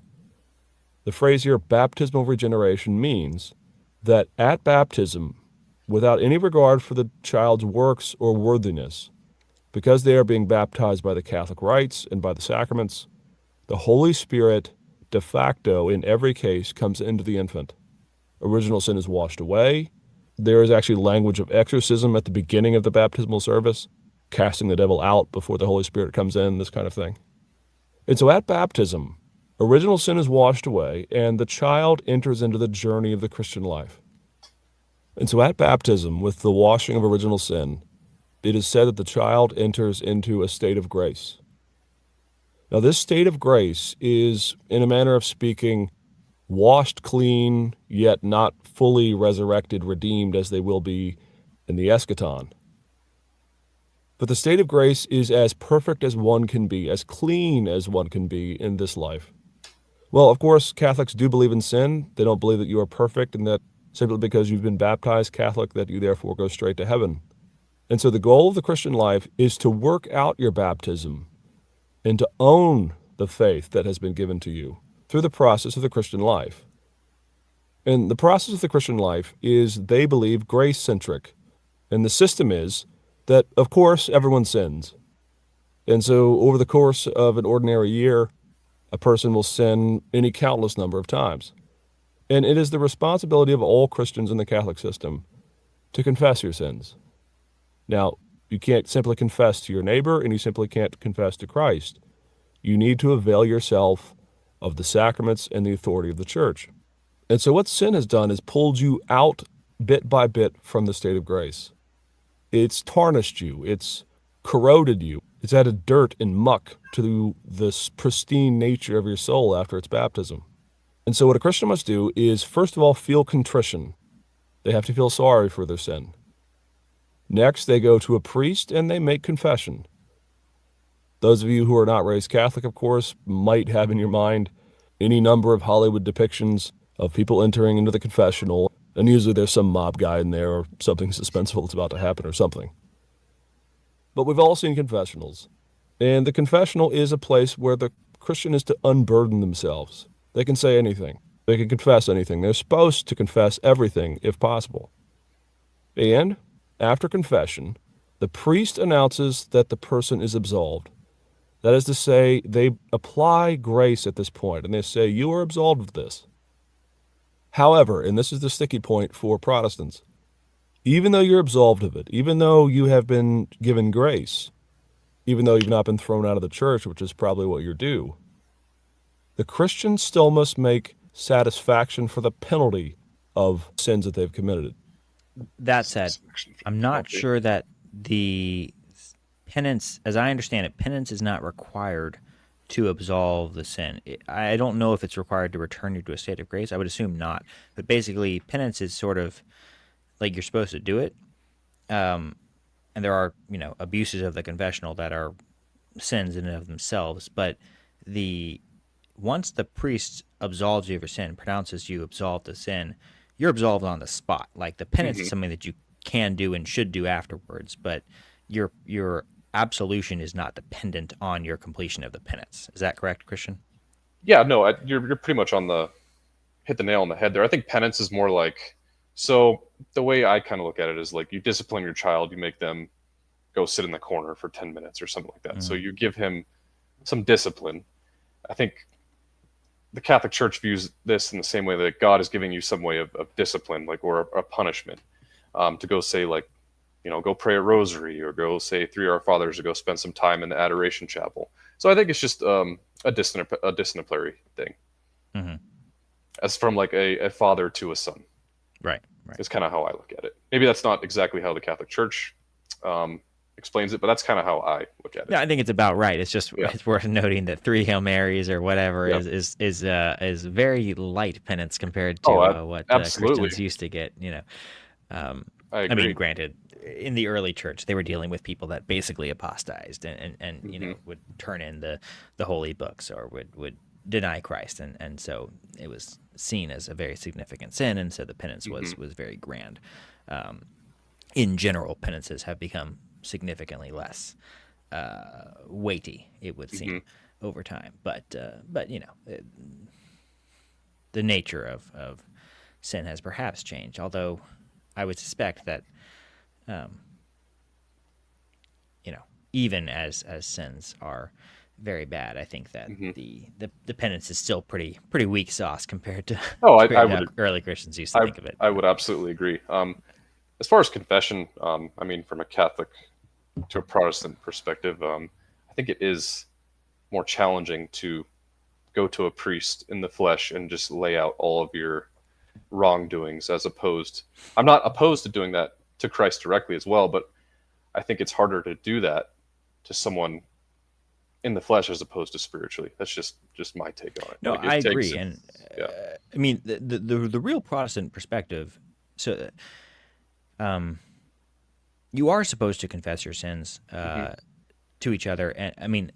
The phrase here, baptismal regeneration, means that at baptism, without any regard for the child's works or worthiness, because they are being baptized by the Catholic rites and by the sacraments, the Holy Spirit de facto in every case comes into the infant. Original sin is washed away. There is actually language of exorcism at the beginning of the baptismal service, casting the devil out before the Holy Spirit comes in, this kind of thing. And so at baptism, original sin is washed away, and the child enters into the journey of the Christian life. And so at baptism, with the washing of original sin, it is said that the child enters into a state of grace. Now, this state of grace is, in a manner of speaking, washed clean, yet not fully resurrected, redeemed, as they will be in the eschaton. But the state of grace is as perfect as one can be, as clean as one can be in this life. Well, of course, Catholics do believe in sin. They don't believe that you are perfect and that simply because you've been baptized Catholic that you therefore go straight to heaven. And so the goal of the Christian life is to work out your baptism and to own the faith that has been given to you through the process of the Christian life. And the process of the Christian life is, they believe, grace-centric. And the system is that, of course, everyone sins. And so over the course of an ordinary year, a person will sin any countless number of times. And it is the responsibility of all Christians in the Catholic system to confess your sins. Now, you can't simply confess to your neighbor, and you simply can't confess to Christ. You need to avail yourself of the sacraments and the authority of the church. And so what sin has done is pulled you out bit by bit from the state of grace. It's tarnished you. It's corroded you. It's added dirt and muck to this pristine nature of your soul after its baptism. And so what a Christian must do is, first of all, feel contrition. They have to feel sorry for their sin. Next, they go to a priest and they make confession. Those of you who are not raised Catholic, of course, might have in your mind any number of Hollywood depictions of people entering into the confessional, and usually there's some mob guy in there or something suspenseful that's about to happen or something. But we've all seen confessionals, and the confessional is a place where the Christian is to unburden themselves. They can say anything. They can confess anything. They're supposed to confess everything if possible. And after confession, the priest announces that the person is absolved. That is to say, they apply grace at this point, and they say, you are absolved of this. However, and this is the sticky point for Protestants, even though you're absolved of it, even though you have been given grace, even though you've not been thrown out of the church, which is probably what you're due, the Christian still must make satisfaction for the penalty of sins that they've committed. That said, I'm not sure that the penance, as I understand it, penance is not required to absolve the sin. I don't know if it's required to return you to a state of grace. I would assume not. But basically, penance is sort of like you're supposed to do it. And there are, abuses of the confessional that are sins in and of themselves. But once the priest absolves you of your sin, pronounces you absolved of sin, you're absolved on the spot. Like the penance is something that you can do and should do afterwards, but your absolution is not dependent on your completion of the penance. Is that correct, Christian? Yeah, no, you're pretty much hit the nail on the head there. I think penance is more like, so the way I kind of look at it is like you discipline your child, you make them go sit in the corner for 10 minutes or something like that. So you give him some discipline. I think the Catholic Church views this in the same way that God is giving you some way of discipline, like, or a punishment, to go say, like, go pray a rosary, or go say 3 Our Fathers, or go spend some time in the Adoration Chapel. So I think it's just a disciplinary thing, as from like a father to a son. Right. It's kind of how I look at it. Maybe that's not exactly how the Catholic Church explains it, but that's kind of how I look at it. Yeah, I think it's about right. It's just it's worth noting that 3 Hail Marys or whatever is very light penance compared to what Christians used to get. I mean, granted, in the early church, they were dealing with people that basically apostatized and would turn in the holy books or would deny Christ, and so it was seen as a very significant sin, and so the penance was very grand. In general, penances have become significantly less weighty, it would seem, over time. But the nature of sin has perhaps changed, although I would suspect that even as sins are very bad, I think that the penance is still pretty weak sauce compared to how early Christians used to think of it. I would absolutely agree. As far as confession, I mean, from a Catholic to a Protestant perspective, I think it is more challenging to go to a priest in the flesh and just lay out all of your wrongdoings, as opposed, I'm not opposed to doing that to Christ directly as well, but I think it's harder to do that to someone in the flesh as opposed to spiritually. That's just my take on it. No, I agree. And I mean, the real Protestant perspective, so you are supposed to confess your sins to each other, and I mean,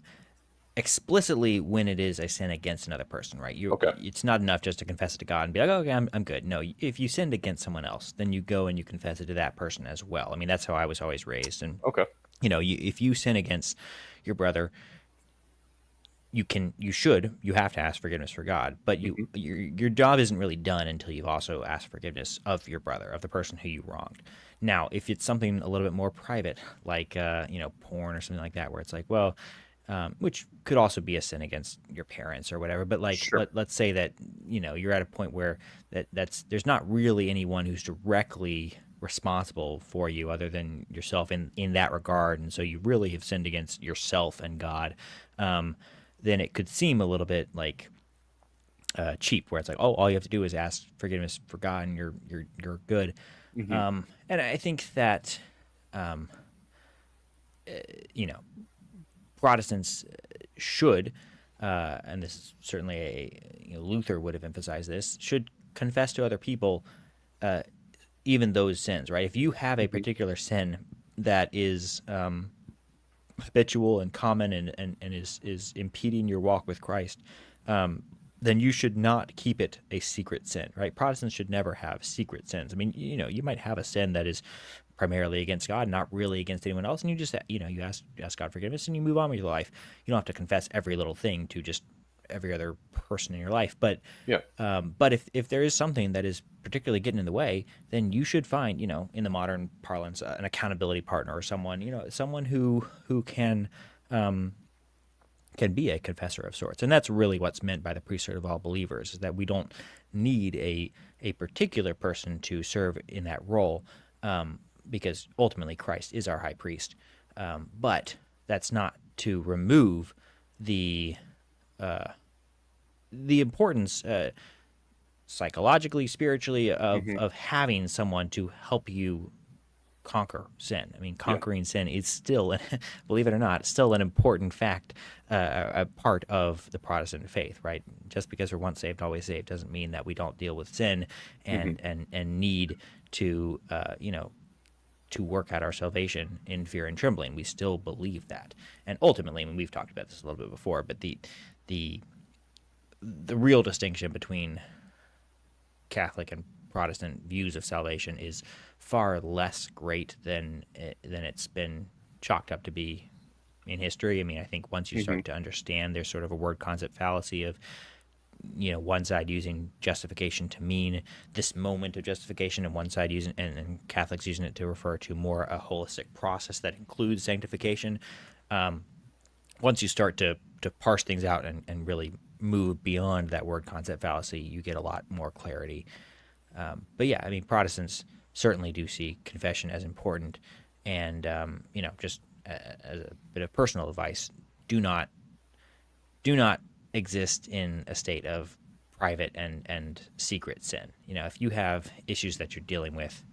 explicitly when it is a sin against another person, right? It's not enough just to confess it to God and be like, okay, I'm good. No, if you sinned against someone else, then you go and you confess it to that person as well. I mean, that's how I was always raised. And if you sin against your brother, you have to ask forgiveness for God, but your job isn't really done until you've also asked forgiveness of your brother, of the person who you wronged. Now, if it's something a little bit more private, like porn or something like that, where it's like, well, which could also be a sin against your parents or whatever, but like let's say that you're at a point where there's not really anyone who's directly responsible for you other than yourself in that regard, and so you really have sinned against yourself and God. Then it could seem a little bit like cheap, where it's like, oh, all you have to do is ask forgiveness for God, and you're good. And I think that Protestants should, and this is certainly Luther would have emphasized this, should confess to other people even those sins, right? If you have a particular sin that is habitual and common and is impeding your walk with Christ, then you should not keep it a secret sin, right? Protestants should never have secret sins. I mean, you might have a sin that is primarily against God, not really against anyone else, and you just, you ask God forgiveness and you move on with your life. You don't have to confess every little thing to just every other person in your life. But but if there is something that is particularly getting in the way, then you should find, in the modern parlance, an accountability partner or someone, someone who can be a confessor of sorts. And that's really what's meant by the priesthood of all believers, is that we don't need a particular person to serve in that role, because ultimately Christ is our high priest. But that's not to remove the importance psychologically, spiritually, of having someone to help you conquer sin. I mean, conquering sin is still, believe it or not, still an important fact, a part of the Protestant faith, right? Just because we're once saved, always saved doesn't mean that we don't deal with sin and need to, to work out our salvation in fear and trembling. We still believe that. And ultimately, I mean, we've talked about this a little bit before, but the real distinction between Catholic and Protestant views of salvation is far less great than it's been chalked up to be in history. I mean, I think once you start to understand, there's sort of a word concept fallacy of, one side using justification to mean this moment of justification, and one side using and Catholics using it to refer to more a holistic process that includes sanctification. Once you start to parse things out and really move beyond that word concept fallacy, you get a lot more clarity. But yeah, I mean, Protestants certainly do see confession as important, and just as a bit of personal advice, do not exist in a state of private and secret sin. If you have issues that you're dealing with,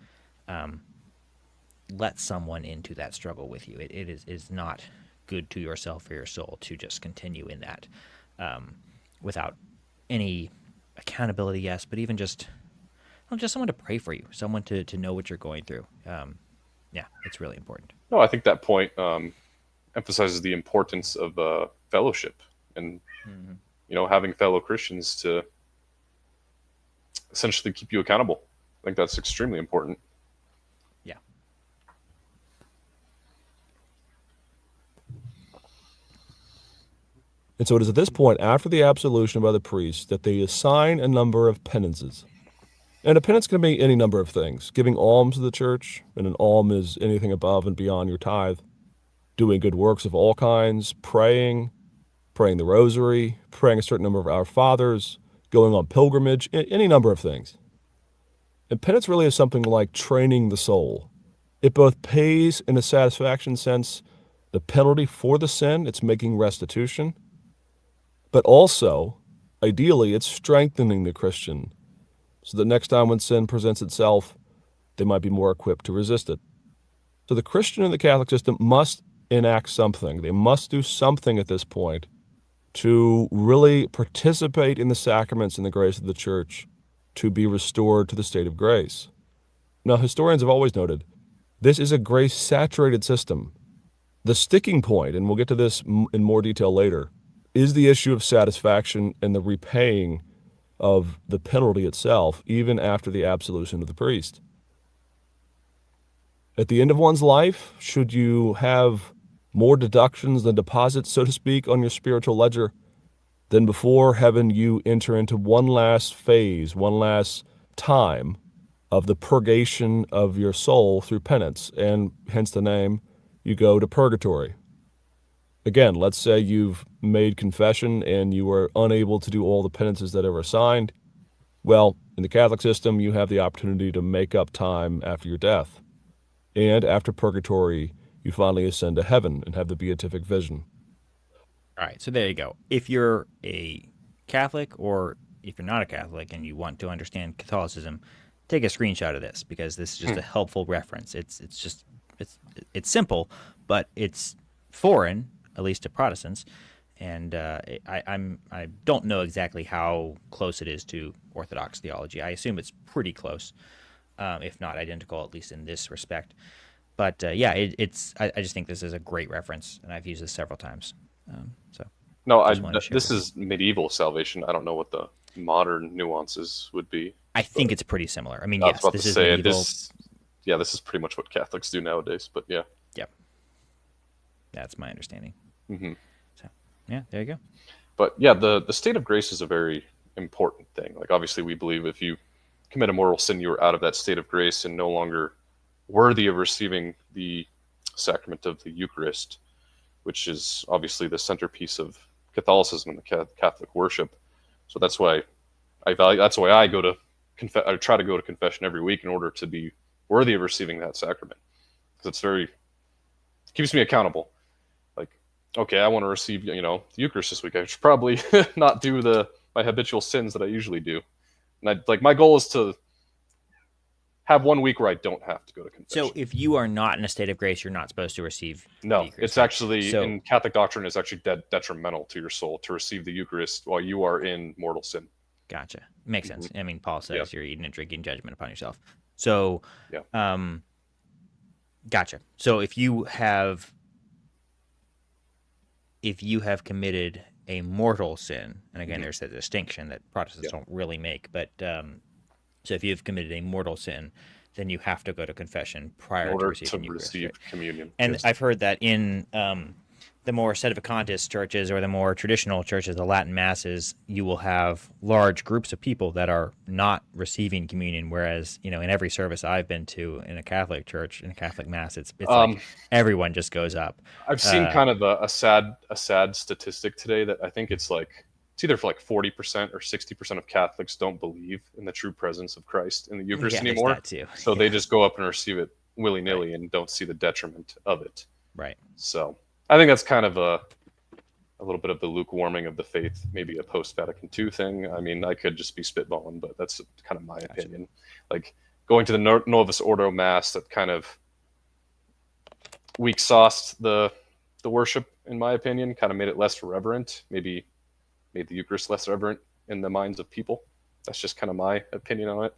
let someone into that struggle with you. It is not good to yourself or your soul to just continue in that without any accountability, yes, but even just someone to pray for you, someone to know what you're going through. It's really important. No, I think that point emphasizes the importance of fellowship and having fellow Christians to essentially keep you accountable. I think that's extremely important. Yeah. And so it is at this point, after the absolution by the priest, that they assign a number of penances. And a penance can be any number of things. Giving alms to the church, and an alm is anything above and beyond your tithe. Doing good works of all kinds, praying the rosary, praying a certain number of Our Fathers, going on pilgrimage, any number of things. And penance really is something like training the soul. It both pays, in a satisfaction sense, the penalty for the sin, it's making restitution, but also, ideally, it's strengthening the Christian, so that next time when sin presents itself, they might be more equipped to resist it. So the Christian in the Catholic system must enact something. They must do something at this point to really participate in the sacraments and the grace of the Church, to be restored to the state of grace. Now, historians have always noted, this is a grace-saturated system. The sticking point, and we'll get to this in more detail later, is the issue of satisfaction and the repaying of the penalty itself, even after the absolution of the priest. At the end of one's life, should you have more deductions than deposits, so to speak, on your spiritual ledger, then before heaven you enter into one last phase, one last time of the purgation of your soul through penance, and hence the name, you go to purgatory. Again, let's say you've made confession and you were unable to do all the penances that are assigned. Well, in the Catholic system, you have the opportunity to make up time after your death. And after purgatory, you finally ascend to heaven and have the beatific vision. All right, so there you go. If you're a Catholic or if you're not a Catholic and you want to understand Catholicism, take a screenshot of this because this is just a helpful reference. It's simple, but it's foreign, at least to Protestants, and I don't know exactly how close it is to Orthodox theology. I assume it's pretty close, if not identical, at least in this respect. But yeah, I just think this is a great reference, and I've used this several times. This is medieval salvation. I don't know what the modern nuances would be. I think it's pretty similar. I mean, I was yes, about this to is say, medieval. this is pretty much what Catholics do nowadays. But yeah. Yep. That's my understanding. Mm-hmm. So yeah, there you go. But yeah, the state of grace is a very important thing. Like obviously, we believe if you commit a mortal sin, you are out of that state of grace and no longer worthy of receiving the sacrament of the Eucharist, which is obviously the centerpiece of Catholicism and the Catholic worship. So that's why I value. That's why I go to I try to go to confession every week in order to be worthy of receiving that sacrament, because it keeps me accountable. Like, okay, I want to receive the Eucharist this week. I should probably not do my habitual sins that I usually do. And my goal is to have 1 week where I don't have to go to confession. So if you are not in a state of grace, you're not supposed to receive the Eucharist. It's actually, in Catholic doctrine, it's actually detrimental to your soul to receive the Eucharist while you are in mortal sin. Gotcha. Makes sense. I mean, Paul says you're eating and drinking judgment upon yourself. So, gotcha. So if you have committed a mortal sin, and again, there's a distinction that Protestants don't really make, but so if you've committed a mortal sin, then you have to go to confession prior to receiving Eucharist, right? communion. And I've heard that in the more sedevacantist churches or the more traditional churches, the Latin masses, you will have large groups of people that are not receiving communion. Whereas, in every service I've been to in a Catholic church, in a Catholic mass, it's like everyone just goes up. I've seen kind of a sad statistic today that I think it's either for 40% or 60% of Catholics don't believe in the true presence of Christ in the Eucharist anymore. That too. So they just go up and receive it willy-nilly and don't see the detriment of it. Right. So I think that's kind of a little bit of the lukewarming of the faith, maybe a post-Vatican II thing. I mean, I could just be spitballing, but that's kind of my opinion. Like going to the Novus Ordo Mass, that kind of weak-sauced the worship, in my opinion, kind of made it less reverent, maybe made the Eucharist less reverent in the minds of people. That's just kind of my opinion on it.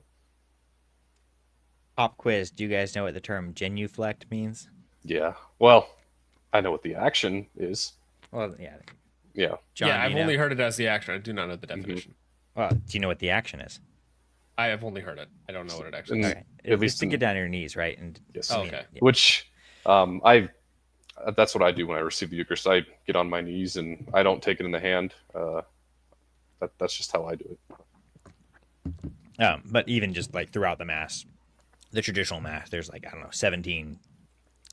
Pop quiz. Do you guys know what the term genuflect means? Yeah. Well, I know what the action is. Well, yeah. Yeah. John, I've only heard it as the action. I do not know the definition. Well, do you know what the action is? I have only heard it. I don't know what it actually is. Okay. At least to get down on your knees, right? And yes. Okay. Yeah. Which, that's what I do when I receive the Eucharist. I get on my knees and I don't take it in the hand. That's just how I do it. But even just throughout the Mass, the traditional Mass, there's 17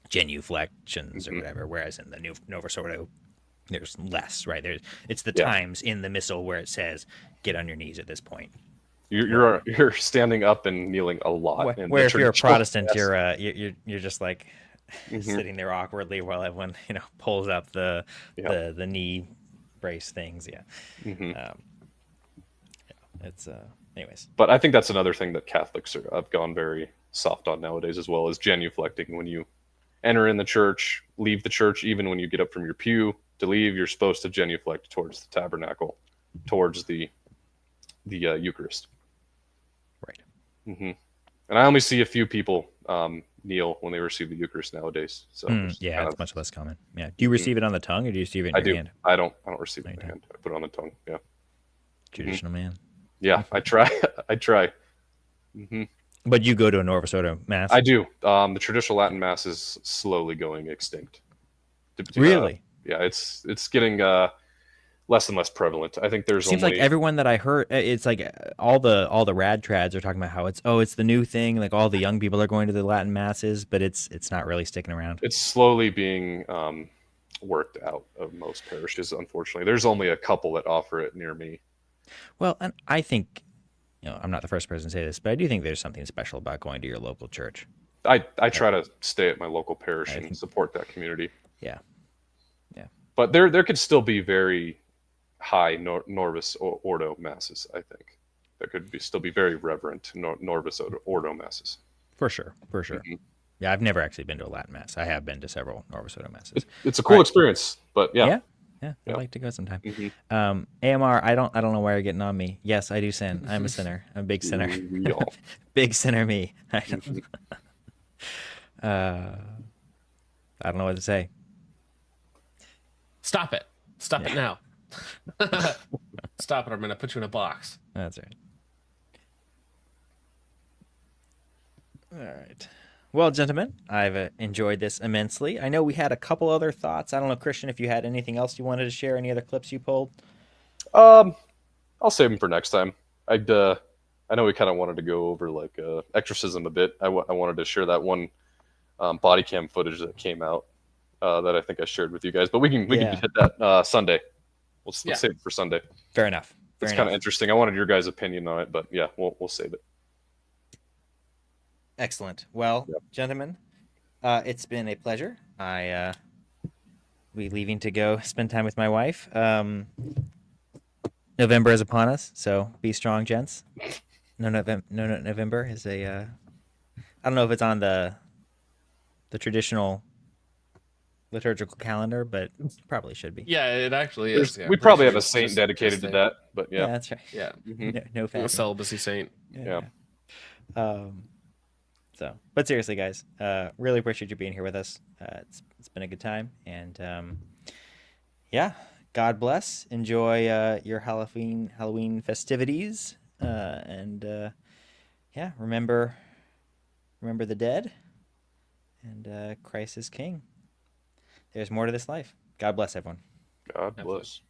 genuflections or whatever, whereas in the Novus Ordo, there's less, right? It's the times in the Missal where it says, get on your knees at this point. You're standing up and kneeling a lot. Where if you're a Protestant, you're just sitting there awkwardly while everyone pulls up the knee brace things. It's anyways. But I think that's another thing that Catholics have gone very soft on nowadays as well, is genuflecting. When you enter in the church, leave the church, even when you get up from your pew to leave, you're supposed to genuflect towards the tabernacle, towards the Eucharist. Right. Mm-hmm. And I only see a few people kneel when they receive the Eucharist nowadays. So it's much less common. Yeah. Do you receive it on the tongue or do you receive it in your hand? I don't receive it in the hand. I put it on the tongue. Yeah. Traditional man. Yeah, I try. Mm-hmm. But you go to a Novus Ordo Mass? I do. The traditional Latin Mass is slowly going extinct. Really? Yeah, it's getting less and less prevalent. I think there's Seems only like everyone that I heard, it's like all the rad trads are talking about how it's the new thing. Like all the young people are going to the Latin masses, but it's not really sticking around. it's slowly being worked out of most parishes. Unfortunately, there's only a couple that offer it near me. Well, and I think, I'm not the first person to say this, but I do think there's something special about going to your local church. I try to stay at my local parish and support that community. Yeah. But there could still be very high Norvis Ordo masses. I think there could still be very reverent Norvis Ordo masses. For sure. Mm-hmm. Yeah, I've never actually been to a Latin mass. I have been to several Norvis Ordo masses. It's a cool experience, but yeah. Yeah, I'd like to go sometime. AMR, I don't know why you're getting on me. Yes, I do sin. I'm a sinner. I'm a big sinner. Big sinner me. I don't know what to say. Stop it. Stop it now. Stop it. I'm going to put you in a box. That's right. All right. Well, gentlemen, I've enjoyed this immensely. I know we had a couple other thoughts. I don't know, Christian, if you had anything else you wanted to share, any other clips you pulled? I'll save them for next time. I know we kind of wanted to go over like exorcism a bit. I wanted to share that one body cam footage that came out that I think I shared with you guys, but we can hit that Sunday. We'll save it for Sunday. Fair enough. It's kind of interesting. I wanted your guys' opinion on it, but yeah, we'll save it. Excellent. Well, gentlemen, it's been a pleasure. I be leaving to go spend time with my wife. November is upon us, so be strong, gents. November is a. I don't know if it's on the traditional liturgical calendar, but probably should be. Yeah, it actually is. Yeah, we probably have a saint dedicated to that, but yeah. That's right. Yeah. No A celibacy saint. Yeah. So, but seriously, guys, really appreciate you being here with us. It's been a good time, and God bless. Enjoy your Halloween festivities, and remember the dead, and Christ is King. There's more to this life. God bless everyone. God bless.